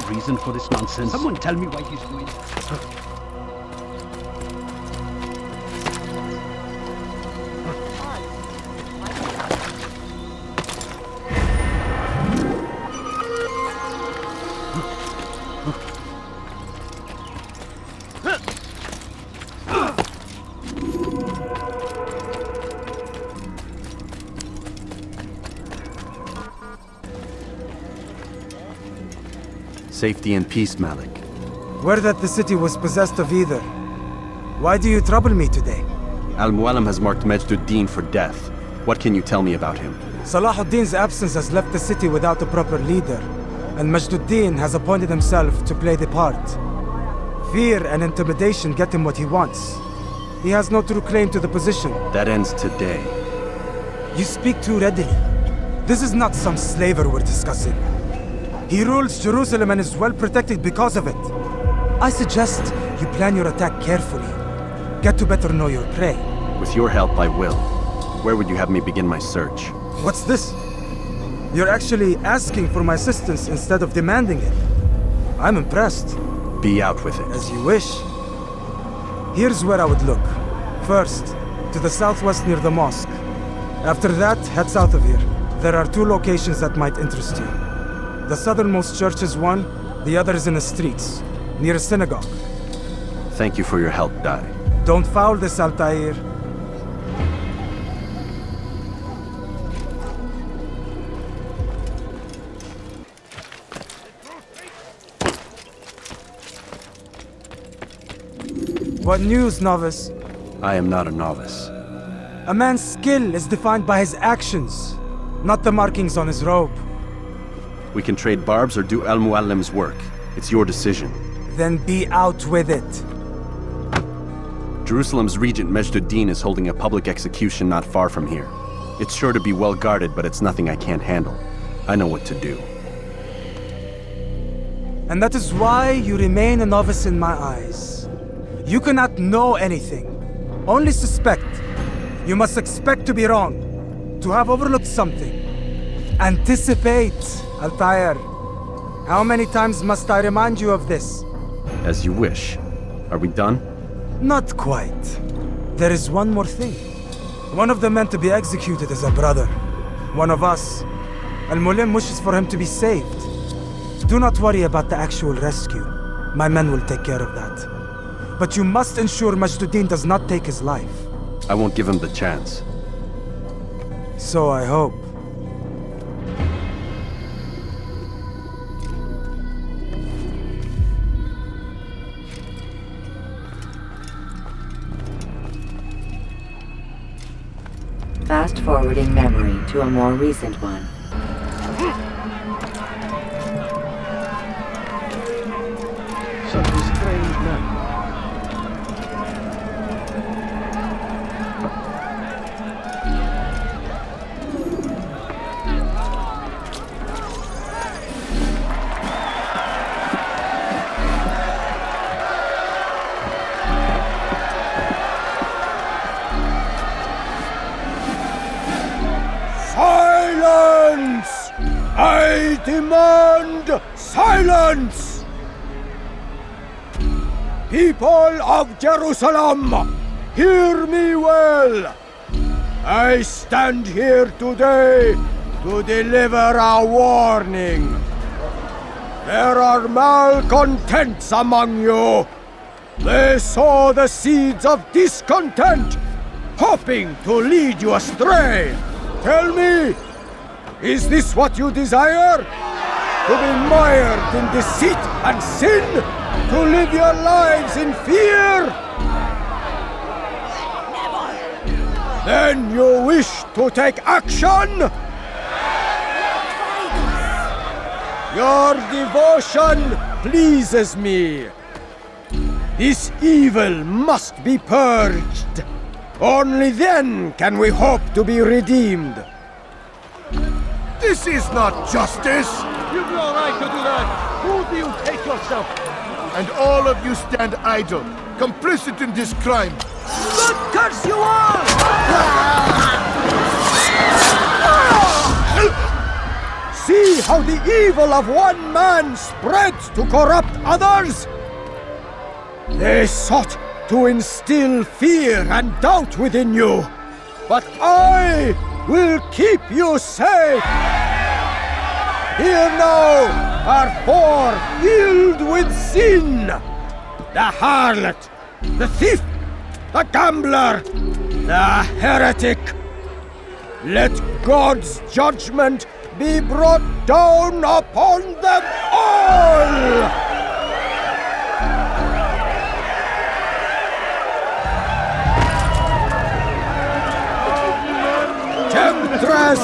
Reason for this nonsense? Someone tell me why he's doing it. Safety and peace, Malik. Word that the city was possessed of either. Why do you trouble me today? Al-Mualim has marked Majduddin for death. What can you tell me about him? Salahuddin's absence has left the city without a proper leader, and Majduddin has appointed himself to play the part. Fear and intimidation get him what he wants. He has no true claim to the position. That ends today. You speak too readily. This is not some slaver we're discussing. He rules Jerusalem and is well protected because of it. I suggest you plan your attack carefully. Get to better know your prey. With your help, I will. Where would you have me begin my search? What's this? You're actually asking for my assistance instead of demanding it. I'm impressed. Be out with it. As you wish. Here's where I would look. First, to the southwest near the mosque. After that, head south of here. There are 2 locations that might interest you. The southernmost church is one, the other is in the streets, near a synagogue. Thank you for your help, Dai. Don't foul this, Altair. What news, novice? I am not a novice. A man's skill is defined by his actions, not the markings on his robe. We can trade barbs or do Al-Mualim's work. It's your decision. Then be out with it. Jerusalem's regent Majduddin is holding a public execution not far from here. It's sure to be well guarded, but it's nothing I can't handle. I know what to do. And that is why you remain a novice in my eyes. You cannot know anything, only suspect. You must expect to be wrong, to have overlooked something. Anticipate, Altair. How many times must I remind you of this? As you wish. Are we done? Not quite. There is one more thing. One of the men to be executed is a brother. One of us. Al-Mulim wishes for him to be saved. Do not worry about the actual rescue. My men will take care of that. But you must ensure Majduddin does not take his life. I won't give him the chance. So I hope. Fast-forwarding memory to a more recent one. And silence! People of Jerusalem, hear me well. I stand here today to deliver a warning. There are malcontents among you. They sow the seeds of discontent, hoping to lead you astray. Tell me, is this what you desire? To be mired in deceit and sin? To live your lives in fear? Then you wish to take action? Your devotion pleases me. This evil must be purged. Only then can we hope to be redeemed. This is not justice! You've no right to do that! Who do you take yourself? And all of you stand idle, complicit in this crime. God curse you all! See how the evil of one man spreads to corrupt others? They sought to instill fear and doubt within you, but I will keep you safe. Here now are four filled with sin. The harlot, the thief, the gambler, the heretic. Let God's judgment be brought down upon them all! Temptress!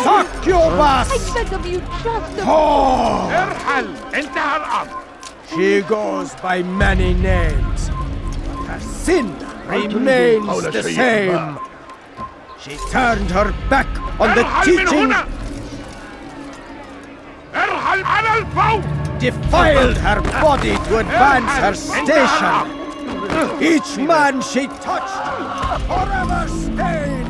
Succubus! I beg of you, just a... Oh! She goes by many names, but her sin remains the same. She turned her back on the teaching, defiled her body to advance her station. Each man she touched, forever stained.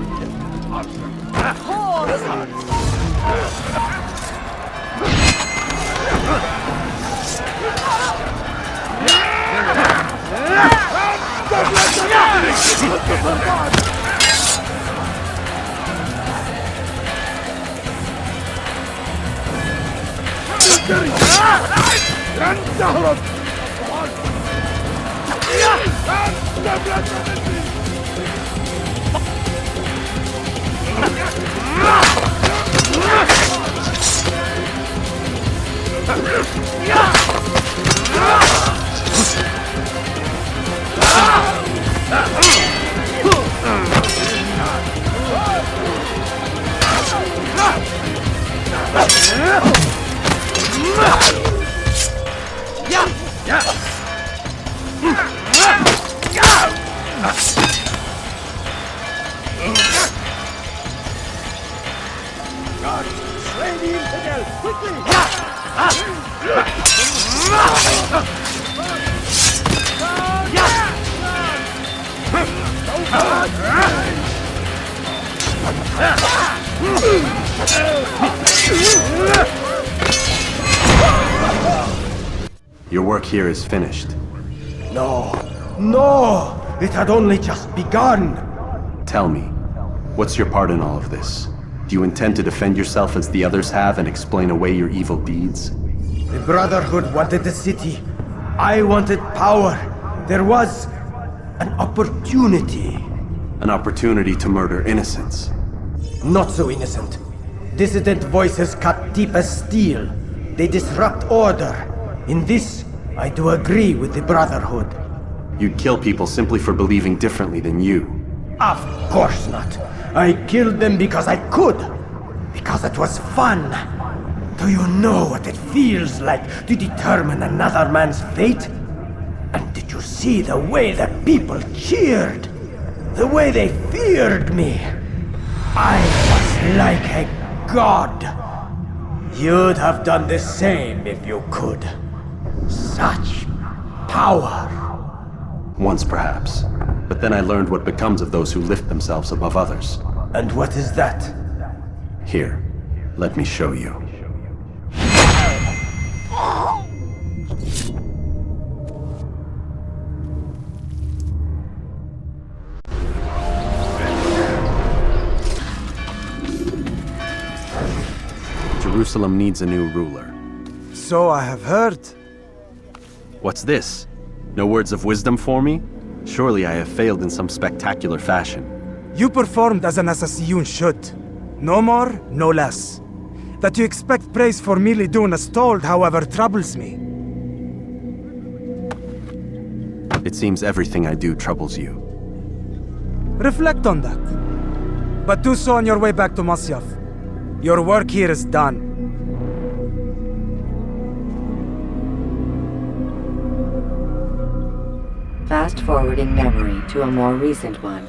Your work here is finished. No, no! It had only just begun! Tell me, what's your part in all of this? Do you intend to defend yourself as the others have and explain away your evil deeds? The Brotherhood wanted the city. I wanted power. There was an opportunity. An opportunity to murder innocents. Not so innocent. Dissident voices cut deep as steel. They disrupt order. In this, I do agree with the Brotherhood. You'd kill people simply for believing differently than you. Of course not. I killed them because I could. Because it was fun. Do you know what it feels like to determine another man's fate? And did you see the way the people cheered? The way they feared me? I was like a god. You'd have done the same if you could. Such power. Once perhaps. But then I learned what becomes of those who lift themselves above others. And what is that? Here, let me show you. Jerusalem needs a new ruler. So I have heard. What's this? No words of wisdom for me? Surely I have failed in some spectacular fashion. You performed as an Assassiyun should. No more, no less. That you expect praise for merely doing as told, however, troubles me. It seems everything I do troubles you. Reflect on that. But do so on your way back to Masyaf. Your work here is done. Fast-forwarding memory to a more recent one.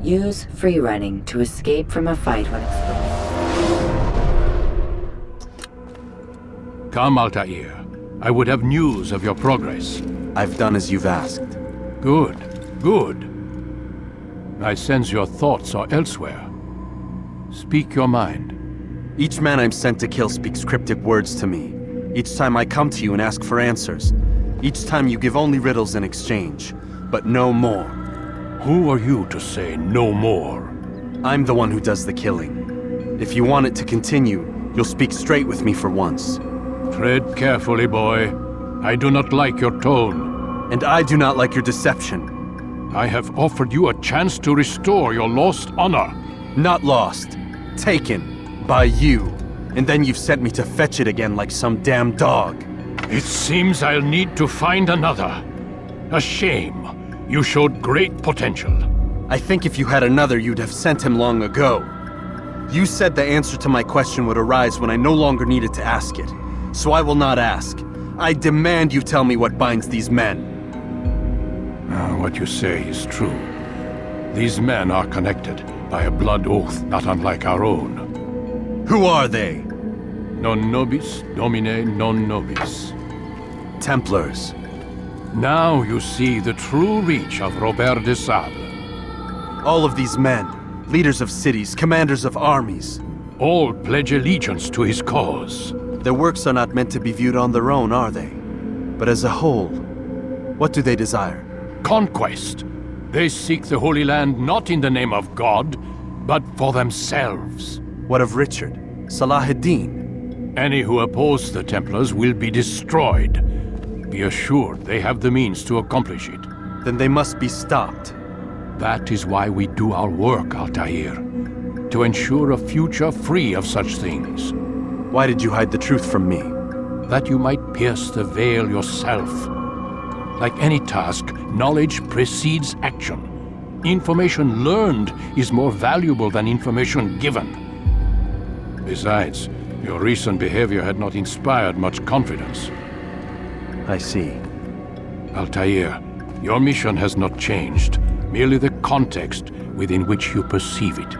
Use free running to escape from a fight when exposed. Come, Altair. I would have news of your progress. I've done as you've asked. Good, good. I sense your thoughts are elsewhere. Speak your mind. Each man I'm sent to kill speaks cryptic words to me. Each time I come to you and ask for answers. Each time you give only riddles in exchange, but no more. Who are you to say no more? I'm the one who does the killing. If you want it to continue, you'll speak straight with me for once. Tread carefully, boy. I do not like your tone. And I do not like your deception. I have offered you a chance to restore your lost honor. Not lost. Taken. By you. And then you've sent me to fetch it again like some damn dog. It seems I'll need to find another. A shame. You showed great potential. I think if you had another, you'd have sent him long ago. You said the answer to my question would arise when I no longer needed to ask it. So I will not ask. I demand you tell me what binds these men. What you say is true. These men are connected by a blood oath not unlike our own. Who are they? Non nobis, domine non nobis. Templars. Now you see the true reach of Robert de Sable. All of these men, leaders of cities, commanders of armies. All pledge allegiance to his cause. Their works are not meant to be viewed on their own, are they? But as a whole, what do they desire? Conquest. They seek the Holy Land not in the name of God, but for themselves. What of Richard? Salah-ad-Din? Any who oppose the Templars will be destroyed. Be assured they have the means to accomplish it. Then they must be stopped. That is why we do our work, Altair. To ensure a future free of such things. Why did you hide the truth from me? That you might pierce the veil yourself. Like any task, knowledge precedes action. Information learned is more valuable than information given. Besides, your recent behavior had not inspired much confidence. I see. Altair, your mission has not changed, merely the context within which you perceive it.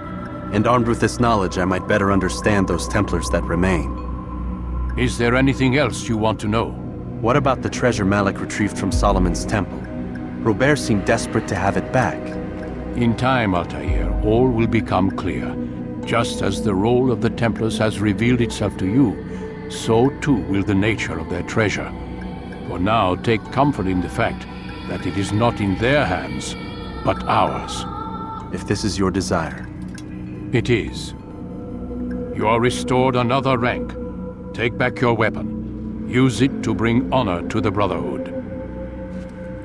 And armed with this knowledge, I might better understand those Templars that remain. Is there anything else you want to know? What about the treasure Malik retrieved from Solomon's temple? Robert seemed desperate to have it back. In time, Altair, all will become clear. Just as the role of the Templars has revealed itself to you, so too will the nature of their treasure. For now, take comfort in the fact that it is not in their hands, but ours. If this is your desire. It is. You are restored another rank. Take back your weapon. Use it to bring honor to the Brotherhood.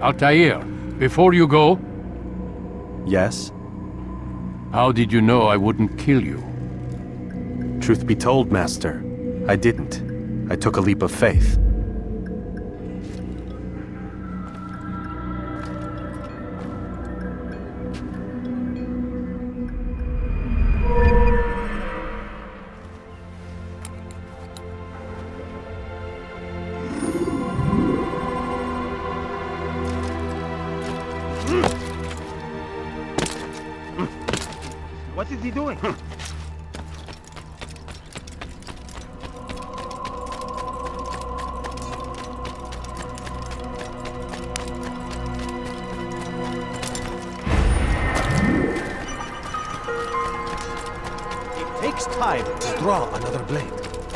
Altair, before you go... Yes? How did you know I wouldn't kill you? Truth be told, Master, I didn't. I took a leap of faith. What is he doing? hide to draw another blade.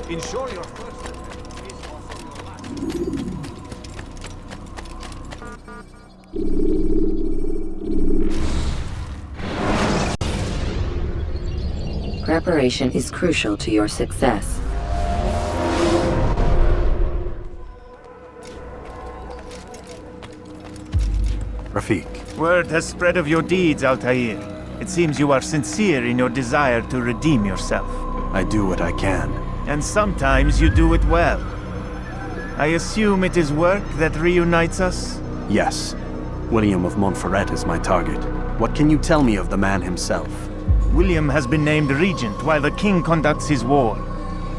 Ensure your first... Preparation is crucial to your success. Rafiq. Word has spread of your deeds, Altair. It seems you are sincere in your desire to redeem yourself. I do what I can. And sometimes you do it well. I assume it is work that reunites us? Yes. William of Montferrat is my target. What can you tell me of the man himself? William has been named regent while the king conducts his war.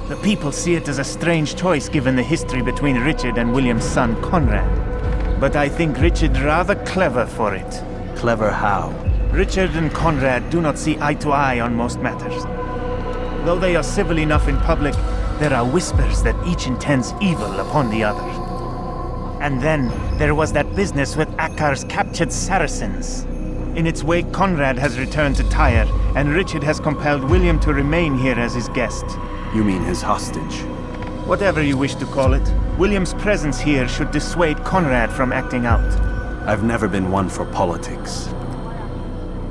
The people see it as a strange choice given the history between Richard and William's son Conrad. But I think Richard rather clever for it. Clever how? Richard and Conrad do not see eye to eye on most matters. Though they are civil enough in public, there are whispers that each intends evil upon the other. And then there was that business with Akkar's captured Saracens. In its wake, Conrad has returned to Tyre, and Richard has compelled William to remain here as his guest. You mean his hostage? Whatever you wish to call it, William's presence here should dissuade Conrad from acting out. I've never been one for politics.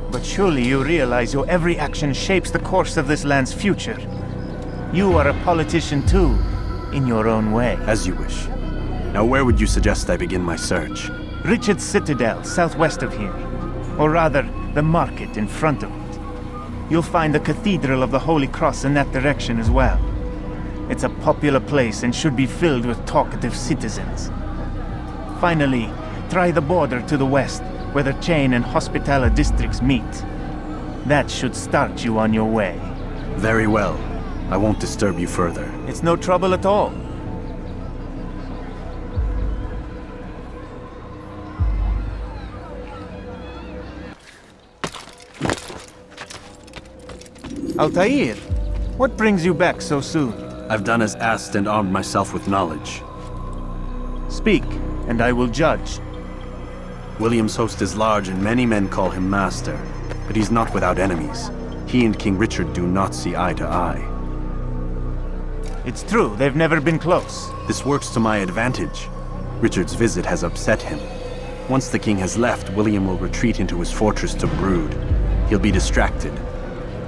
But surely you realize your every action shapes the course of this land's future. You are a politician too, in your own way. As you wish. Now where would you suggest I begin my search? Richard's Citadel, southwest of here. Or rather, the market in front of it. You'll find the Cathedral of the Holy Cross in that direction as well. It's a popular place and should be filled with talkative citizens. Finally, try the border to the west, where the Chain and Hospitaller districts meet. That should start you on your way. Very well. I won't disturb you further. It's no trouble at all. Altair, what brings you back so soon? I've done as asked and armed myself with knowledge. Speak, and I will judge. William's host is large and many men call him master, but he's not without enemies. He and King Richard do not see eye to eye. It's true, they've never been close. This works to my advantage. Richard's visit has upset him. Once the king has left, William will retreat into his fortress to brood. He'll be distracted.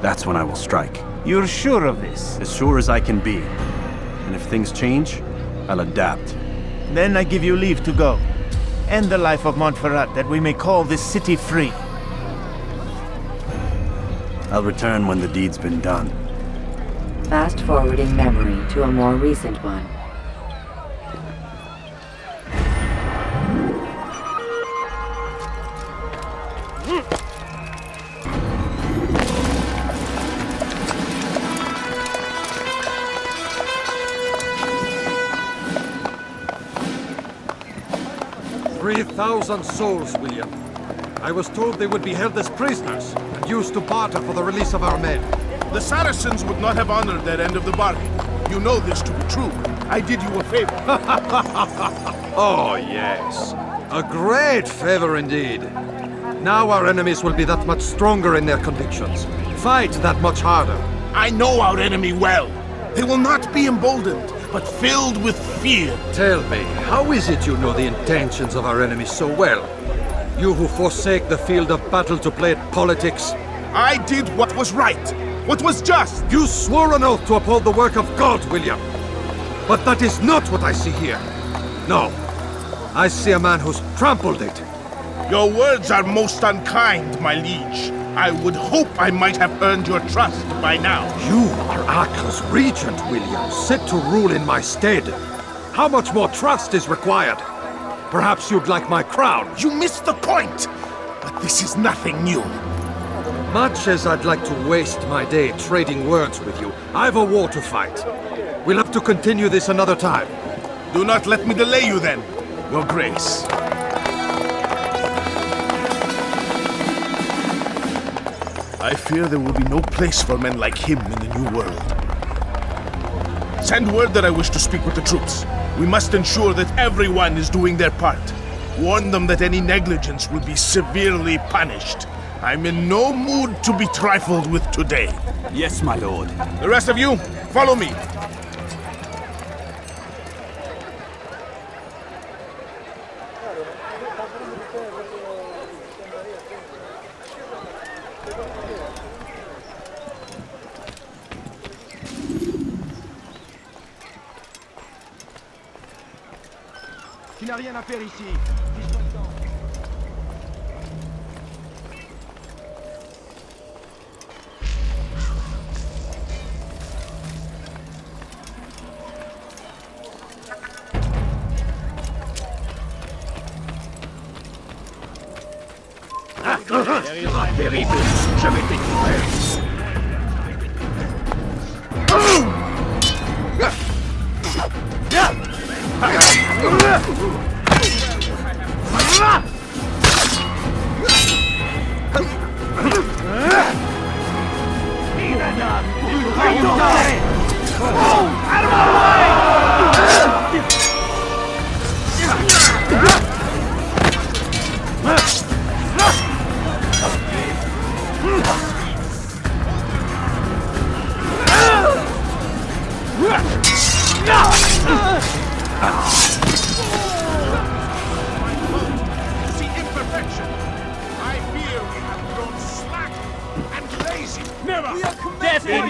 That's when I will strike. You're sure of this? As sure as I can be. And if things change, I'll adapt. Then I give you leave to go. End the life of Montferrat that we may call this city free. I'll return when the deed's been done. Fast forwarding memory to a more recent one. "3,000 souls, William. I was told they would be held as prisoners and used to barter for the release of our men. The Saracens would not have honored their end of the bargain. You know this to be true. I did you a favor. Oh, yes. A great favor indeed. Now our enemies will be that much stronger in their convictions. Fight that much harder. I know our enemy well. They will not be emboldened, but filled with fear. Tell me, how is it you know the intentions of our enemies so well? You who forsake the field of battle to play at politics? I did what was right, what was just. You swore an oath to uphold the work of God, William. But that is not what I see here. No. I see a man who's trampled it. Your words are most unkind, my liege. I would hope I might have earned your trust by now. You are Akkar's regent, William, set to rule in my stead. How much more trust is required? Perhaps you'd like my crown. You missed the point! But this is nothing new. Much as I'd like to waste my day trading words with you, I've a war to fight. We'll have to continue this another time. Do not let me delay you then, Your Grace. I fear there will be no place for men like him in the New World. Send word that I wish to speak with the troops. We must ensure that everyone is doing their part. Warn them that any negligence will be severely punished. I'm in no mood to be trifled with today. Yes, my lord. The rest of you, follow me. Tu n'as rien à faire ici. Terrible, je vais t'étouffer. See imperfection. I fear we have grown slack and lazy. Never. Death will be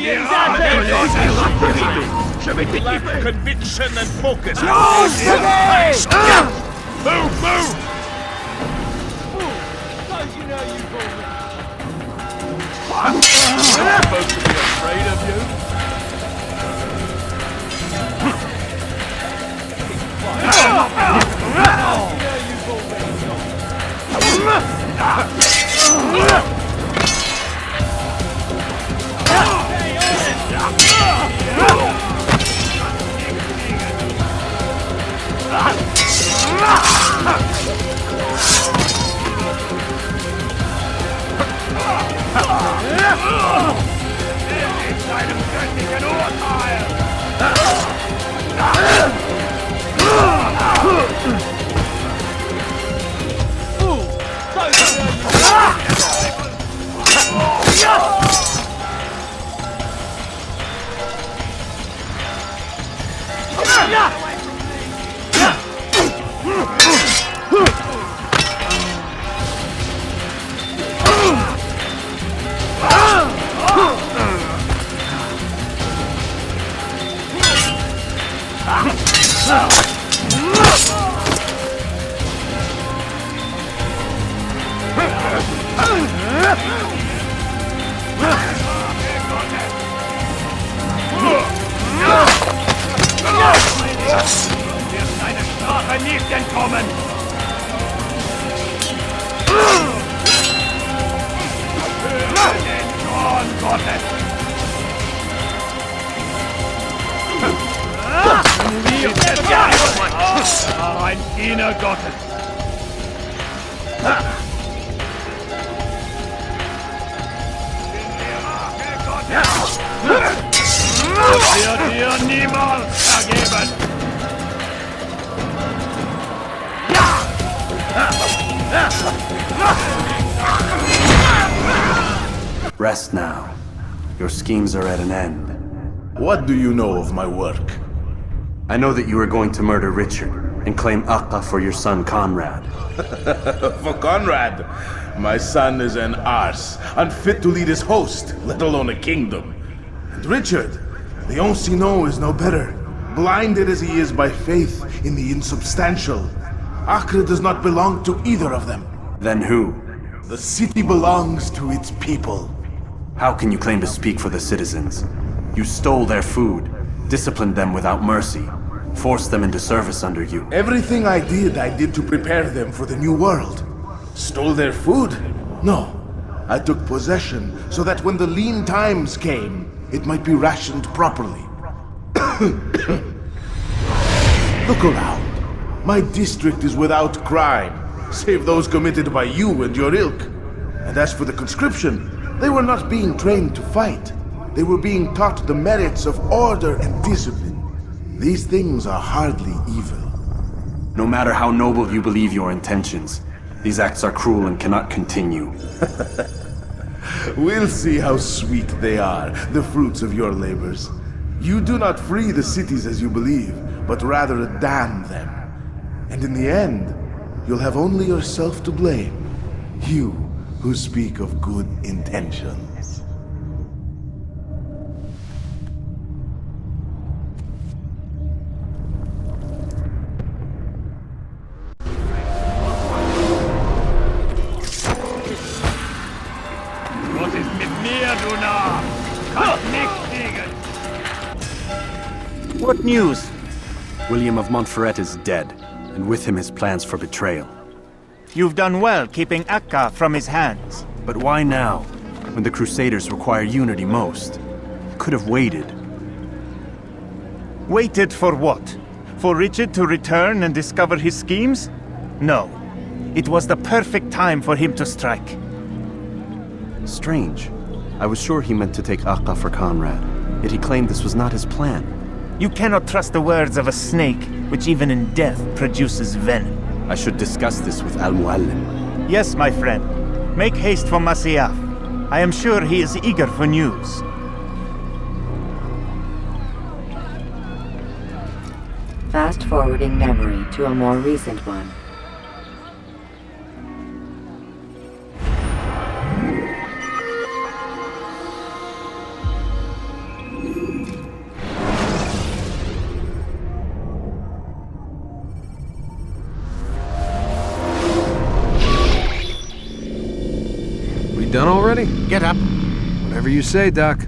We lack conviction and focus. Move, move! Don't you know you I'm supposed to be afraid of you. nicht entkommen! Für den Thron Gottes! Ein Diener Gottes! Wird dir niemals vergeben! Rest now. Your schemes are at an end. What do you know of my work? I know that you are going to murder Richard and claim Akka for your son Conrad. For Conrad? My son is an arse, unfit to lead his host, let alone a kingdom. And Richard, the Ancien is no better, blinded as he is by faith in the insubstantial. Acre does not belong to either of them. Then who? The city belongs to its people. How can you claim to speak for the citizens? You stole their food, disciplined them without mercy, forced them into service under you. Everything I did to prepare them for the new world. Stole their food? No. I took possession so that when the lean times came, it might be rationed properly. Look around. My district is without crime, save those committed by you and your ilk. And as for the conscription, they were not being trained to fight. They were being taught the merits of order and discipline. These things are hardly evil. No matter how noble you believe your intentions, these acts are cruel and cannot continue. We'll see how sweet they are, the fruits of your labors. You do not free the cities as you believe, but rather damn them. And in the end, you'll have only yourself to blame. You who speak of good intentions. Was ist mit mir, du Narr? Kannst nicht fliegen! What news? William of Montferrat is dead, and with him his plans for betrayal. You've done well keeping Akka from his hands. But why now, when the Crusaders require unity most? You could have waited. Waited for what? For Richard to return and discover his schemes? No. It was the perfect time for him to strike. Strange. I was sure he meant to take Akka for Conrad, yet he claimed this was not his plan. You cannot trust the words of a snake, which even in death produces venom. I should discuss this with Al-Muallim. Yes, my friend. Make haste for Masyaf. I am sure he is eager for news. Fast-forwarding memory to a more recent one. Done already? Get up. Whatever you say, Doc.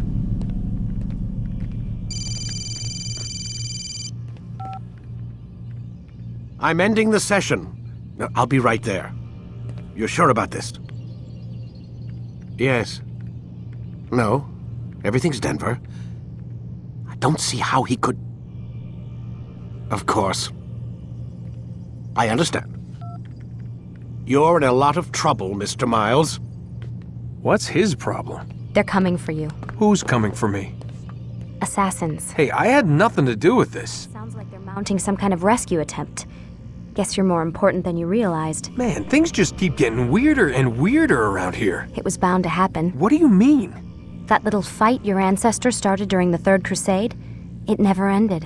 I'm ending the session. I'll be right there. You're sure about this? Yes. No. Everything's Denver. I don't see how he could... Of course. I understand. You're in a lot of trouble, Mr. Miles. What's his problem? They're coming for you. Who's coming for me? Assassins. Hey, I had nothing to do with this. Sounds like they're mounting some kind of rescue attempt. Guess you're more important than you realized. Man, things just keep getting weirder and weirder around here. It was bound to happen. What do you mean? That little fight your ancestors started during the Third Crusade, it never ended.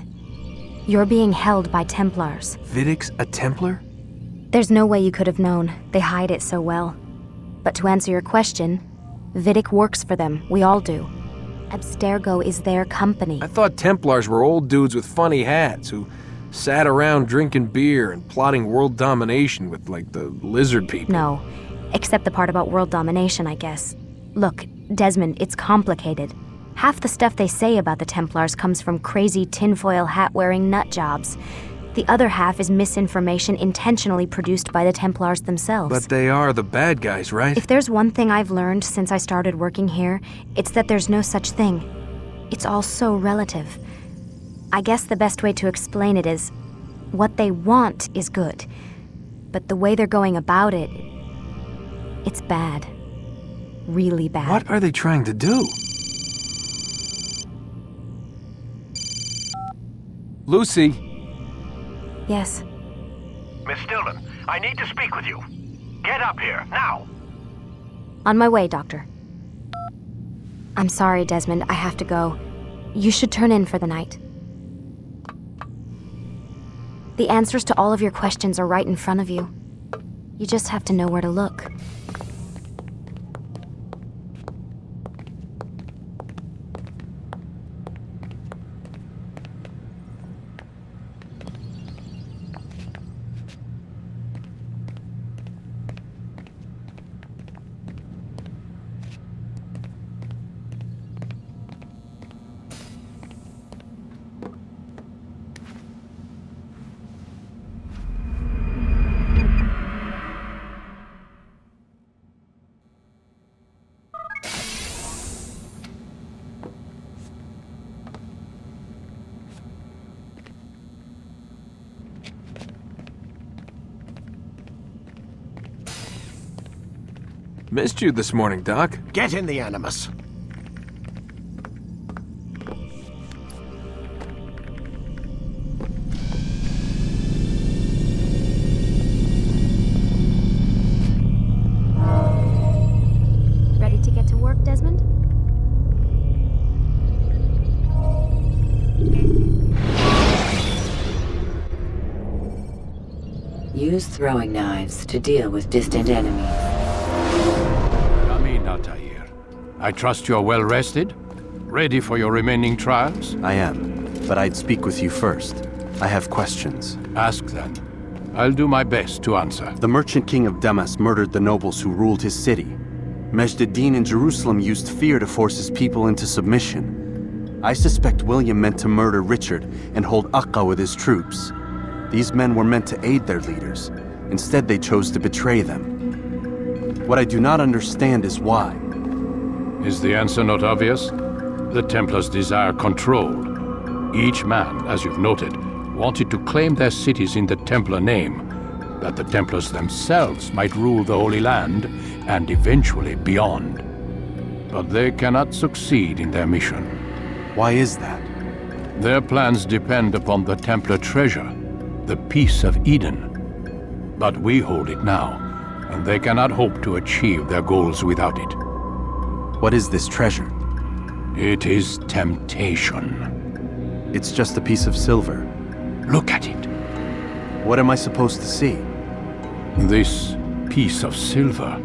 You're being held by Templars. Vidic's a Templar? There's no way you could have known. They hide it so well. But to answer your question, Vidic works for them. We all do. Abstergo is their company. I thought Templars were old dudes with funny hats who sat around drinking beer and plotting world domination with, like, the lizard people. No, except the part about world domination, I guess. Look, Desmond, it's complicated. Half the stuff they say about the Templars comes from crazy tinfoil hat-wearing nut jobs. The other half is misinformation intentionally produced by the Templars themselves. But they are the bad guys, right? If there's one thing I've learned since I started working here, it's that there's no such thing. It's all so relative. I guess the best way to explain it is, what they want is good. But the way they're going about it, it's bad. Really bad. What are they trying to do? Lucy? Yes. Miss Stillman, I need to speak with you. Get up here, now! On my way, Doctor. I'm sorry, Desmond, I have to go. You should turn in for the night. The answers to all of your questions are right in front of you. You just have to know where to look. Missed you this morning, Doc. Get in the Animus. Ready to get to work? Use throwing knives to deal with distant enemies. Come in, Altair. I trust you're well rested? Ready for your remaining trials? I am, but I'd speak with you first. I have questions. Ask then. I'll do my best to answer. The merchant king of Damas murdered the nobles who ruled his city. Majd-ad-Din in Jerusalem used fear to force his people into submission. I suspect William meant to murder Richard and hold Aqqa with his troops. These men were meant to aid their leaders. Instead, they chose to betray them. What I do not understand is why. Is the answer not obvious? The Templars desire control. Each man, as you've noted, wanted to claim their cities in the Templar name, that the Templars themselves might rule the Holy Land and eventually beyond. But they cannot succeed in their mission. Why is that? Their plans depend upon the Templar treasure, the Peace of Eden. But we hold it now, and they cannot hope to achieve their goals without it. What is this treasure? It is temptation. It's just a piece of silver. Look at it. What am I supposed to see? This piece of silver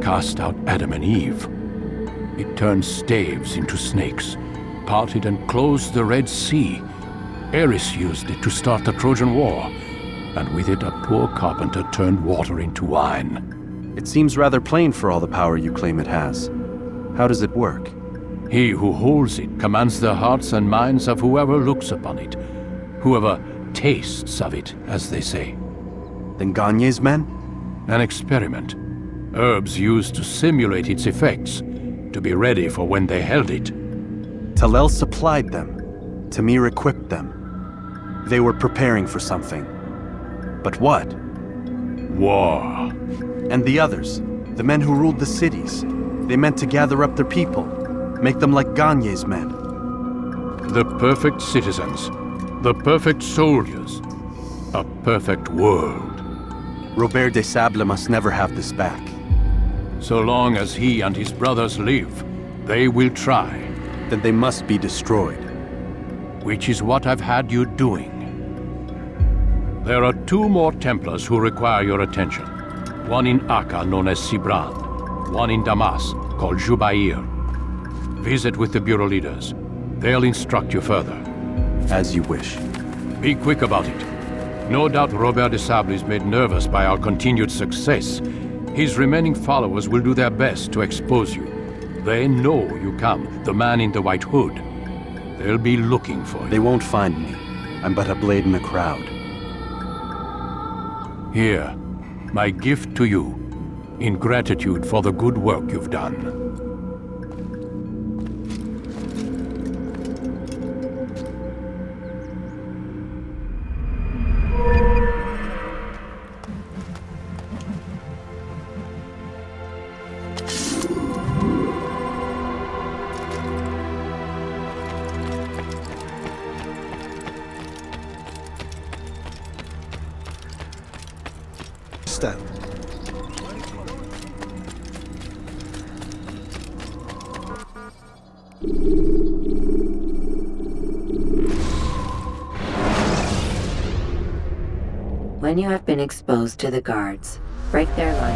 cast out Adam and Eve. It turned staves into snakes, parted and closed the Red Sea. Ares used it to start the Trojan War, and with it a poor carpenter turned water into wine. It seems rather plain for all the power you claim it has. How does it work? He who holds it commands the hearts and minds of whoever looks upon it, whoever tastes of it, as they say. Then Gagne's men? An experiment. Herbs used to simulate its effects, to be ready for when they held it. Talel supplied them. Tamir equipped them. They were preparing for something. But what? War. And the others, the men who ruled the cities, they meant to gather up their people, make them like Gagne's men. The perfect citizens, the perfect soldiers, a perfect world. Robert de Sable must never have this back. So long as he and his brothers live, they will try. Then they must be destroyed. Which is what I've had you doing. There are 2 more Templars who require your attention. One in Aqqa, known as Sibrand. One in Damas, called Jubair. Visit with the Bureau leaders. They'll instruct you further. As you wish. Be quick about it. No doubt Robert de Sable is made nervous by our continued success. His remaining followers will do their best to expose you. They know you come, the man in the white hood. They'll be looking for you. They won't find me. I'm but a blade in the crowd. Here, my gift to you, in gratitude for the good work you've done. When you have been exposed to the guards, break their line.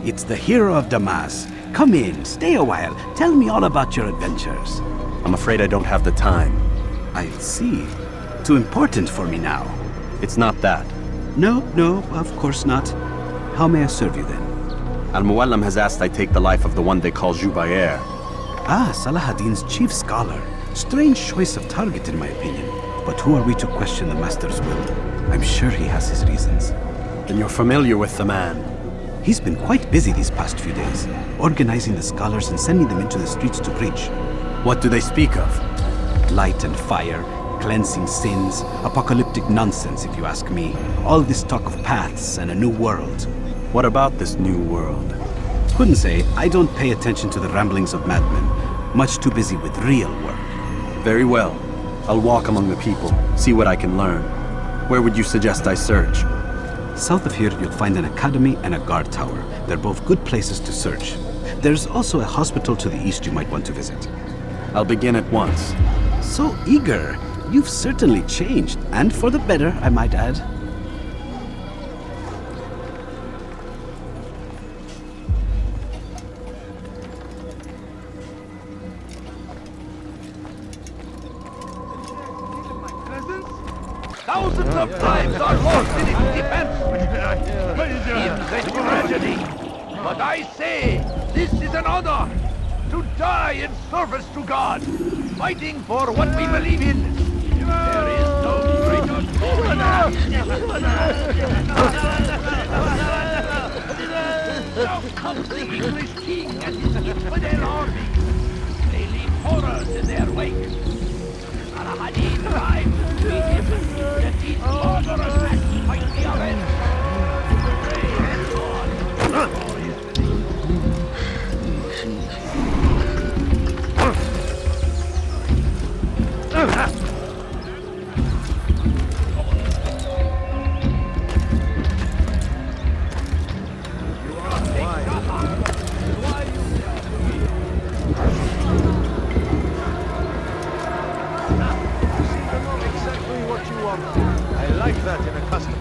It's the hero of Damas. Come in, stay a while. Tell me all about your adventures. I'm afraid I don't have the time. I see. Too important for me now. It's not that. No, of course not. How may I serve you then? Al-Muallim has asked I take the life of the one they call Jubair. Ah, Salahadin's chief scholar. Strange choice of target in my opinion. But who are we to question the Master's will? I'm sure he has his reasons. Then you're familiar with the man. He's been quite busy these past few days, organizing the scholars and sending them into the streets to preach. What do they speak of? Light and fire, cleansing sins, apocalyptic nonsense if you ask me. All this talk of paths and a new world. What about this new world? Couldn't say. I don't pay attention to the ramblings of madmen. Much too busy with real work. Very well. I'll walk among the people, see what I can learn. Where would you suggest I search? South of here, you'll find an academy and a guard tower. They're both good places to search. There's also a hospital to the east you might want to visit. I'll begin at once. So eager. You've certainly changed, and for the better, I might add. Thousands of lives are lost in its defense. In the tragedy. But I say, this is an honor. To die in service to God. Fighting for what we believe in. There is no greater glory. Now comes the English king and his infidel army. They leave horrors in their wake. Al-Hadid arrives to meet him. Yet these barbarous acts might be avenged. Brave and hard. I like that in a customer.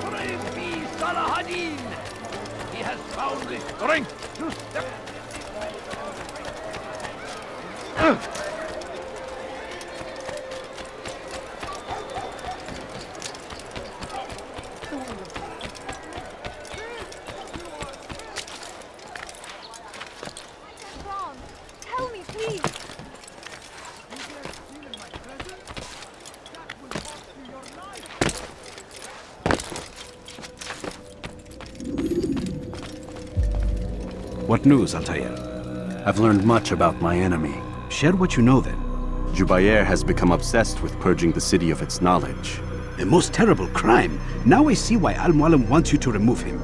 Praise be Salahadin! He has found the strength to step. Ron, tell me, please. What news, Altair? I've learned much about my enemy. Share what you know then. Jubair has become obsessed with purging the city of its knowledge. A most terrible crime. Now I see why Al-Mualim wants you to remove him.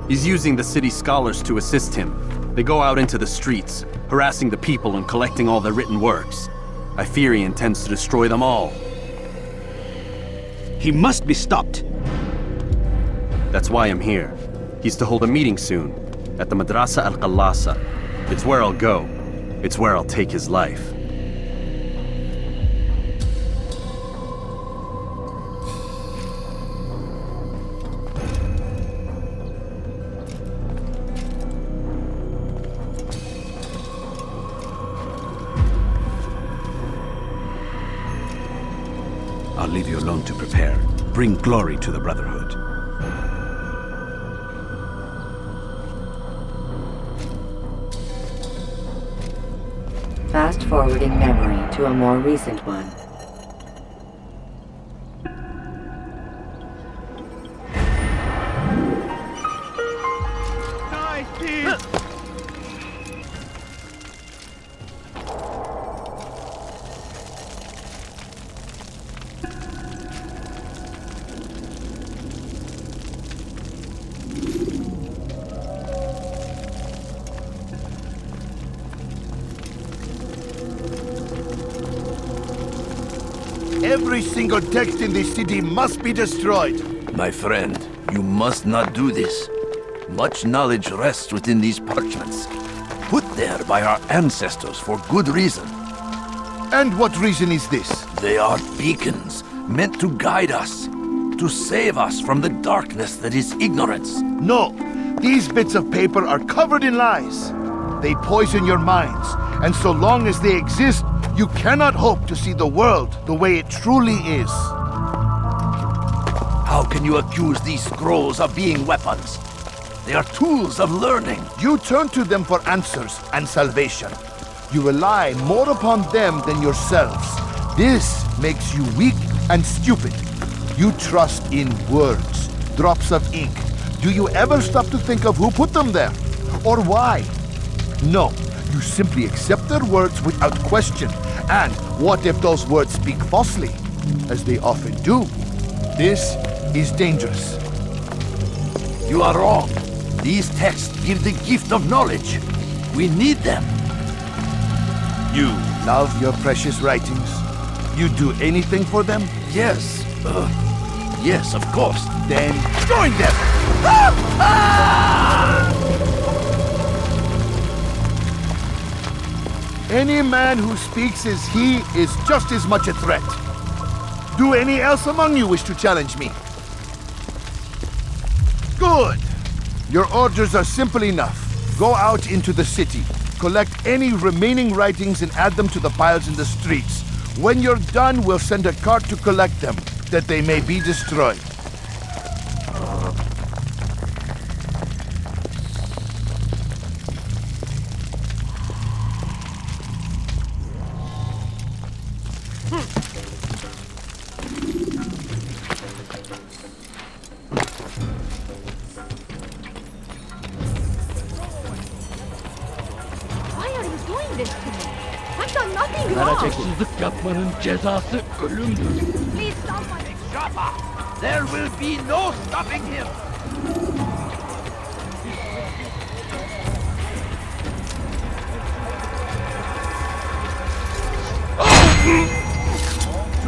He's using the city scholars to assist him. They go out into the streets, harassing the people and collecting all their written works. I fear he intends to destroy them all. He must be stopped. That's why I'm here. He's to hold a meeting soon, at the Madrasa al-Qallasa. It's where I'll go. It's where I'll take his life. I'll leave you alone to prepare. Bring glory to the Brotherhood. Fast-forwarding memory to a more recent one. Every single text in this city must be destroyed. My friend, you must not do this. Much knowledge rests within these parchments, put there by our ancestors for good reason. And what reason is this? They are beacons, meant to guide us, to save us from the darkness that is ignorance. No, these bits of paper are covered in lies. They poison your minds, and so long as they exist, you cannot hope to see the world the way it truly is. How can you accuse these scrolls of being weapons? They are tools of learning. You turn to them for answers and salvation. You rely more upon them than yourselves. This makes you weak and stupid. You trust in words, drops of ink. Do you ever stop to think of who put them there? Or why? No, you simply accept their words without question. And what if those words speak falsely? As they often do. This is dangerous. You are wrong. These texts give the gift of knowledge. We need them. You love your precious writings? You'd do anything for them? Yes. Yes, of course. Then join them! Any man who speaks as he is just as much a threat. Do any else among you wish to challenge me? Good! Your orders are simple enough. Go out into the city, collect any remaining writings and add them to the piles in the streets. When you're done, we'll send a cart to collect them, that they may be destroyed. Karacaksızlık yapmanın cezası ölümdür. Please stop my... Jaffa! There will be no stopping him!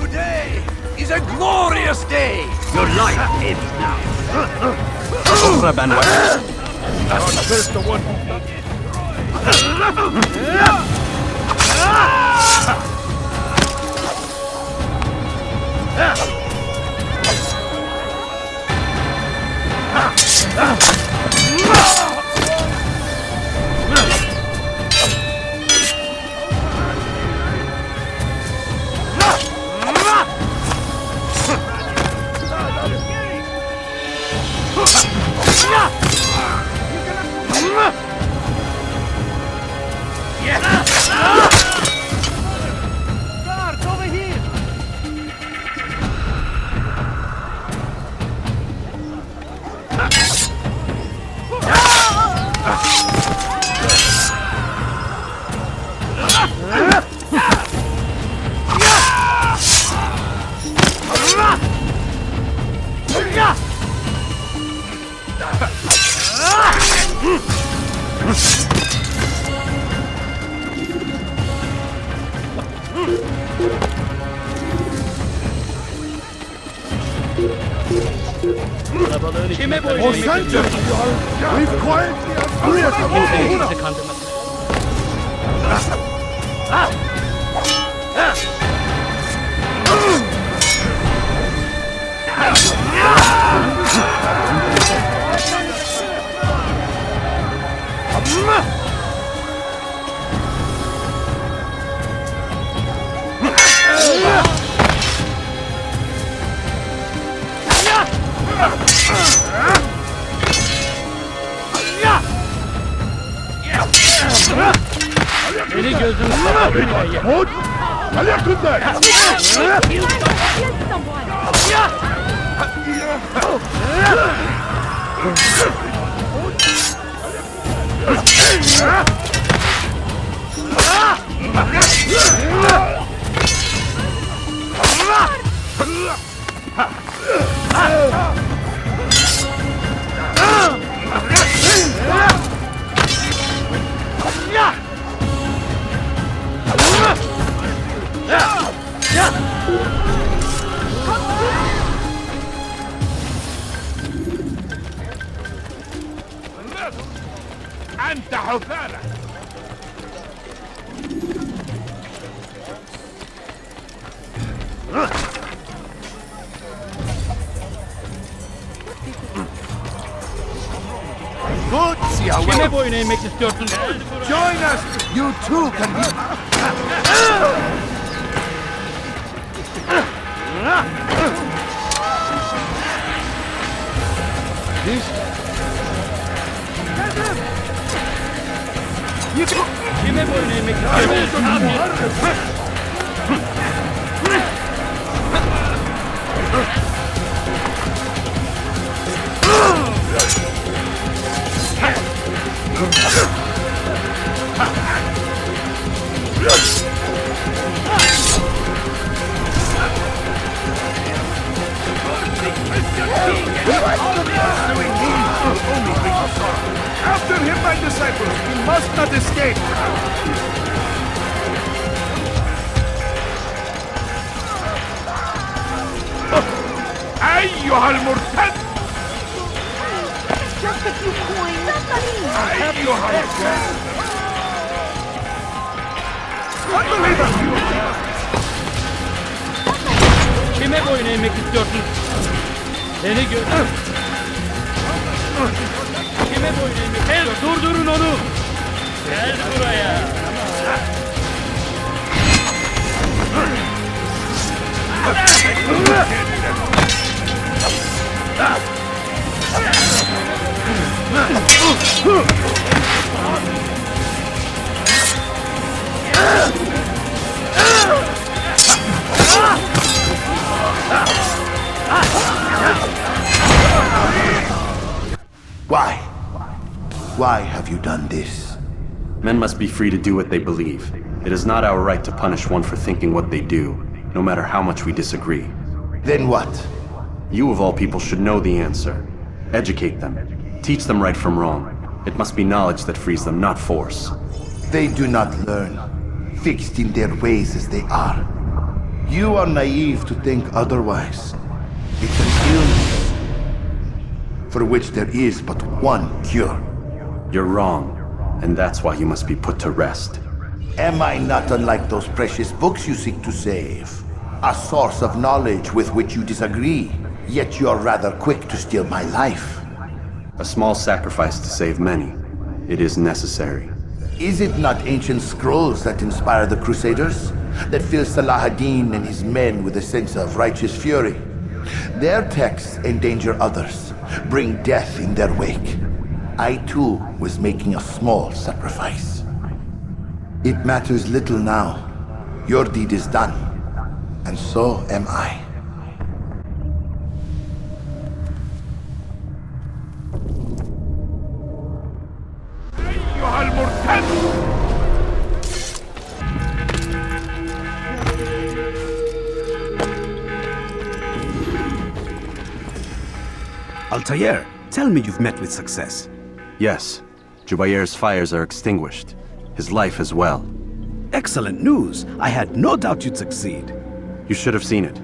Today is a glorious day! Your life ends now. First the one Guards over here! Kime boyun eğmektesin? We've quietly Bizi kandırmasın. Beni gözün sarı. Mut! Alyakunlar! أنت حثالة. Good, see how Kime boyun eğmek istiyorsun? Join us! You too can be... This... Kime boyun eğmek istiyorsun? Pursuing me will only bring us harm. After him, my disciples! We must not escape! أيها المرتد! Just a few coins. أيها الجاهل! Kime boyun eğmek istiyorsun? Beni gör. Kime boyun eğmek istiyorsun? Durdurun onu! Gel buraya! Why? Why have you done this? Men must be free to do what they believe. It is not our right to punish one for thinking what they do, no matter how much we disagree. Then what? You of all people should know the answer. Educate them. Teach them right from wrong. It must be knowledge that frees them, not force. They do not learn, fixed in their ways as they are. You are naive to think otherwise. It's an illness for which there is but one cure. You're wrong, and that's why you must be put to rest. Am I not unlike those precious books you seek to save? A source of knowledge with which you disagree, yet you're rather quick to steal my life. A small sacrifice to save many. It is necessary. Is it not ancient scrolls that inspire the Crusaders? That fill Salah ad-Din and his men with a sense of righteous fury? Their texts endanger others, bring death in their wake. I too was making a small sacrifice. It matters little now. Your deed is done, and so am I. أيها المرتد! Altair, tell me you've met with success. Yes. Jubayr's fires are extinguished. His life as well. Excellent news. I had no doubt you'd succeed. You should have seen it.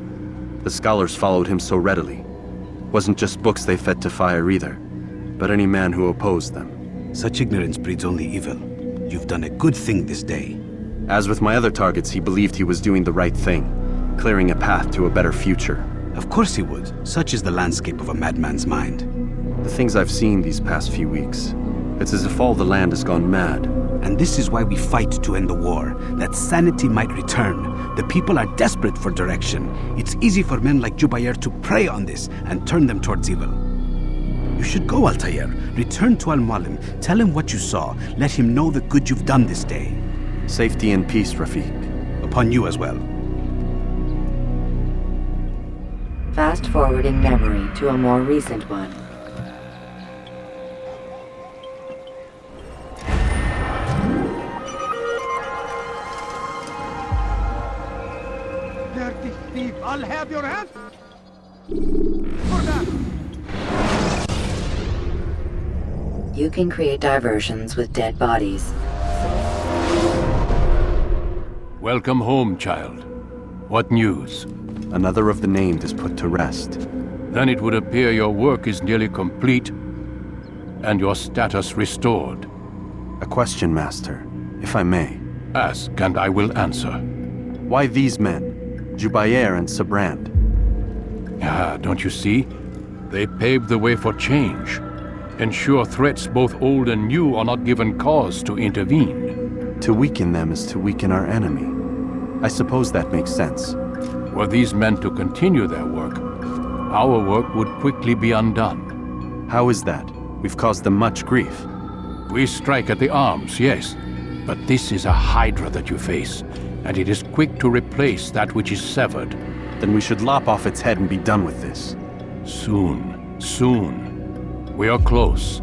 The scholars followed him so readily. Wasn't just books they fed to fire either, but any man who opposed them. Such ignorance breeds only evil. You've done a good thing this day. As with my other targets, he believed he was doing the right thing, clearing a path to a better future. Of course he would. Such is the landscape of a madman's mind. The things I've seen these past few weeks, it's as if all the land has gone mad. And this is why we fight to end the war, that sanity might return. The people are desperate for direction. It's easy for men like Jubayr to prey on this and turn them towards evil. You should go, Altair. Return to Al-Mualim. Tell him what you saw. Let him know the good you've done this day. Safety and peace, Rafiq. Upon you as well. Fast-forwarding memory to a more recent one. Dirty thief! I'll have your hand! For that! You can create diversions with dead bodies. Welcome home, child. What news? Another of the named is put to rest. Then it would appear your work is nearly complete, and your status restored. A question, Master, if I may. Ask, and I will answer. Why these men? Jubayr and Sabrand? Ah, don't you see? They paved the way for change. Ensure threats both old and new are not given cause to intervene. To weaken them is to weaken our enemy. I suppose that makes sense. Were these men to continue their work, our work would quickly be undone. How is that? We've caused them much grief. We strike at the arms, yes. But this is a hydra that you face, and it is quick to replace that which is severed. Then we should lop off its head and be done with this. Soon, soon. We are close.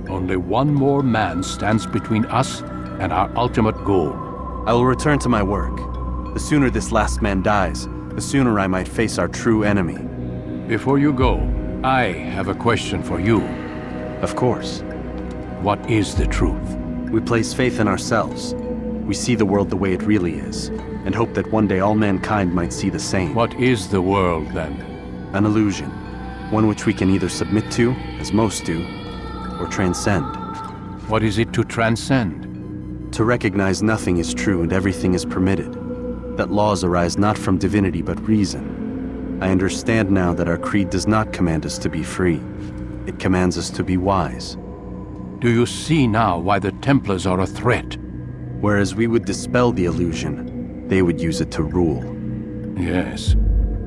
Only one more man stands between us and our ultimate goal. I will return to my work. The sooner this last man dies, the sooner I might face our true enemy. Before you go, I have a question for you. Of course. What is the truth? We place faith in ourselves. We see the world the way it really is, and hope that one day all mankind might see the same. What is the world, then? An illusion. One which we can either submit to, as most do, or transcend. What is it to transcend? To recognize nothing is true and everything is permitted. That laws arise not from divinity but reason. I understand now that our creed does not command us to be free. It commands us to be wise. Do you see now why the Templars are a threat? Whereas we would dispel the illusion, they would use it to rule. Yes,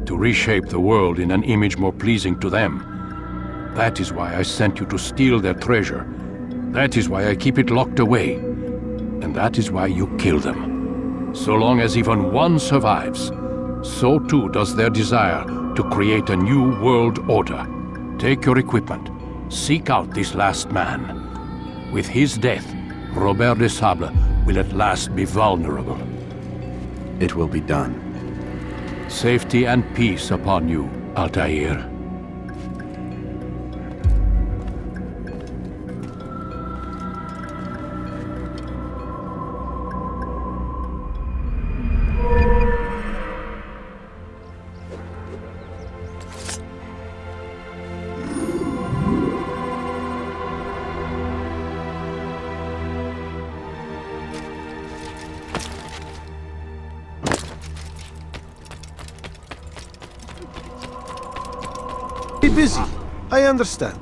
to reshape the world in an image more pleasing to them. That is why I sent you to steal their treasure. That is why I keep it locked away. And that is why you kill them. So long as even one survives, so too does their desire to create a new world order. Take your equipment. Seek out this last man. With his death, Robert de Sable will at last be vulnerable. It will be done. Safety and peace upon you, Altair. Be busy. I understand.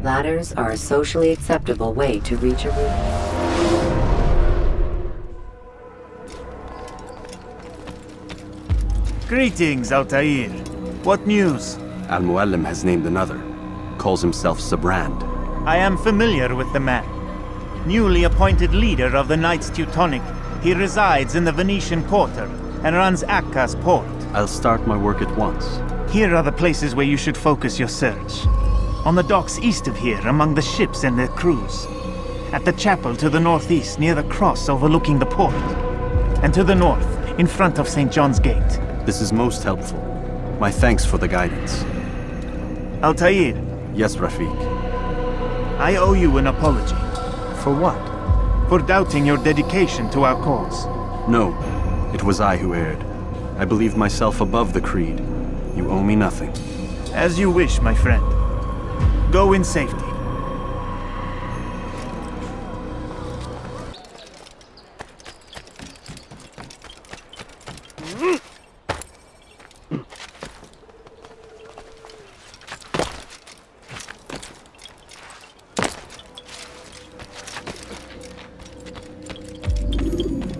Ladders are a socially acceptable way to reach a roof. Greetings, Altair. What news? Al-Muallim has named another. Calls himself Sabrand. I am familiar with the man. Newly appointed leader of the Knights Teutonic, he resides in the Venetian Quarter and runs Akka's port. I'll start my work at once. Here are the places where you should focus your search. On the docks east of here, among the ships and their crews. At the chapel to the northeast, near the cross overlooking the port. And to the north, in front of St. John's Gate. This is most helpful. My thanks for the guidance. Altair. Yes, Rafiq. I owe you an apology. For what? For doubting your dedication to our cause. No, it was I who erred. I believe myself above the creed. You owe me nothing. As you wish, my friend. Go in safety.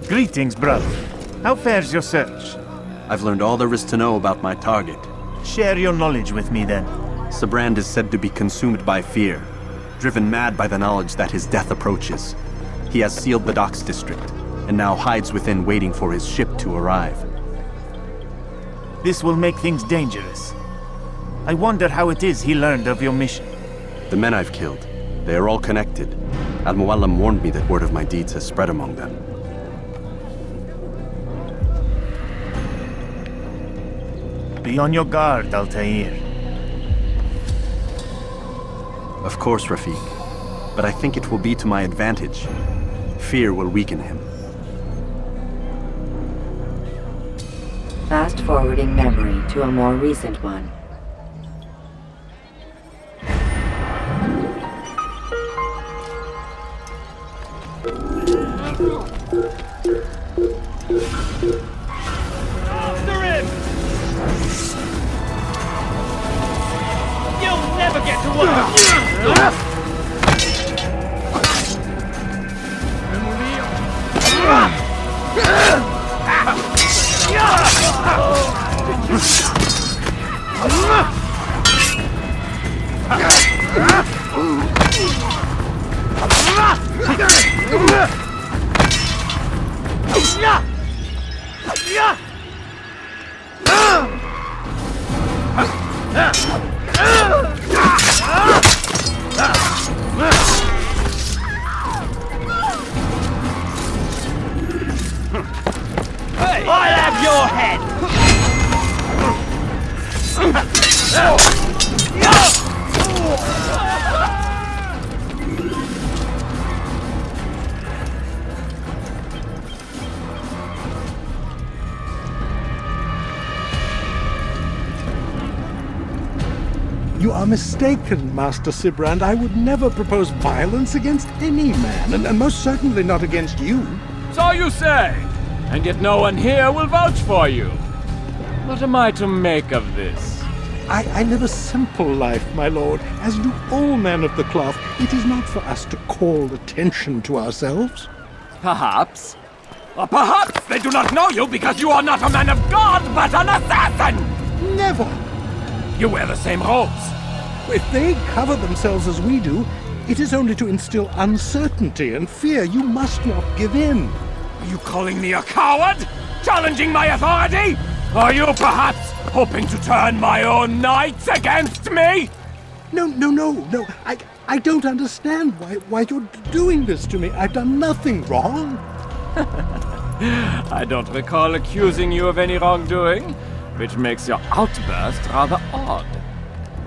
Greetings, brother. How fares your search? I've learned all there is to know about my target. Share your knowledge with me, then. Sabrand is said to be consumed by fear, driven mad by the knowledge that his death approaches. He has sealed the docks district, and now hides within waiting for his ship to arrive. This will make things dangerous. I wonder how it is he learned of your mission. The men I've killed, they are all connected. Al-Muallim warned me that word of my deeds has spread among them. Be on your guard, Altair. Of course, Rafiq. But I think it will be to my advantage. Fear will weaken him. Fast-forwarding memory to a more recent one. After him! You'll never get to work! are mistaken, Master Sibrand. I would never propose violence against any man, and most certainly not against you. So you say, and yet no one here will vouch for you. What am I to make of this? I live a simple life, my lord, as do all men of the cloth. It is not for us to call attention to ourselves. Perhaps. Or perhaps they do not know you because you are not a man of God, but an assassin! Never! You wear the same robes. If they cover themselves as we do, it is only to instill uncertainty and fear. You must not give in. Are you calling me a coward? Challenging my authority? Are you perhaps hoping to turn my own knights against me? No. I don't understand why you're doing this to me. I've done nothing wrong. I don't recall accusing you of any wrongdoing, which makes your outburst rather odd.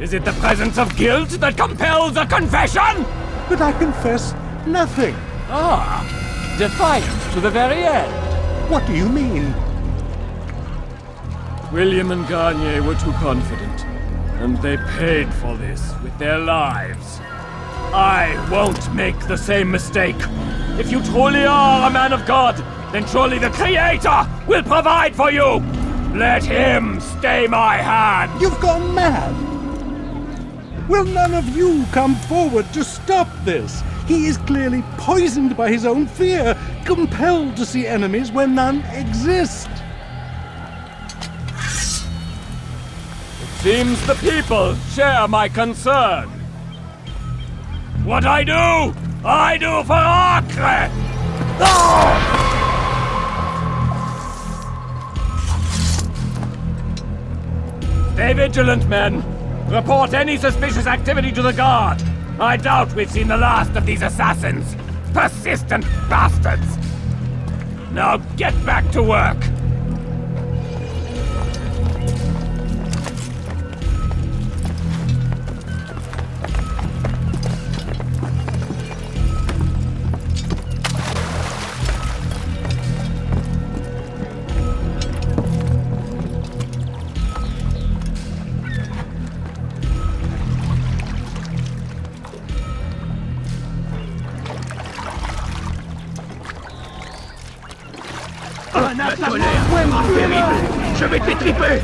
Is it the presence of guilt that compels a confession? But I confess nothing. Ah, defiant to the very end. What do you mean? William and Garnier were too confident, and they paid for this with their lives. I won't make the same mistake. If you truly are a man of God, then surely the Creator will provide for you! Let him stay my hand! You've gone mad! Will none of you come forward to stop this? He is clearly poisoned by his own fear, compelled to see enemies where none exist. Seems the people share my concern. What I do for Acre! Stay vigilant, men. Report any suspicious activity to the guard. I doubt we've seen the last of these assassins. Persistent bastards! Now get back to work! La colère, terrible! Je vais t'étriper!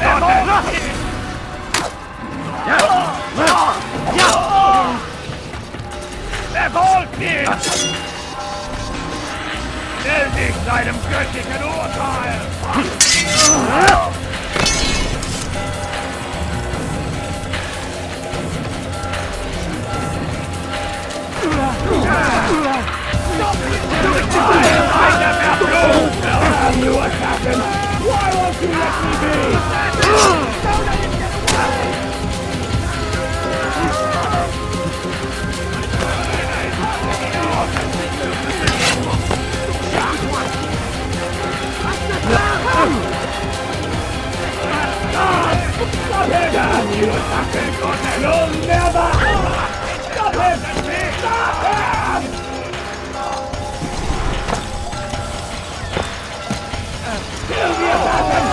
Un assassin! Verfolgt Stell dich deinem göttlichen Urteil! You assassin! Why won't you let me be? Don't let him get away! Stop him! Damn you assassin! You'll never! Stop him! Stop him! Kill the assassin!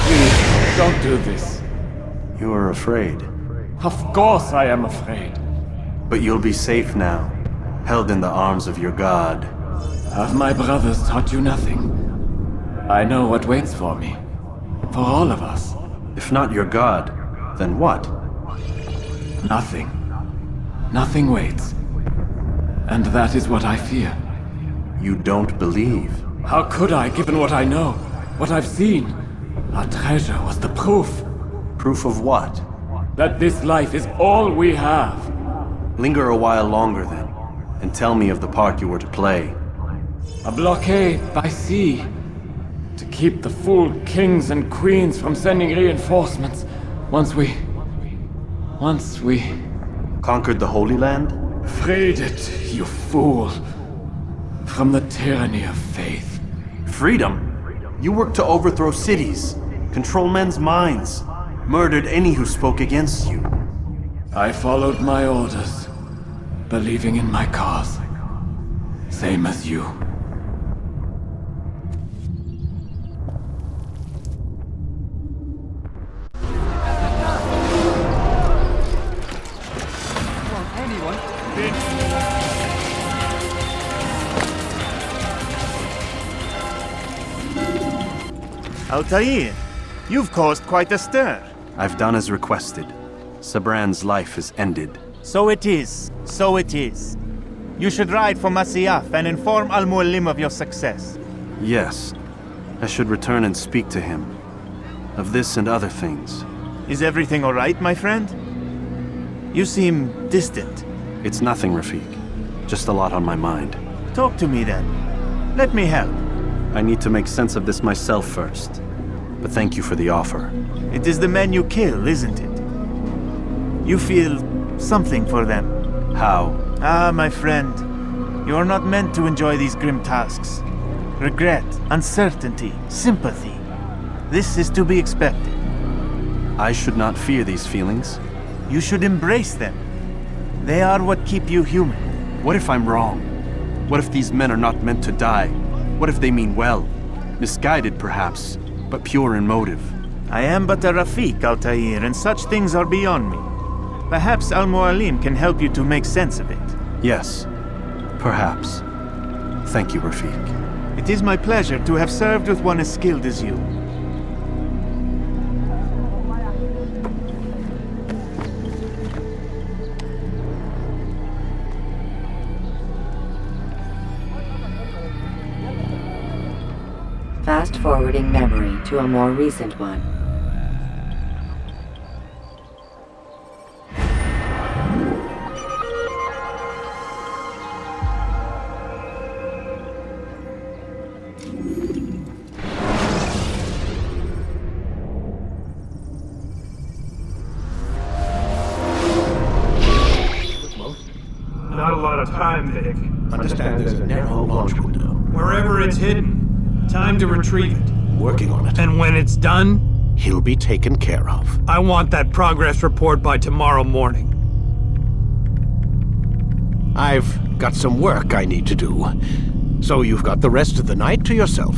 Please, don't do this. You are afraid. Of course I am afraid. But you'll be safe now, held in the arms of your god. Have my brothers taught you nothing? I know what waits for me. For all of us. If not your god, then what? Nothing. Nothing waits. And that is what I fear. You don't believe? How could I, given what I know? What I've seen? Our treasure was the proof. Proof of what? That this life is all we have. Linger a while longer then, and tell me of the part you were to play. A blockade by sea. To keep the fool kings and queens from sending reinforcements. Once we... Conquered the Holy Land? Freed it, you fool. From the tyranny of faith. Freedom? You worked to overthrow cities, control men's minds, murdered any who spoke against you. I followed my orders, believing in my cause. Same as you. Altair, you've caused quite a stir. I've done as requested. Sabran's life is ended. So it is. So it is. You should ride for Masyaf and inform Al-Mualim of your success. Yes. I should return and speak to him. Of this and other things. Is everything all right, my friend? You seem distant. It's nothing, Rafik. Just a lot on my mind. Talk to me then. Let me help. I need to make sense of this myself first. But thank you for the offer. It is the men you kill, isn't it? You feel something for them. How? Ah, my friend. You are not meant to enjoy these grim tasks. Regret, uncertainty, sympathy. This is to be expected. I should not fear these feelings. You should embrace them. They are what keep you human. What if I'm wrong? What if these men are not meant to die? What if they mean well? Misguided, perhaps, but pure in motive. I am but a Rafik, Altair, and such things are beyond me. Perhaps Al-Mualim can help you to make sense of it. Yes, perhaps. Thank you, Rafik. It is my pleasure to have served with one as skilled as you. Fast-forwarding memory to a more recent one. Not a lot of time, Vic. Understand there's a narrow launch window. Wherever it's hidden, time to retrieve it. Working on it. And when it's done, he'll be taken care of. I want that progress report by tomorrow morning. I've got some work I need to do. So you've got the rest of the night to yourself.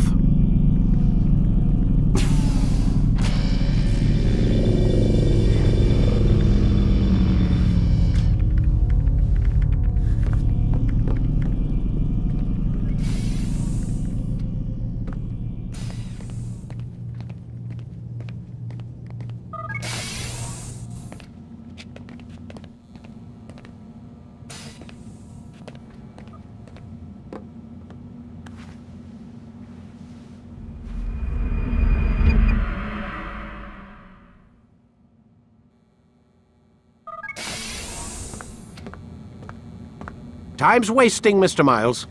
Time's wasting, Mr. Miles.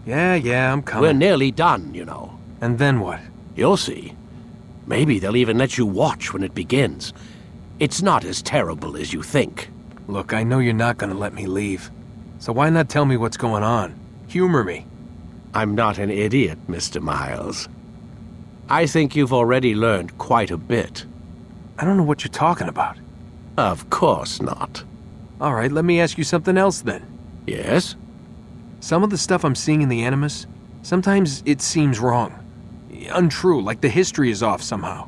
Yeah, I'm coming. We're nearly done, you know. And then what? You'll see. Maybe they'll even let you watch when it begins. It's not as terrible as you think. Look, I know you're not gonna let me leave. So why not tell me what's going on? Humor me. I'm not an idiot, Mr. Miles. I think you've already learned quite a bit. I don't know what you're talking about. Of course not. All right, let me ask you something else then. Yes? Some of the stuff I'm seeing in the Animus, sometimes it seems wrong. Untrue, like the history is off somehow.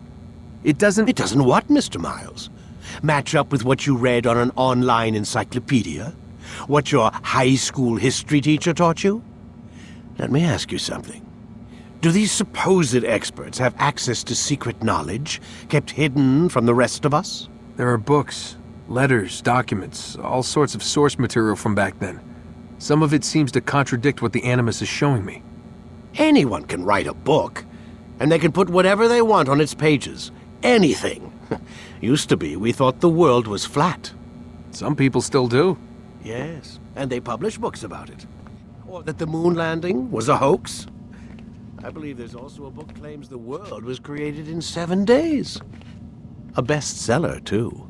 It doesn't... It doesn't what, Mr. Miles? Match up with what you read on an online encyclopedia? What your high school history teacher taught you? Let me ask you something. Do these supposed experts have access to secret knowledge kept hidden from the rest of us? There are books, Letters, documents, all sorts of source material from back then. Some of it seems to contradict what the Animus is showing me. Anyone can write a book, and they can put whatever they want on its pages. Anything. Used to be, we thought the world was flat. Some people still do. Yes, and they publish books about it. Or that the moon landing was a hoax. I believe there's also a book claims the world was created in 7 days. A bestseller, too.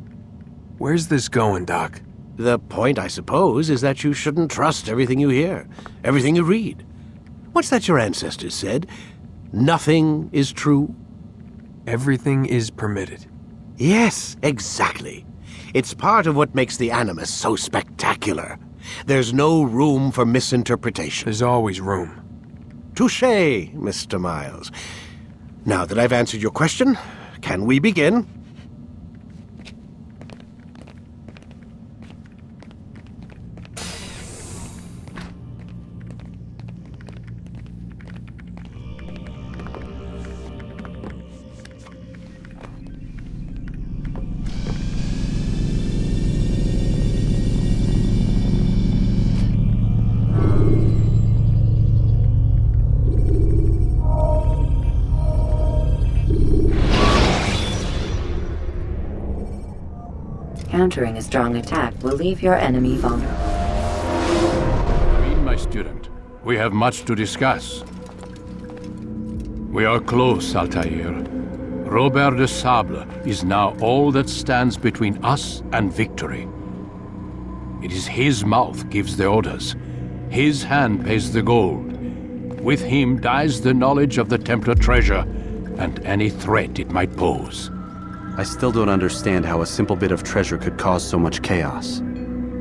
Where's this going, Doc? The point, I suppose, is that you shouldn't trust everything you hear, everything you read. What's that your ancestors said? Nothing is true? Everything is permitted. Yes, exactly. It's part of what makes the Animus so spectacular. There's no room for misinterpretation. There's always room. Touché, Mr. Miles. Now that I've answered your question, can we begin? Countering a strong attack will leave your enemy vulnerable. My student, we have much to discuss. We are close, Altair. Robert de Sable is now all that stands between us and victory. It is his mouth gives the orders. His hand pays the gold. With him dies the knowledge of the Templar treasure and any threat it might pose. I still don't understand how a simple bit of treasure could cause so much chaos.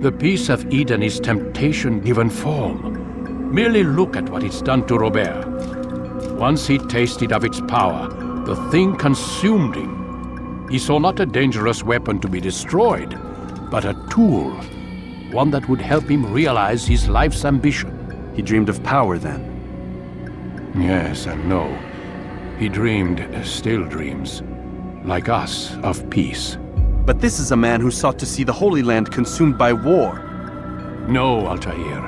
The Peace of Eden is temptation given form. Merely look at what it's done to Robert. Once he tasted of its power, the thing consumed him. He saw not a dangerous weapon to be destroyed, but a tool. One that would help him realize his life's ambition. He dreamed of power then? Yes and no. He dreamed, still dreams. Like us, of peace. But this is a man who sought to see the Holy Land consumed by war. No, Altair.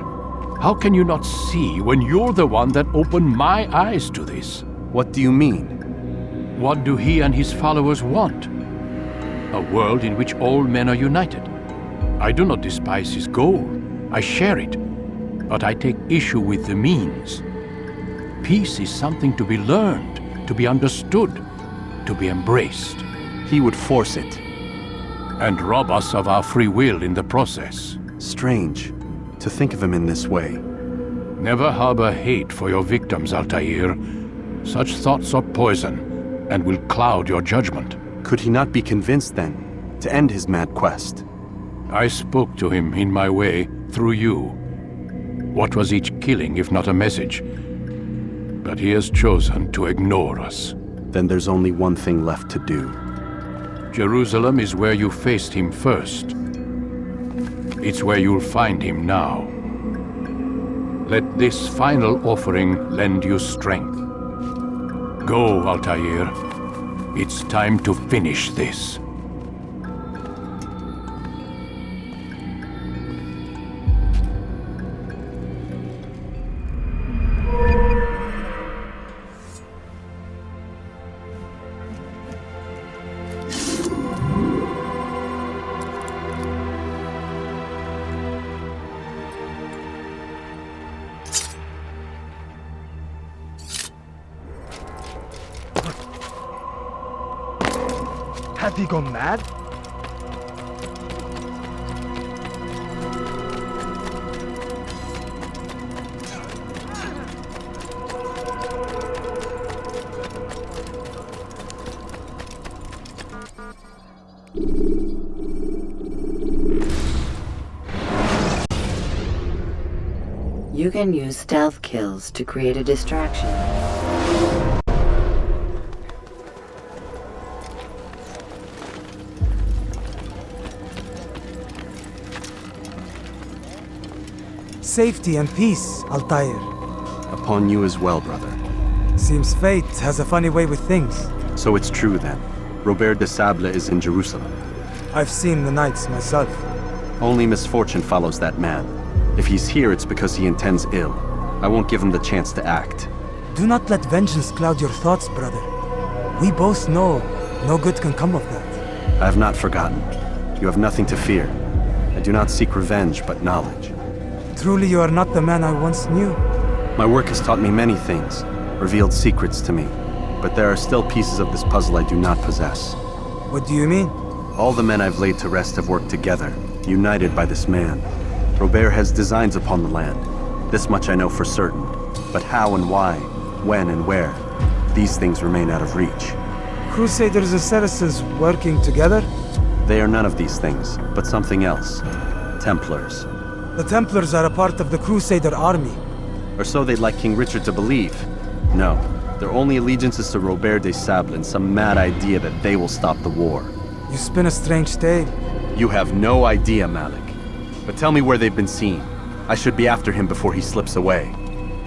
How can you not see when you're the one that opened my eyes to this? What do you mean? What do he and his followers want? A world in which all men are united. I do not despise his goal. I share it. But I take issue with the means. Peace is something to be learned, to be understood, to be embraced. He would force it. And rob us of our free will in the process. Strange, to think of him in this way. Never harbor hate for your victims, Altair. Such thoughts are poison, and will cloud your judgment. Could he not be convinced, then, to end his mad quest? I spoke to him in my way, through you. What was each killing if not a message? But he has chosen to ignore us. Then there's only one thing left to do. Jerusalem is where you faced him first. It's where you'll find him now. Let this final offering lend you strength. Go, Altair. It's time to finish this. Have he gone mad? You can use stealth kills to create a distraction. Safety and peace, Altair. Upon you as well, brother. Seems fate has a funny way with things. So it's true then. Robert de Sable is in Jerusalem. I've seen the knights myself. Only misfortune follows that man. If he's here, it's because he intends ill. I won't give him the chance to act. Do not let vengeance cloud your thoughts, brother. We both know no good can come of that. I have not forgotten. You have nothing to fear. I do not seek revenge, but knowledge. Truly, you are not the man I once knew. My work has taught me many things, revealed secrets to me. But there are still pieces of this puzzle I do not possess. What do you mean? All the men I've laid to rest have worked together, united by this man. Robert has designs upon the land. This much I know for certain. But how and why, when and where, these things remain out of reach. Crusaders and Saracens working together? They are none of these things, but something else. Templars. The Templars are a part of the Crusader army. Or so they'd like King Richard to believe. No, their only allegiance is to Robert de Sable and some mad idea that they will stop the war. You spin a strange tale. You have no idea, Malik. But tell me where they've been seen. I should be after him before he slips away.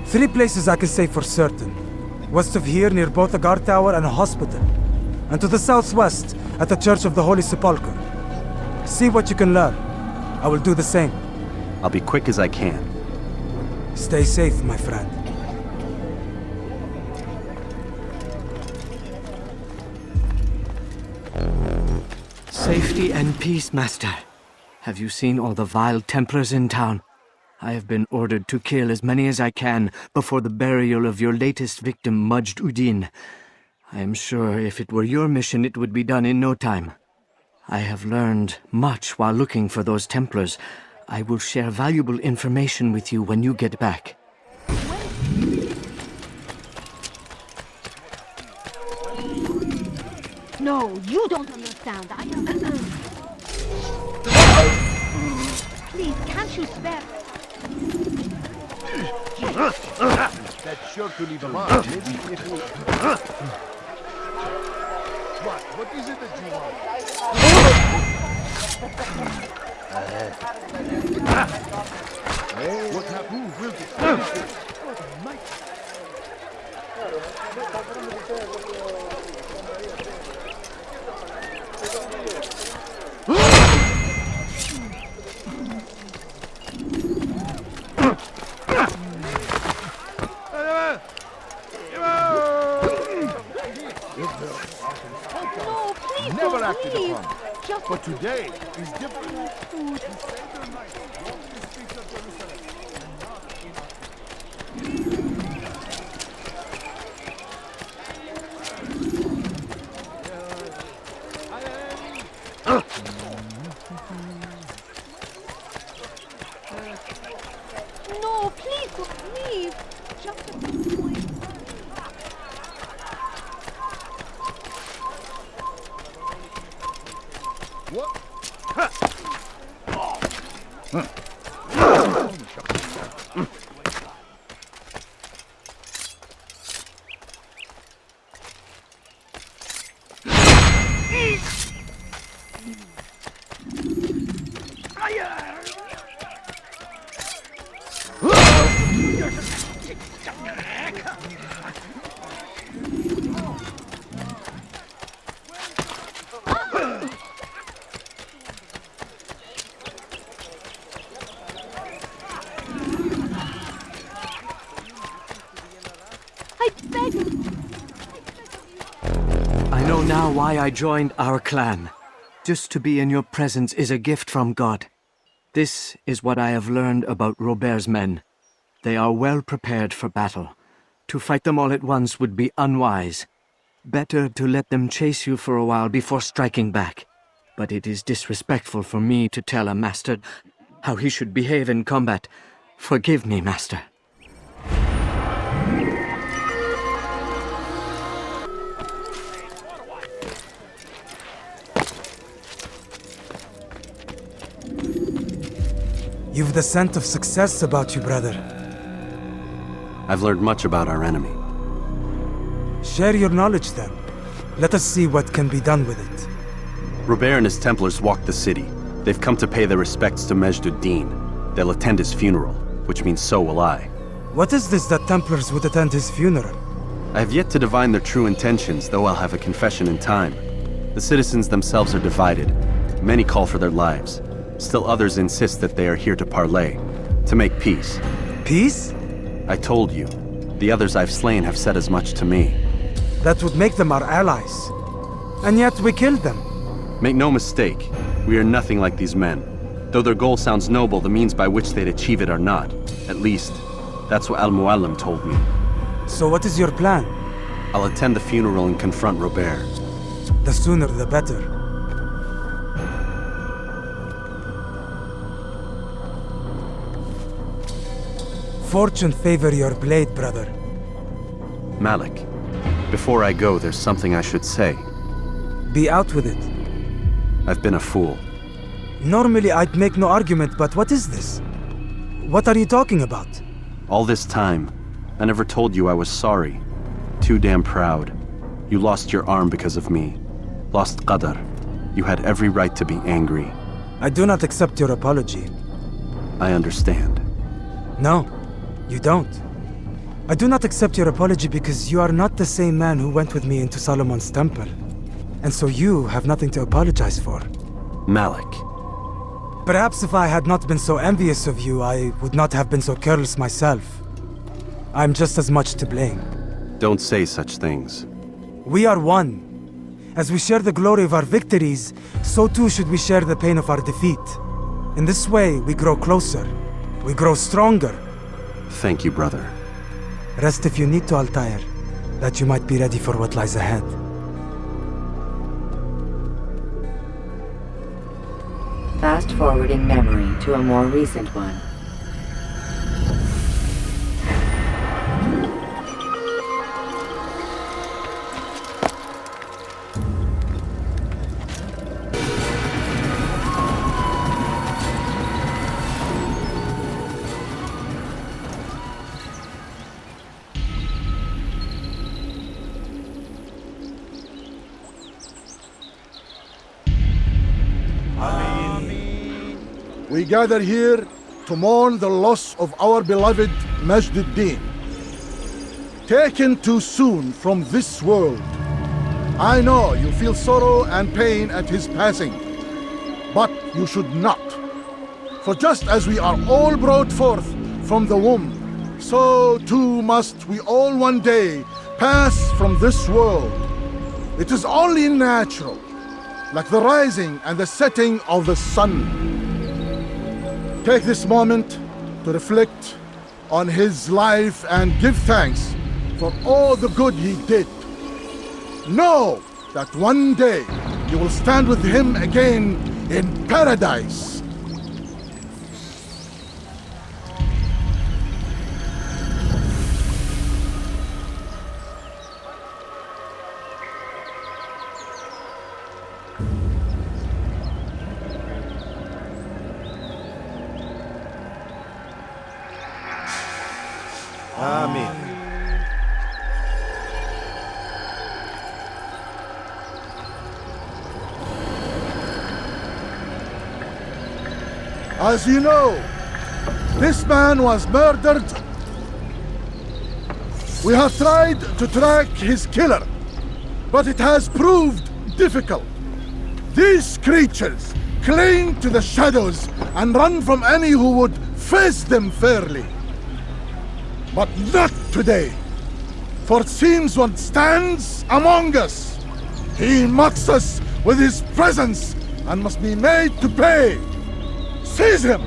3 places I can say for certain. West of here, near both a guard tower and a hospital. And to the southwest, at the Church of the Holy Sepulchre. See what you can learn. I will do the same. I'll be quick as I can. Stay safe, my friend. Safety and peace, Master. Have you seen all the vile Templars in town? I have been ordered to kill as many as I can before the burial of your latest victim, Majd Uddin. I am sure if it were your mission, it would be done in no time. I have learned much while looking for those Templars. I will share valuable information with you when you get back. No, you don't understand. I am... Please, can't you spare... That's sure to leave a mark. Maybe it will... What is it that you want? What happened? Who will get Never acted upon. But today is different. No, please don't leave. What? I know now why I joined our clan. Just to be in your presence is a gift from God. This is what I have learned about Robert's men. They are well prepared for battle. To fight them all at once would be unwise. Better to let them chase you for a while before striking back. But it is disrespectful for me to tell a master how he should behave in combat. Forgive me, Master. You've the scent of success about you, brother. I've learned much about our enemy. Share your knowledge then. Let us see what can be done with it. Robert and his Templars walked the city. They've come to pay their respects to Majd Uddin. They'll attend his funeral, which means so will I. What is this that Templars would attend his funeral? I have yet to divine their true intentions, though I'll have a confession in time. The citizens themselves are divided. Many call for their lives. Still others insist that they are here to parley, to make peace. Peace? I told you. The others I've slain have said as much to me. That would make them our allies. And yet we killed them. Make no mistake, we are nothing like these men. Though their goal sounds noble, the means by which they'd achieve it are not. At least, that's what Al-Muallim told me. So what is your plan? I'll attend the funeral and confront Robert. The sooner the better. Fortune favor your blade, brother. Malik, before I go, there's something I should say. Be out with it. I've been a fool. Normally I'd make no argument, but what is this? What are you talking about? All this time, I never told you I was sorry. Too damn proud. You lost your arm because of me. Lost Qadar. You had every right to be angry. I do not accept your apology. I understand. No, you don't. I do not accept your apology because you are not the same man who went with me into Solomon's temple. And so you have nothing to apologize for. Malik. Perhaps if I had not been so envious of you, I would not have been so careless myself. I'm just as much to blame. Don't say such things. We are one. As we share the glory of our victories, so too should we share the pain of our defeat. In this way, we grow closer. We grow stronger. Thank you, brother. Rest if you need to, Altair, that you might be ready for what lies ahead. Fast forwarding memory to a more recent one. We gather here to mourn the loss of our beloved Majd-ud-Din. Taken too soon from this world. I know you feel sorrow and pain at his passing, but you should not. For just as we are all brought forth from the womb, so too must we all one day pass from this world. It is only natural, like the rising and the setting of the sun. Take this moment to reflect on his life and give thanks for all the good he did. Know that one day you will stand with him again in paradise. Amen. As you know, this man was murdered. We have tried to track his killer, but it has proved difficult. These creatures cling to the shadows and run from any who would face them fairly. But not today, for it seems one stands among us. He mocks us with his presence and must be made to pay. Seize him!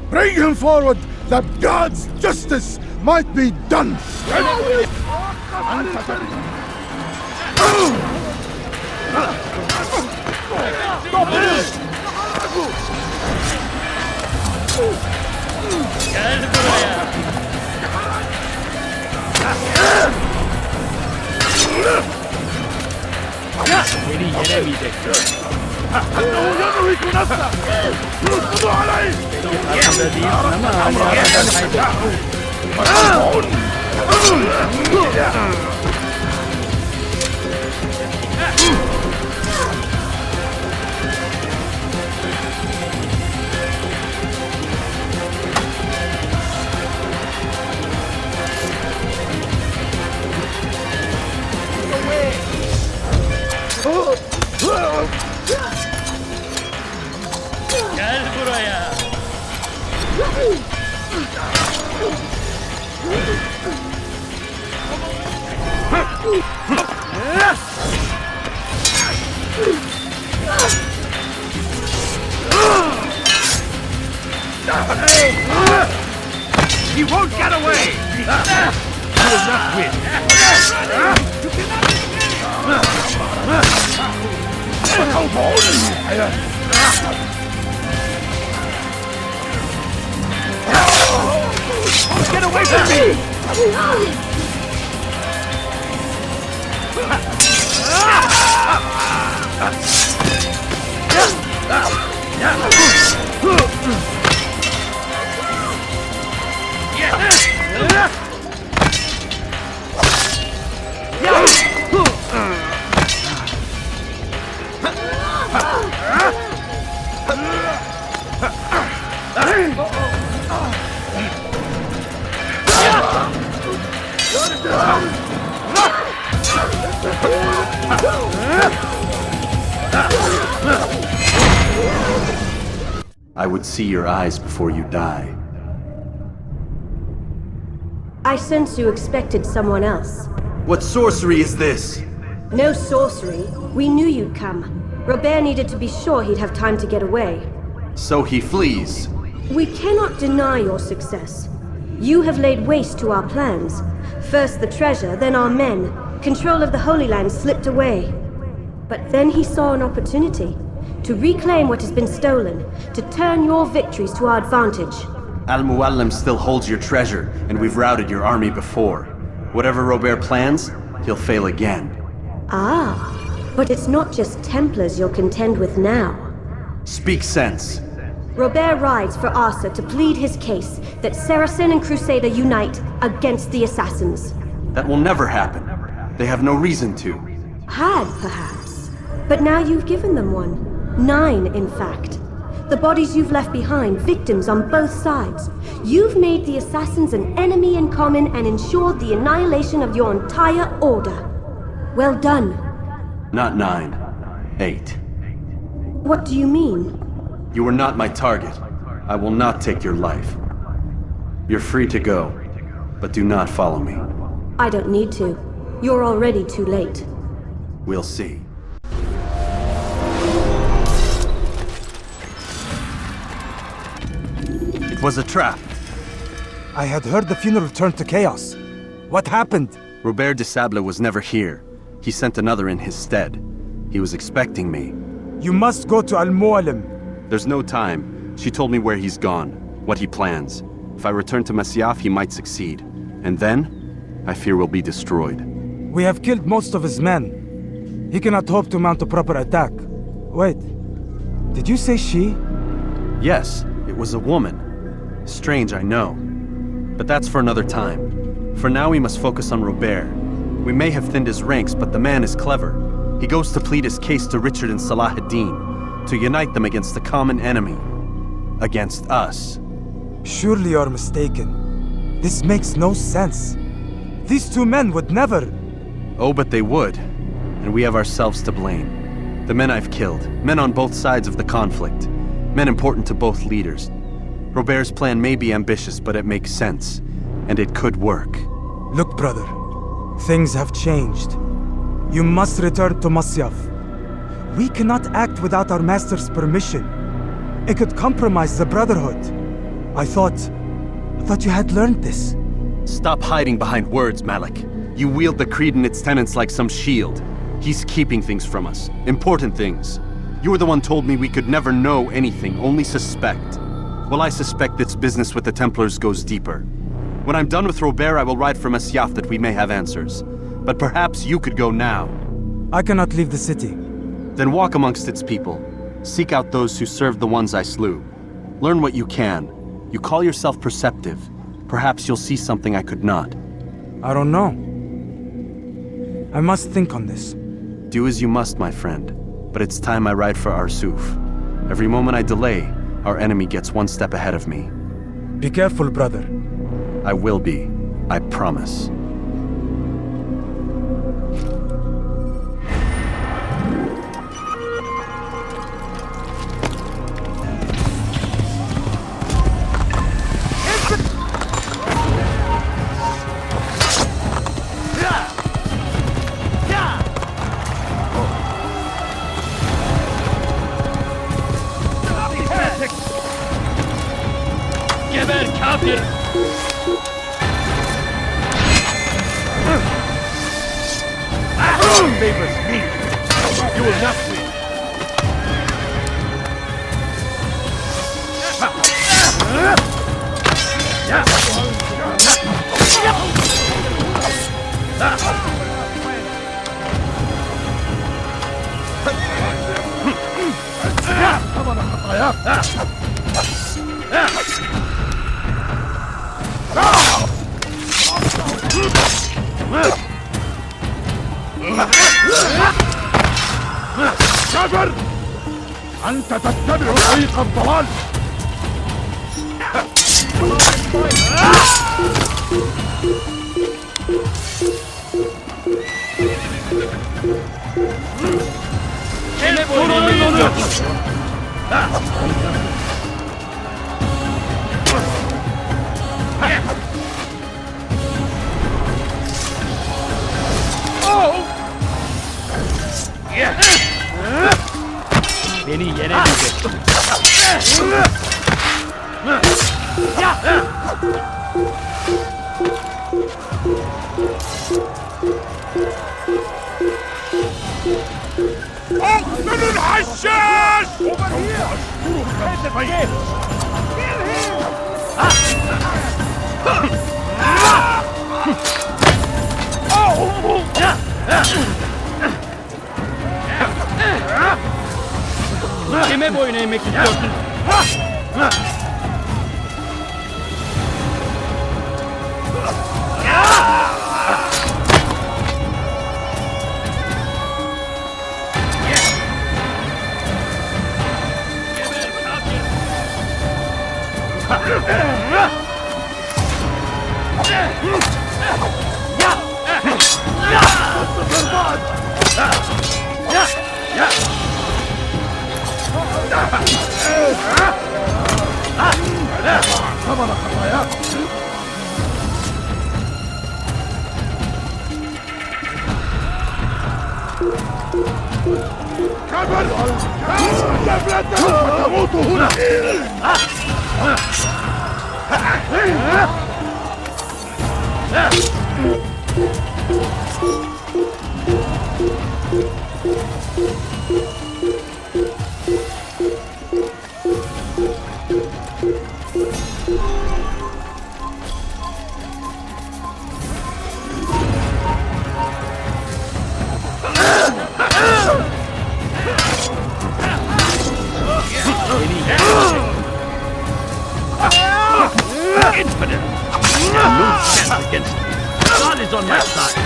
Bring him forward that God's justice might be done! He won't get away! You will not win. Get away from me! I would see your eyes before you die. I sense you expected someone else. What sorcery is this? No sorcery. We knew you'd come. Robert needed to be sure he'd have time to get away. So he flees. We cannot deny your success. You have laid waste to our plans. First the treasure, then our men. Control of the Holy Land slipped away. But then he saw an opportunity to reclaim what has been stolen, to turn your victories to our advantage. Al-Muallim still holds your treasure, and we've routed your army before. Whatever Robert plans, he'll fail again. Ah, but it's not just Templars you'll contend with now. Speak sense. Robert rides for Asa to plead his case that Saracen and Crusader unite against the Assassins. That will never happen. They have no reason to. Had, perhaps. But now you've given them one. 9, in fact. The bodies you've left behind, victims on both sides. You've made the Assassins an enemy in common and ensured the annihilation of your entire order. Well done. Not 9. 8. What do you mean? You were not my target. I will not take your life. You're free to go, but do not follow me. I don't need to. You're already too late. We'll see. It was a trap. I had heard the funeral turned to chaos. What happened? Robert de Sable was never here. He sent another in his stead. He was expecting me. You must go to Al-Muallim. There's no time. She told me where he's gone, what he plans. If I return to Masyaf, he might succeed. And then, I fear we'll be destroyed. We have killed most of his men. He cannot hope to mount a proper attack. Wait, did you say she? Yes, it was a woman. Strange, I know. But that's for another time. For now, we must focus on Robert. We may have thinned his ranks, but the man is clever. He goes to plead his case to Richard and Salah ad-Din, to unite them against the common enemy. Against us. Surely you're mistaken. This makes no sense. These two men would never... Oh, but they would. And we have ourselves to blame. The men I've killed, men on both sides of the conflict, men important to both leaders. Robert's plan may be ambitious, but it makes sense. And it could work. Look, brother. Things have changed. You must return to Masyaf. We cannot act without our master's permission. It could compromise the Brotherhood. I thought you had learned this. Stop hiding behind words, Malik. You wield the creed and its tenets like some shield. He's keeping things from us. Important things. You were the one told me we could never know anything, only suspect. Well, I suspect this business with the Templars goes deeper. When I'm done with Robert, I will ride for Masyaf that we may have answers. But perhaps you could go now. I cannot leave the city. Then walk amongst its people. Seek out those who served the ones I slew. Learn what you can. You call yourself perceptive. Perhaps you'll see something I could not. I don't know. I must think on this. Do as you must, my friend. But it's time I ride for Arsuf. Every moment I delay, our enemy gets one step ahead of me. Be careful, brother. I will be. I promise. favors me. You will not win. كافر! أنت تتبع طريق الضلال! Beni yenemeyecek. من الحشاش! Kime boyun eğmek istiyorsun? كبر! سوف تموت هنا! Infidel! No chance against me. God is on my side.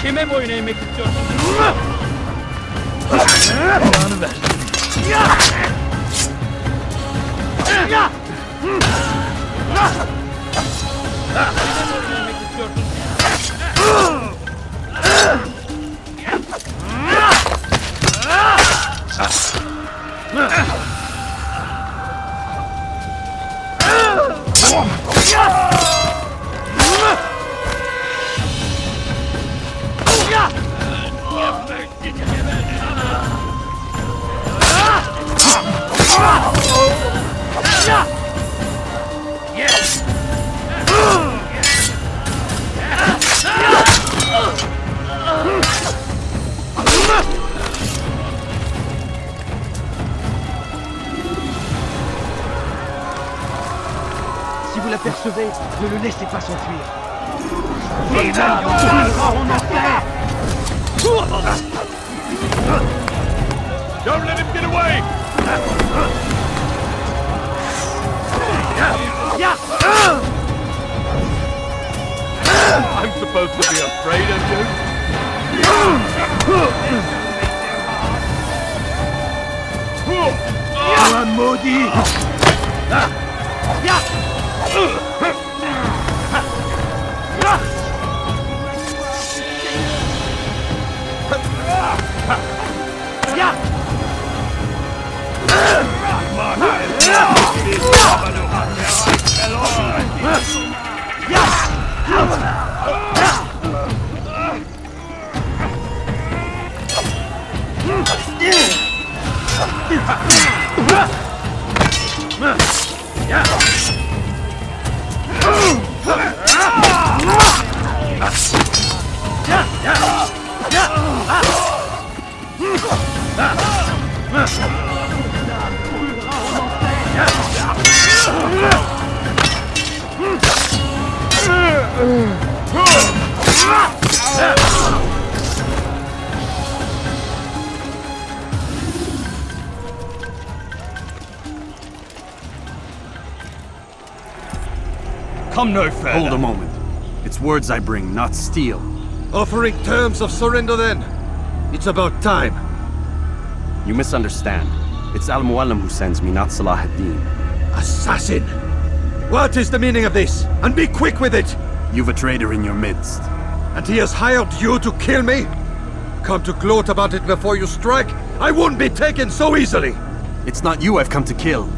Kime boyun eğmek istiyorsun? Belanı ver. Si vous l'apercevez, ne le laissez pas s'enfuir. Don't let him get away! Yeah! maudit! Come no further. Hold a moment. It's words I bring, not steel. Offering terms of surrender then? It's about time. You misunderstand. It's Al-Mualim who sends me, not Salah ad-Din. Assassin! What is the meaning of this? And be quick with it! You've a traitor in your midst. And he has hired you to kill me? Come to gloat about it before you strike? I wouldn't be taken so easily! It's not you I've come to kill.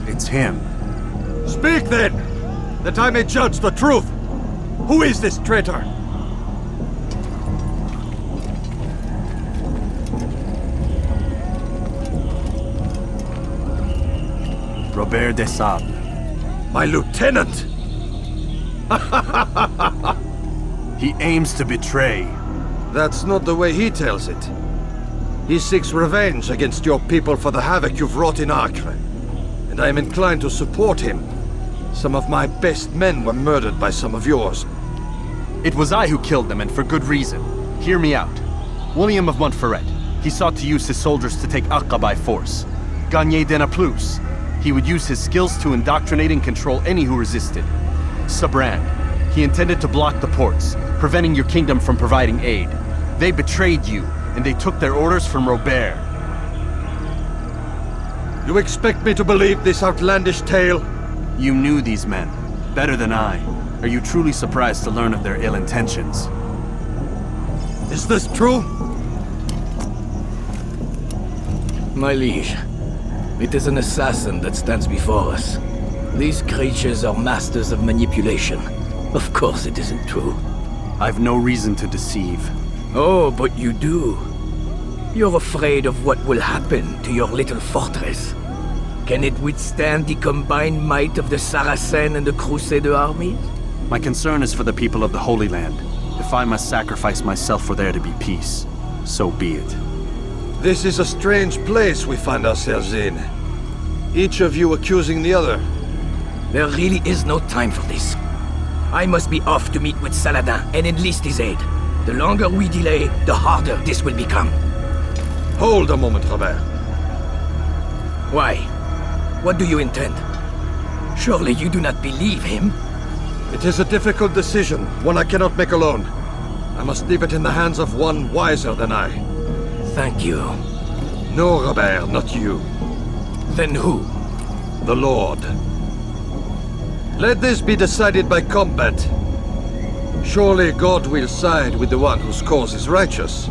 It's him. Speak then! That I may judge the truth! Who is this traitor? Robert de Sable. My lieutenant! He aims to betray. That's not the way he tells it. He seeks revenge against your people for the havoc you've wrought in Acre. And I am inclined to support him. Some of my best men were murdered by some of yours. It was I who killed them, and for good reason. Hear me out. William of Montferrat. He sought to use his soldiers to take Acre by force. Gagné de Naplouse. He would use his skills to indoctrinate and control any who resisted. Sabran. He intended to block the ports, preventing your kingdom from providing aid. They betrayed you, and they took their orders from Robert. You expect me to believe this outlandish tale? You knew these men, better than I. Are you truly surprised to learn of their ill intentions? Is this true? My liege, it is an assassin that stands before us. These creatures are masters of manipulation. Of course it isn't true. I've no reason to deceive. Oh, but you do. You're afraid of what will happen to your little fortress. Can it withstand the combined might of the Saracen and the Crusader armies? My concern is for the people of the Holy Land. If I must sacrifice myself for there to be peace, so be it. This is a strange place we find ourselves in. Each of you accusing the other. There really is no time for this. I must be off to meet with Saladin and enlist his aid. The longer we delay, the harder this will become. Hold a moment, Robert. Why? What do you intend? Surely you do not believe him? It is a difficult decision, one I cannot make alone. I must leave it in the hands of one wiser than I. Thank you. No, Robert, not you. Then who? The Lord. Let this be decided by combat. Surely God will side with the one whose cause is righteous.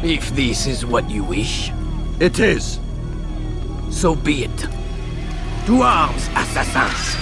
If this is what you wish. It is. So be it. To arms, assassins!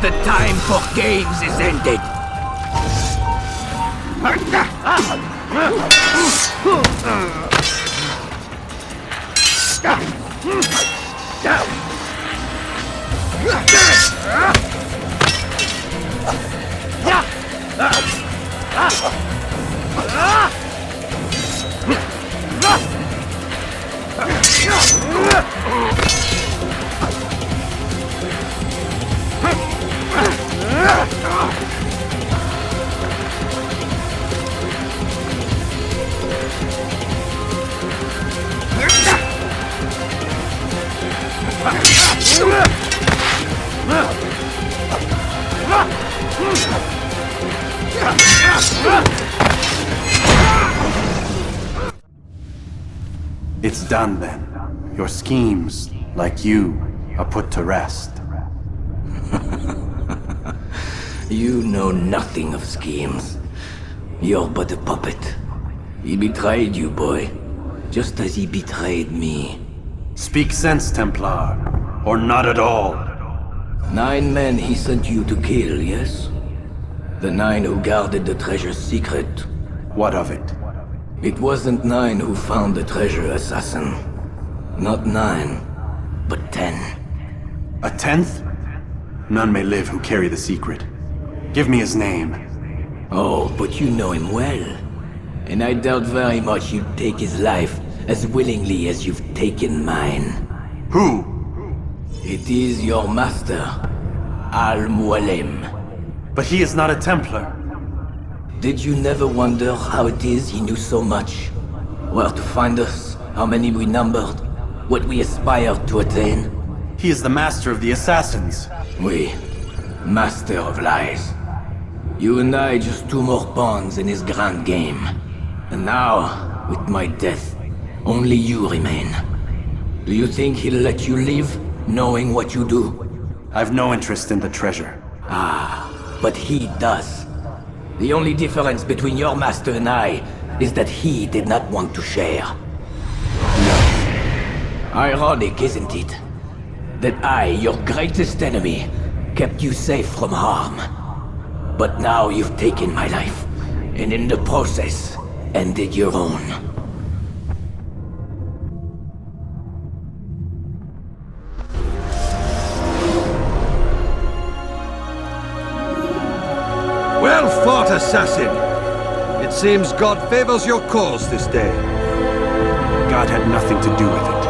The time for games is ended. It's done then. Your schemes, like you, are put to rest. You know nothing of schemes. You're but a puppet. He betrayed you, boy. Just as he betrayed me. Speak sense, Templar. Or not at all. 9 men he sent you to kill, yes? The 9 who guarded the treasure's secret. What of it? It wasn't 9 who found the treasure, assassin. Not 9, but 10. A 10th? None may live who carry the secret. Give me his name. Oh, but you know him well. And I doubt very much you'd take his life as willingly as you've taken mine. Who? It is your master, Al-Mualim. But he is not a Templar. Did you never wonder how it is he knew so much? Where to find us, how many we numbered, what we aspired to attain? He is the master of the assassins. Oui, master of lies. You and I just 2 more pawns in his grand game. And now, with my death, only you remain. Do you think he'll let you live, knowing what you do? I've no interest in the treasure. Ah, but he does. The only difference between your master and I is that he did not want to share. No. Ironic, isn't it? That I, your greatest enemy, kept you safe from harm. But now you've taken my life, and in the process, ended your own. Well fought, assassin! It seems God favors your cause this day. God had nothing to do with it.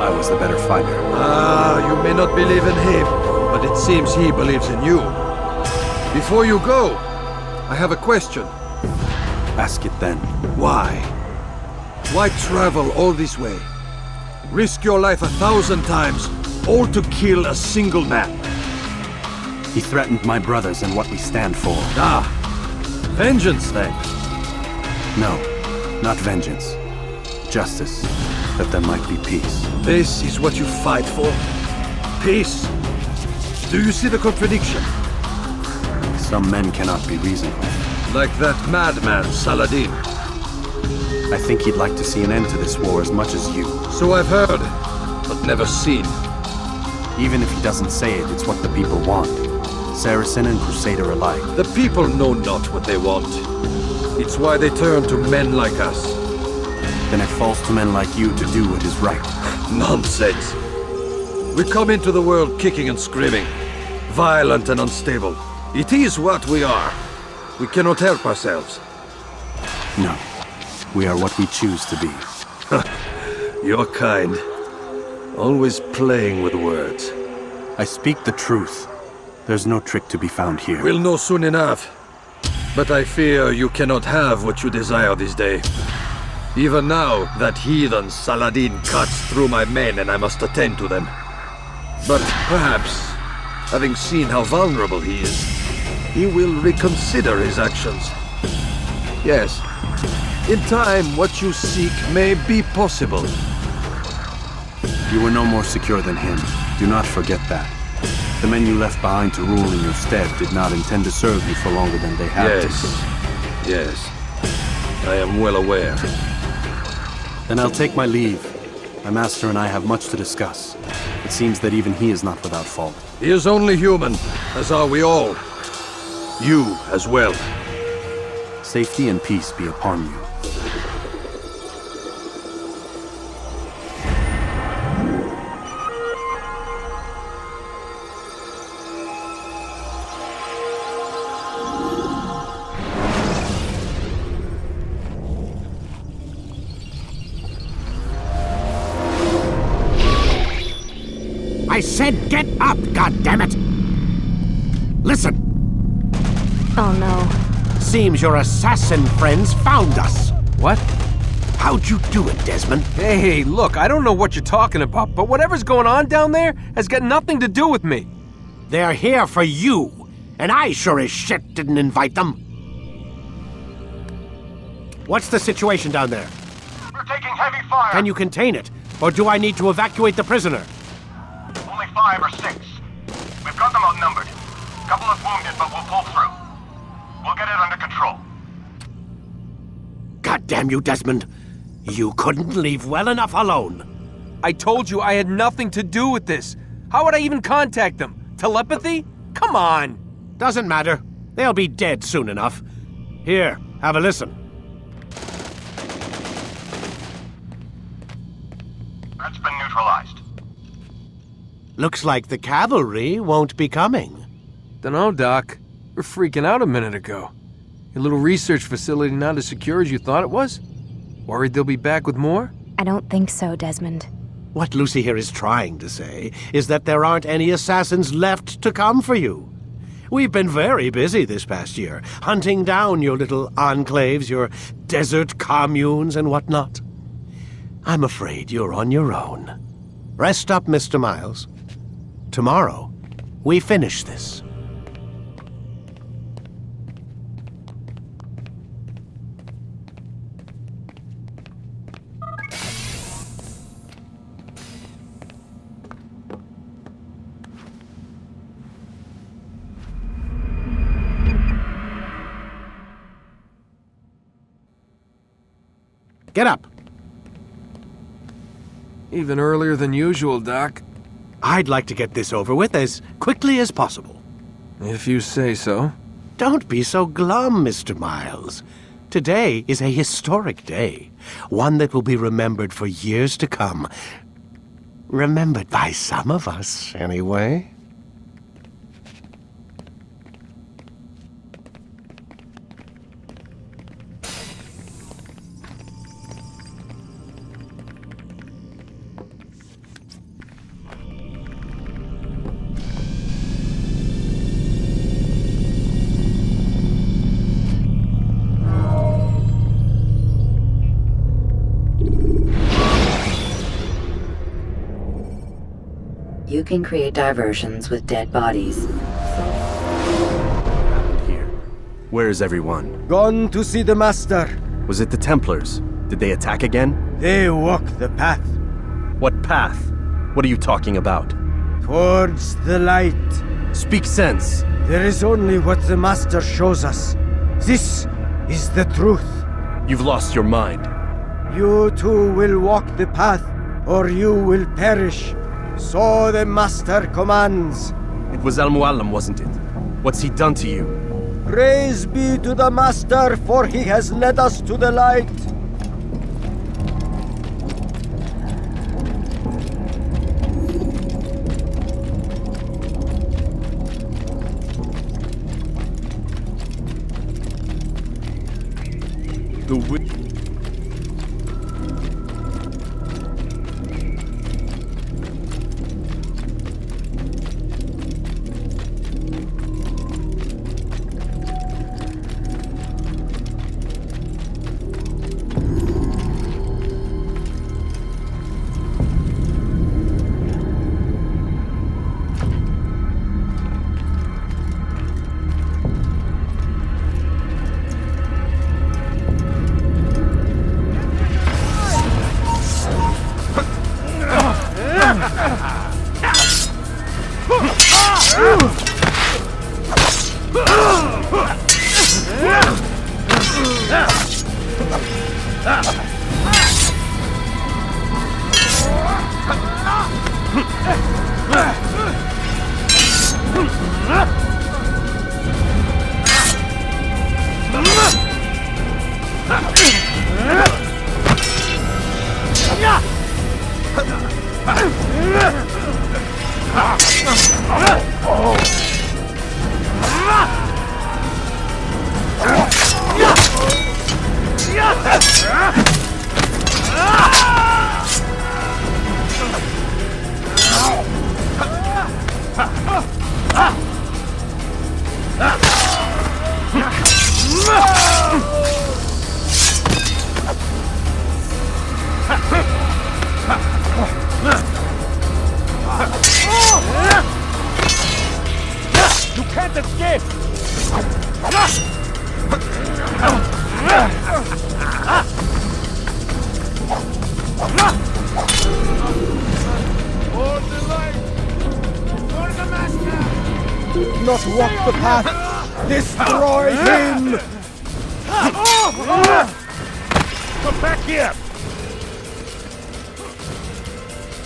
I was the better fighter. Ah, you may not believe in him, but it seems he believes in you. Before you go, I have a question. Ask it then. Why? Why travel all this way? Risk your life 1,000 times, all to kill a single man. He threatened my brothers and what we stand for. Ah, vengeance then? No, not vengeance. Justice, that there might be peace. This is what you fight for? Peace? Do you see the contradiction? Some men cannot be reasoned with. Like that madman, Saladin. I think he'd like to see an end to this war as much as you. So I've heard, but never seen. Even if he doesn't say it, it's what the people want. Saracen and Crusader alike. The people know not what they want. It's why they turn to men like us. Then it falls to men like you to do what is right. Nonsense. We come into the world kicking and screaming, violent and unstable. It is what we are. We cannot help ourselves. No. We are what we choose to be. You're kind. Always playing with words. I speak the truth. There's no trick to be found here. We'll know soon enough. But I fear you cannot have what you desire this day. Even now, that heathen Saladin cuts through my men and I must attend to them. But perhaps, Having seen how vulnerable he is, he will reconsider his actions. Yes, in time, what you seek may be possible. You were no more secure than him. Do not forget that. The men you left behind to rule in your stead did not intend to serve you for longer than they had to. Yes. I am well aware. Then I'll take my leave. My master and I have much to discuss. It seems that even he is not without fault. He is only human, as are we all. You as well. Safety and peace be upon you. I said get up, goddammit! Listen! Oh no. Seems your assassin friends found us. What? How'd you do it, Desmond? Hey, look, I don't know what you're talking about, but whatever's going on down there has got nothing to do with me. They're here for you, and I sure as shit didn't invite them. What's the situation down there? We're taking heavy fire. Can you contain it, or do I need to evacuate the prisoner? Only 5 or 6. We've got them outnumbered. Couple of wounded, but we'll pull through. We'll get it under control. God damn you, Desmond. You couldn't leave well enough alone. I told you I had nothing to do with this. How would I even contact them? Telepathy? Come on. Doesn't matter. They'll be dead soon enough. Here, have a listen. That's been neutralized. Looks like the cavalry won't be coming. Dunno, Doc. We're freaking out a minute ago. Your little research facility not as secure as you thought it was? Worried they'll be back with more? I don't think so, Desmond. What Lucy here is trying to say is that there aren't any assassins left to come for you. We've been very busy this past year, hunting down your little enclaves, your desert communes and whatnot. I'm afraid you're on your own. Rest up, Mr. Miles. Tomorrow, we finish this. Get up. Even earlier than usual, Doc. I'd like to get this over with as quickly as possible. If you say so. Don't be so glum, Mr. Miles. Today is a historic day, one that will be remembered for years to come. Remembered by some of us, anyway. You can create diversions with dead bodies. Here. Where is everyone? Gone to see the Master. Was it the Templars? Did they attack again? They walk the path. What path? What are you talking about? Towards the light. Speak sense. There is only what the Master shows us. This is the truth. You've lost your mind. You too will walk the path, or you will perish. So the Master commands. It was Al-Mu'allim, wasn't it? What's he done to you? Praise be to the Master, for he has led us to the light. You can't escape! For the light! For the master! Not walk the path! Destroy him! Come back here!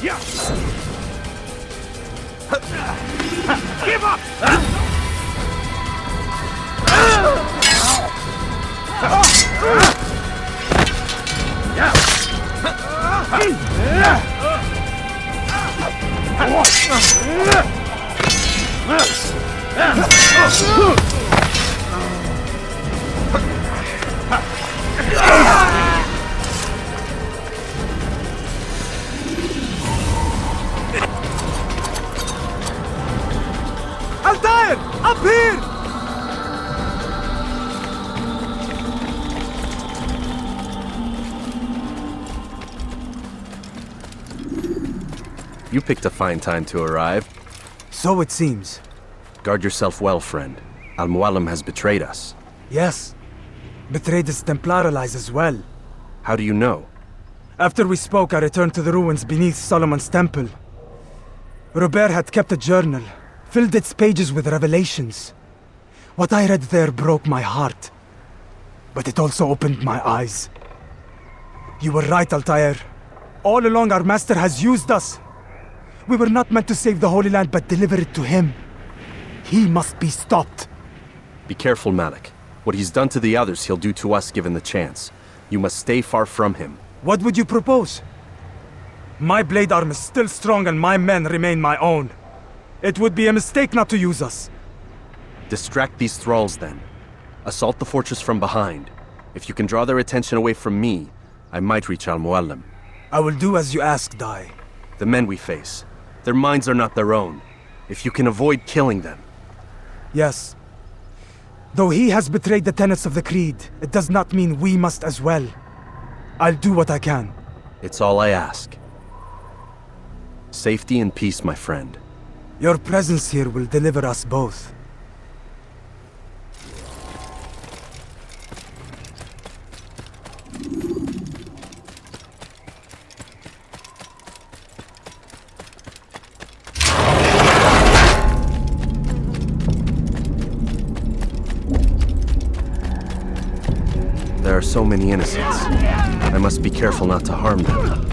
Yeah! Give up! Altair! Up here! You picked a fine time to arrive. So it seems. Guard yourself well, friend. Al-Mualim has betrayed us. Yes. Betrayed his Templar allies as well. How do you know? After we spoke, I returned to the ruins beneath Solomon's temple. Robert had kept a journal, filled its pages with revelations. What I read there broke my heart. But it also opened my eyes. You were right, Altair. All along our master has used us. We were not meant to save the Holy Land, but deliver it to him. He must be stopped. Be careful, Malik. What he's done to the others, he'll do to us given the chance. You must stay far from him. What would you propose? My blade arm is still strong and my men remain my own. It would be a mistake not to use us. Distract these thralls, then. Assault the fortress from behind. If you can draw their attention away from me, I might reach Al-Mualim. I will do as you ask, Dai. The men we face, their minds are not their own. If you can avoid killing them. Yes. Though he has betrayed the tenets of the Creed, it does not mean we must as well. I'll do what I can. It's all I ask. Safety and peace, my friend. Your presence here will deliver us both. There are so many innocents. I must be careful not to harm them.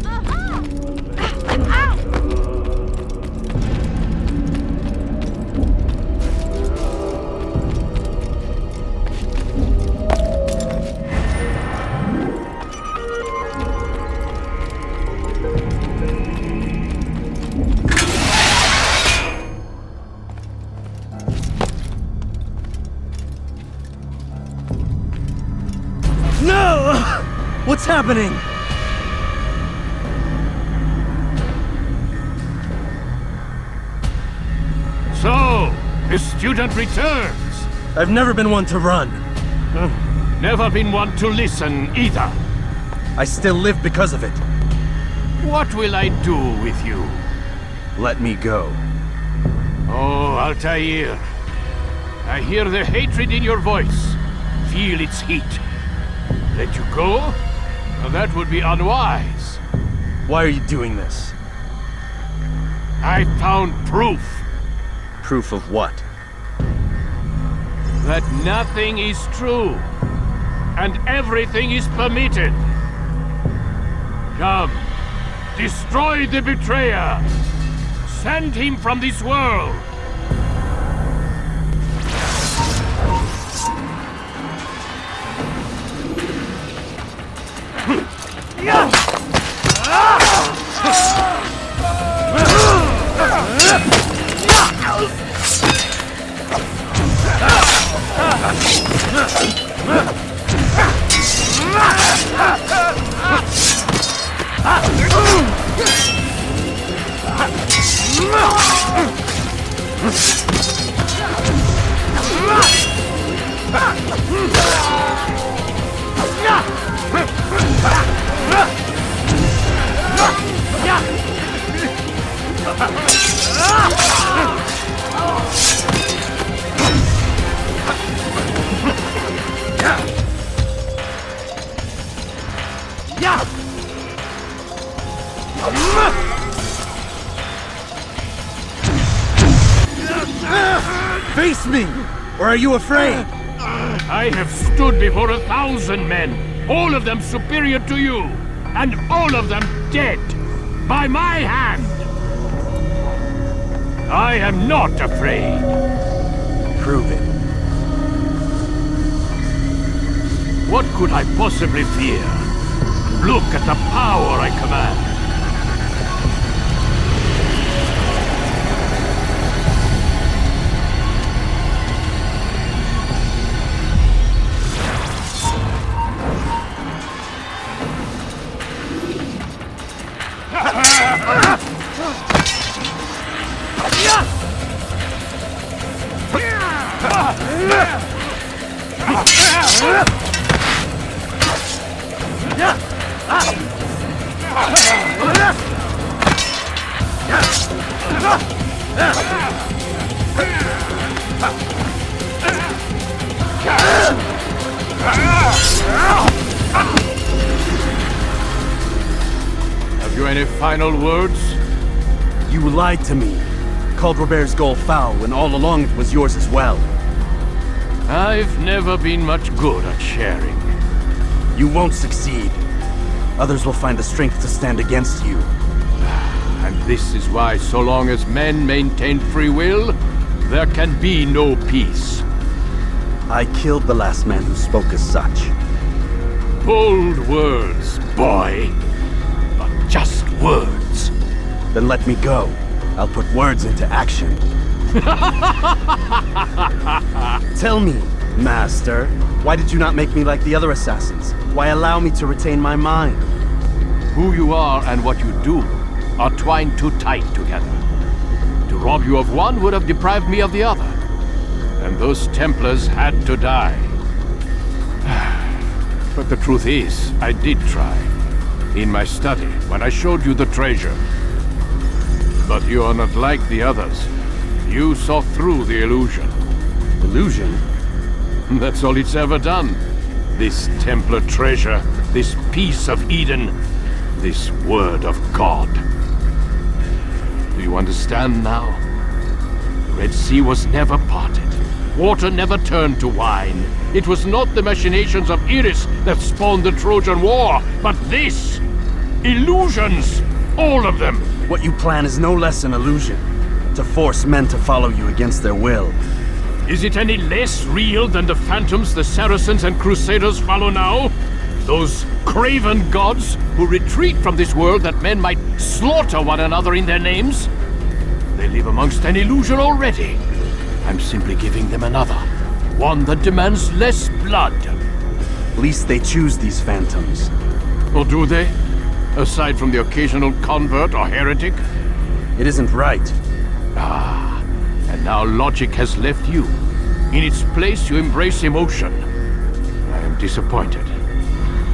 No! What's happening? So, the student returns. I've never been one to run. Never been one to listen either. I still live because of it. What will I do with you? Let me go. Oh, Altair. I hear the hatred in your voice. Feel its heat. Let you go? Well, that would be unwise. Why are you doing this? I found proof. Proof of what? That nothing is true, and everything is permitted. Come, destroy the betrayer! Send him from this world! Face me! Or are you afraid? I have stood before 1,000 men, all of them superior to you, and all of them dead, by my hand! I am not afraid. Prove it. What could I possibly fear? Look at the power I command. Have you any final words? You lied to me. Called Robert's goal foul when all along it was yours as well. I've never been much good at sharing. You won't succeed. Others will find the strength to stand against you. And this is why, so long as men maintain free will, there can be no peace. I killed the last man who spoke as such. Bold words, boy. But just words. Then let me go. I'll put words into action. Tell me, Master, why did you not make me like the other assassins? Why allow me to retain my mind? Who you are and what you do are twined too tight together. To rob you of one would have deprived me of the other. And those Templars had to die. But the truth is, I did try. In my study, when I showed you the treasure. But you are not like the others. You saw through the illusion. Illusion? That's all it's ever done. This Templar treasure, this piece of Eden, this word of God. Do you understand now? The Red Sea was never parted. Water never turned to wine. It was not the machinations of Iris that spawned the Trojan War, but this! Illusions! All of them! What you plan is no less an illusion. To force men to follow you against their will. Is it any less real than the phantoms the Saracens and Crusaders follow now? Those craven gods who retreat from this world that men might slaughter one another in their names? They live amongst an illusion already. I'm simply giving them another. One that demands less blood. At least they choose these phantoms. Or do they? Aside from the occasional convert or heretic? It isn't right. Ah, and now logic has left you. In its place, you embrace emotion. I am disappointed.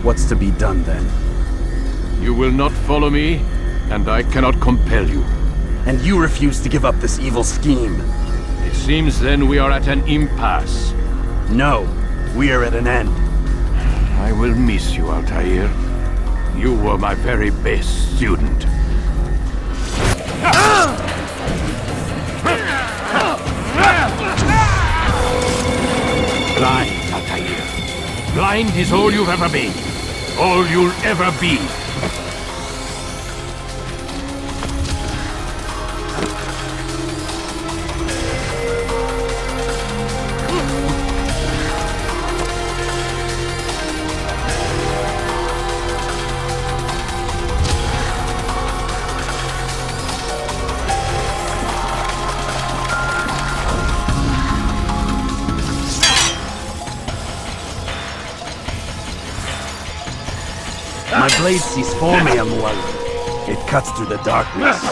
What's to be done, then? You will not follow me, and I cannot compel you. And you refuse to give up this evil scheme. It seems then we are at an impasse. No, we are at an end. I will miss you, Altair. You were my very best student. Mind is all you've ever been. All you'll ever be. My blade sees formium well. It cuts through the darkness.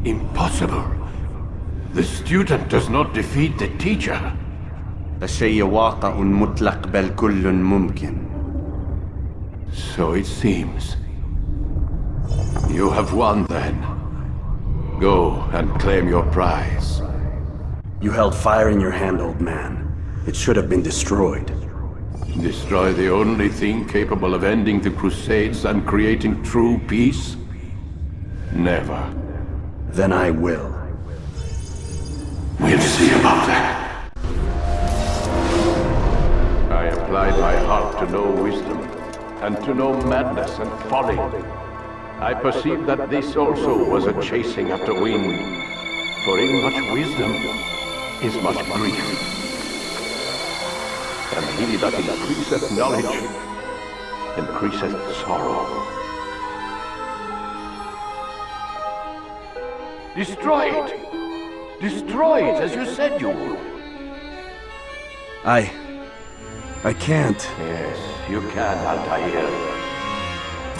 Impossible. The student does not defeat the teacher. الشيء واقع مطلق بل كل ممكن. So it seems. You have won then. Go and claim your prize. You held fire in your hand, old man. It should have been destroyed. Destroy the only thing capable of ending the Crusades and creating true peace? Never. Then I will. We'll see about that. I applied my heart to know wisdom, and to know madness and folly. I perceived that this also was a chasing after wind, for in much wisdom is much grief. And he that increaseth knowledge increaseth sorrow. Destroy it! Destroy it as you said you would. I can't. Yes, you can, Altair.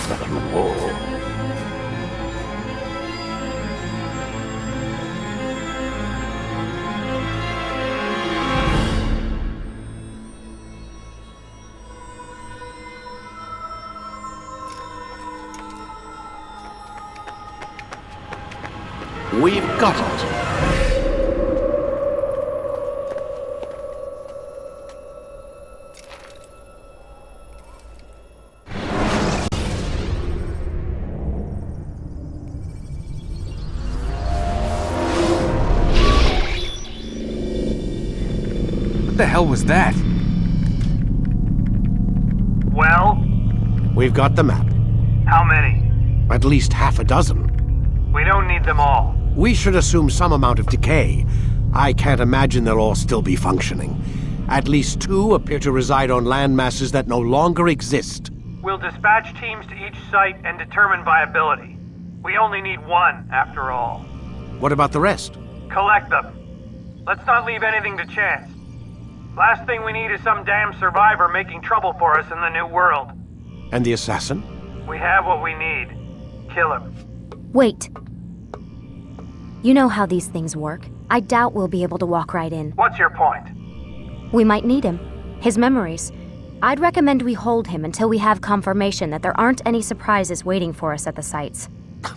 But you won't. We've got it. What the hell was that? Well? We've got the map. How many? At least half a dozen. We don't need them all. We should assume some amount of decay. I can't imagine they'll all still be functioning. At least 2 appear to reside on land masses that no longer exist. We'll dispatch teams to each site and determine viability. We only need 1, after all. What about the rest? Collect them. Let's not leave anything to chance. Last thing we need is some damn survivor making trouble for us in the new world. And the assassin? We have what we need. Kill him. Wait. You know how these things work. I doubt we'll be able to walk right in. What's your point? We might need him. His memories. I'd recommend we hold him until we have confirmation that there aren't any surprises waiting for us at the sites.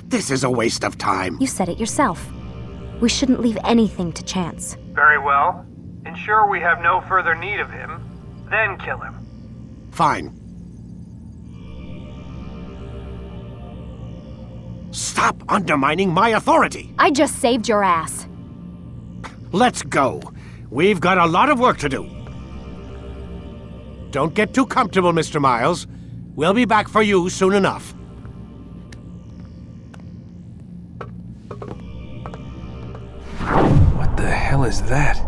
This is a waste of time. You said it yourself. We shouldn't leave anything to chance. Very well. Ensure we have no further need of him, then kill him. Fine. Stop undermining my authority! I just saved your ass. Let's go. We've got a lot of work to do. Don't get too comfortable, Mr. Miles. We'll be back for you soon enough. What the hell is that?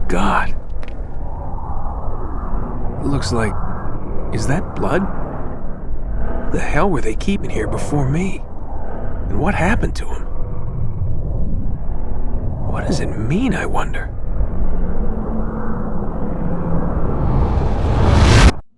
God. Looks like... Is that blood? What the hell were they keeping here before me? And what happened to him? What does it mean, I wonder?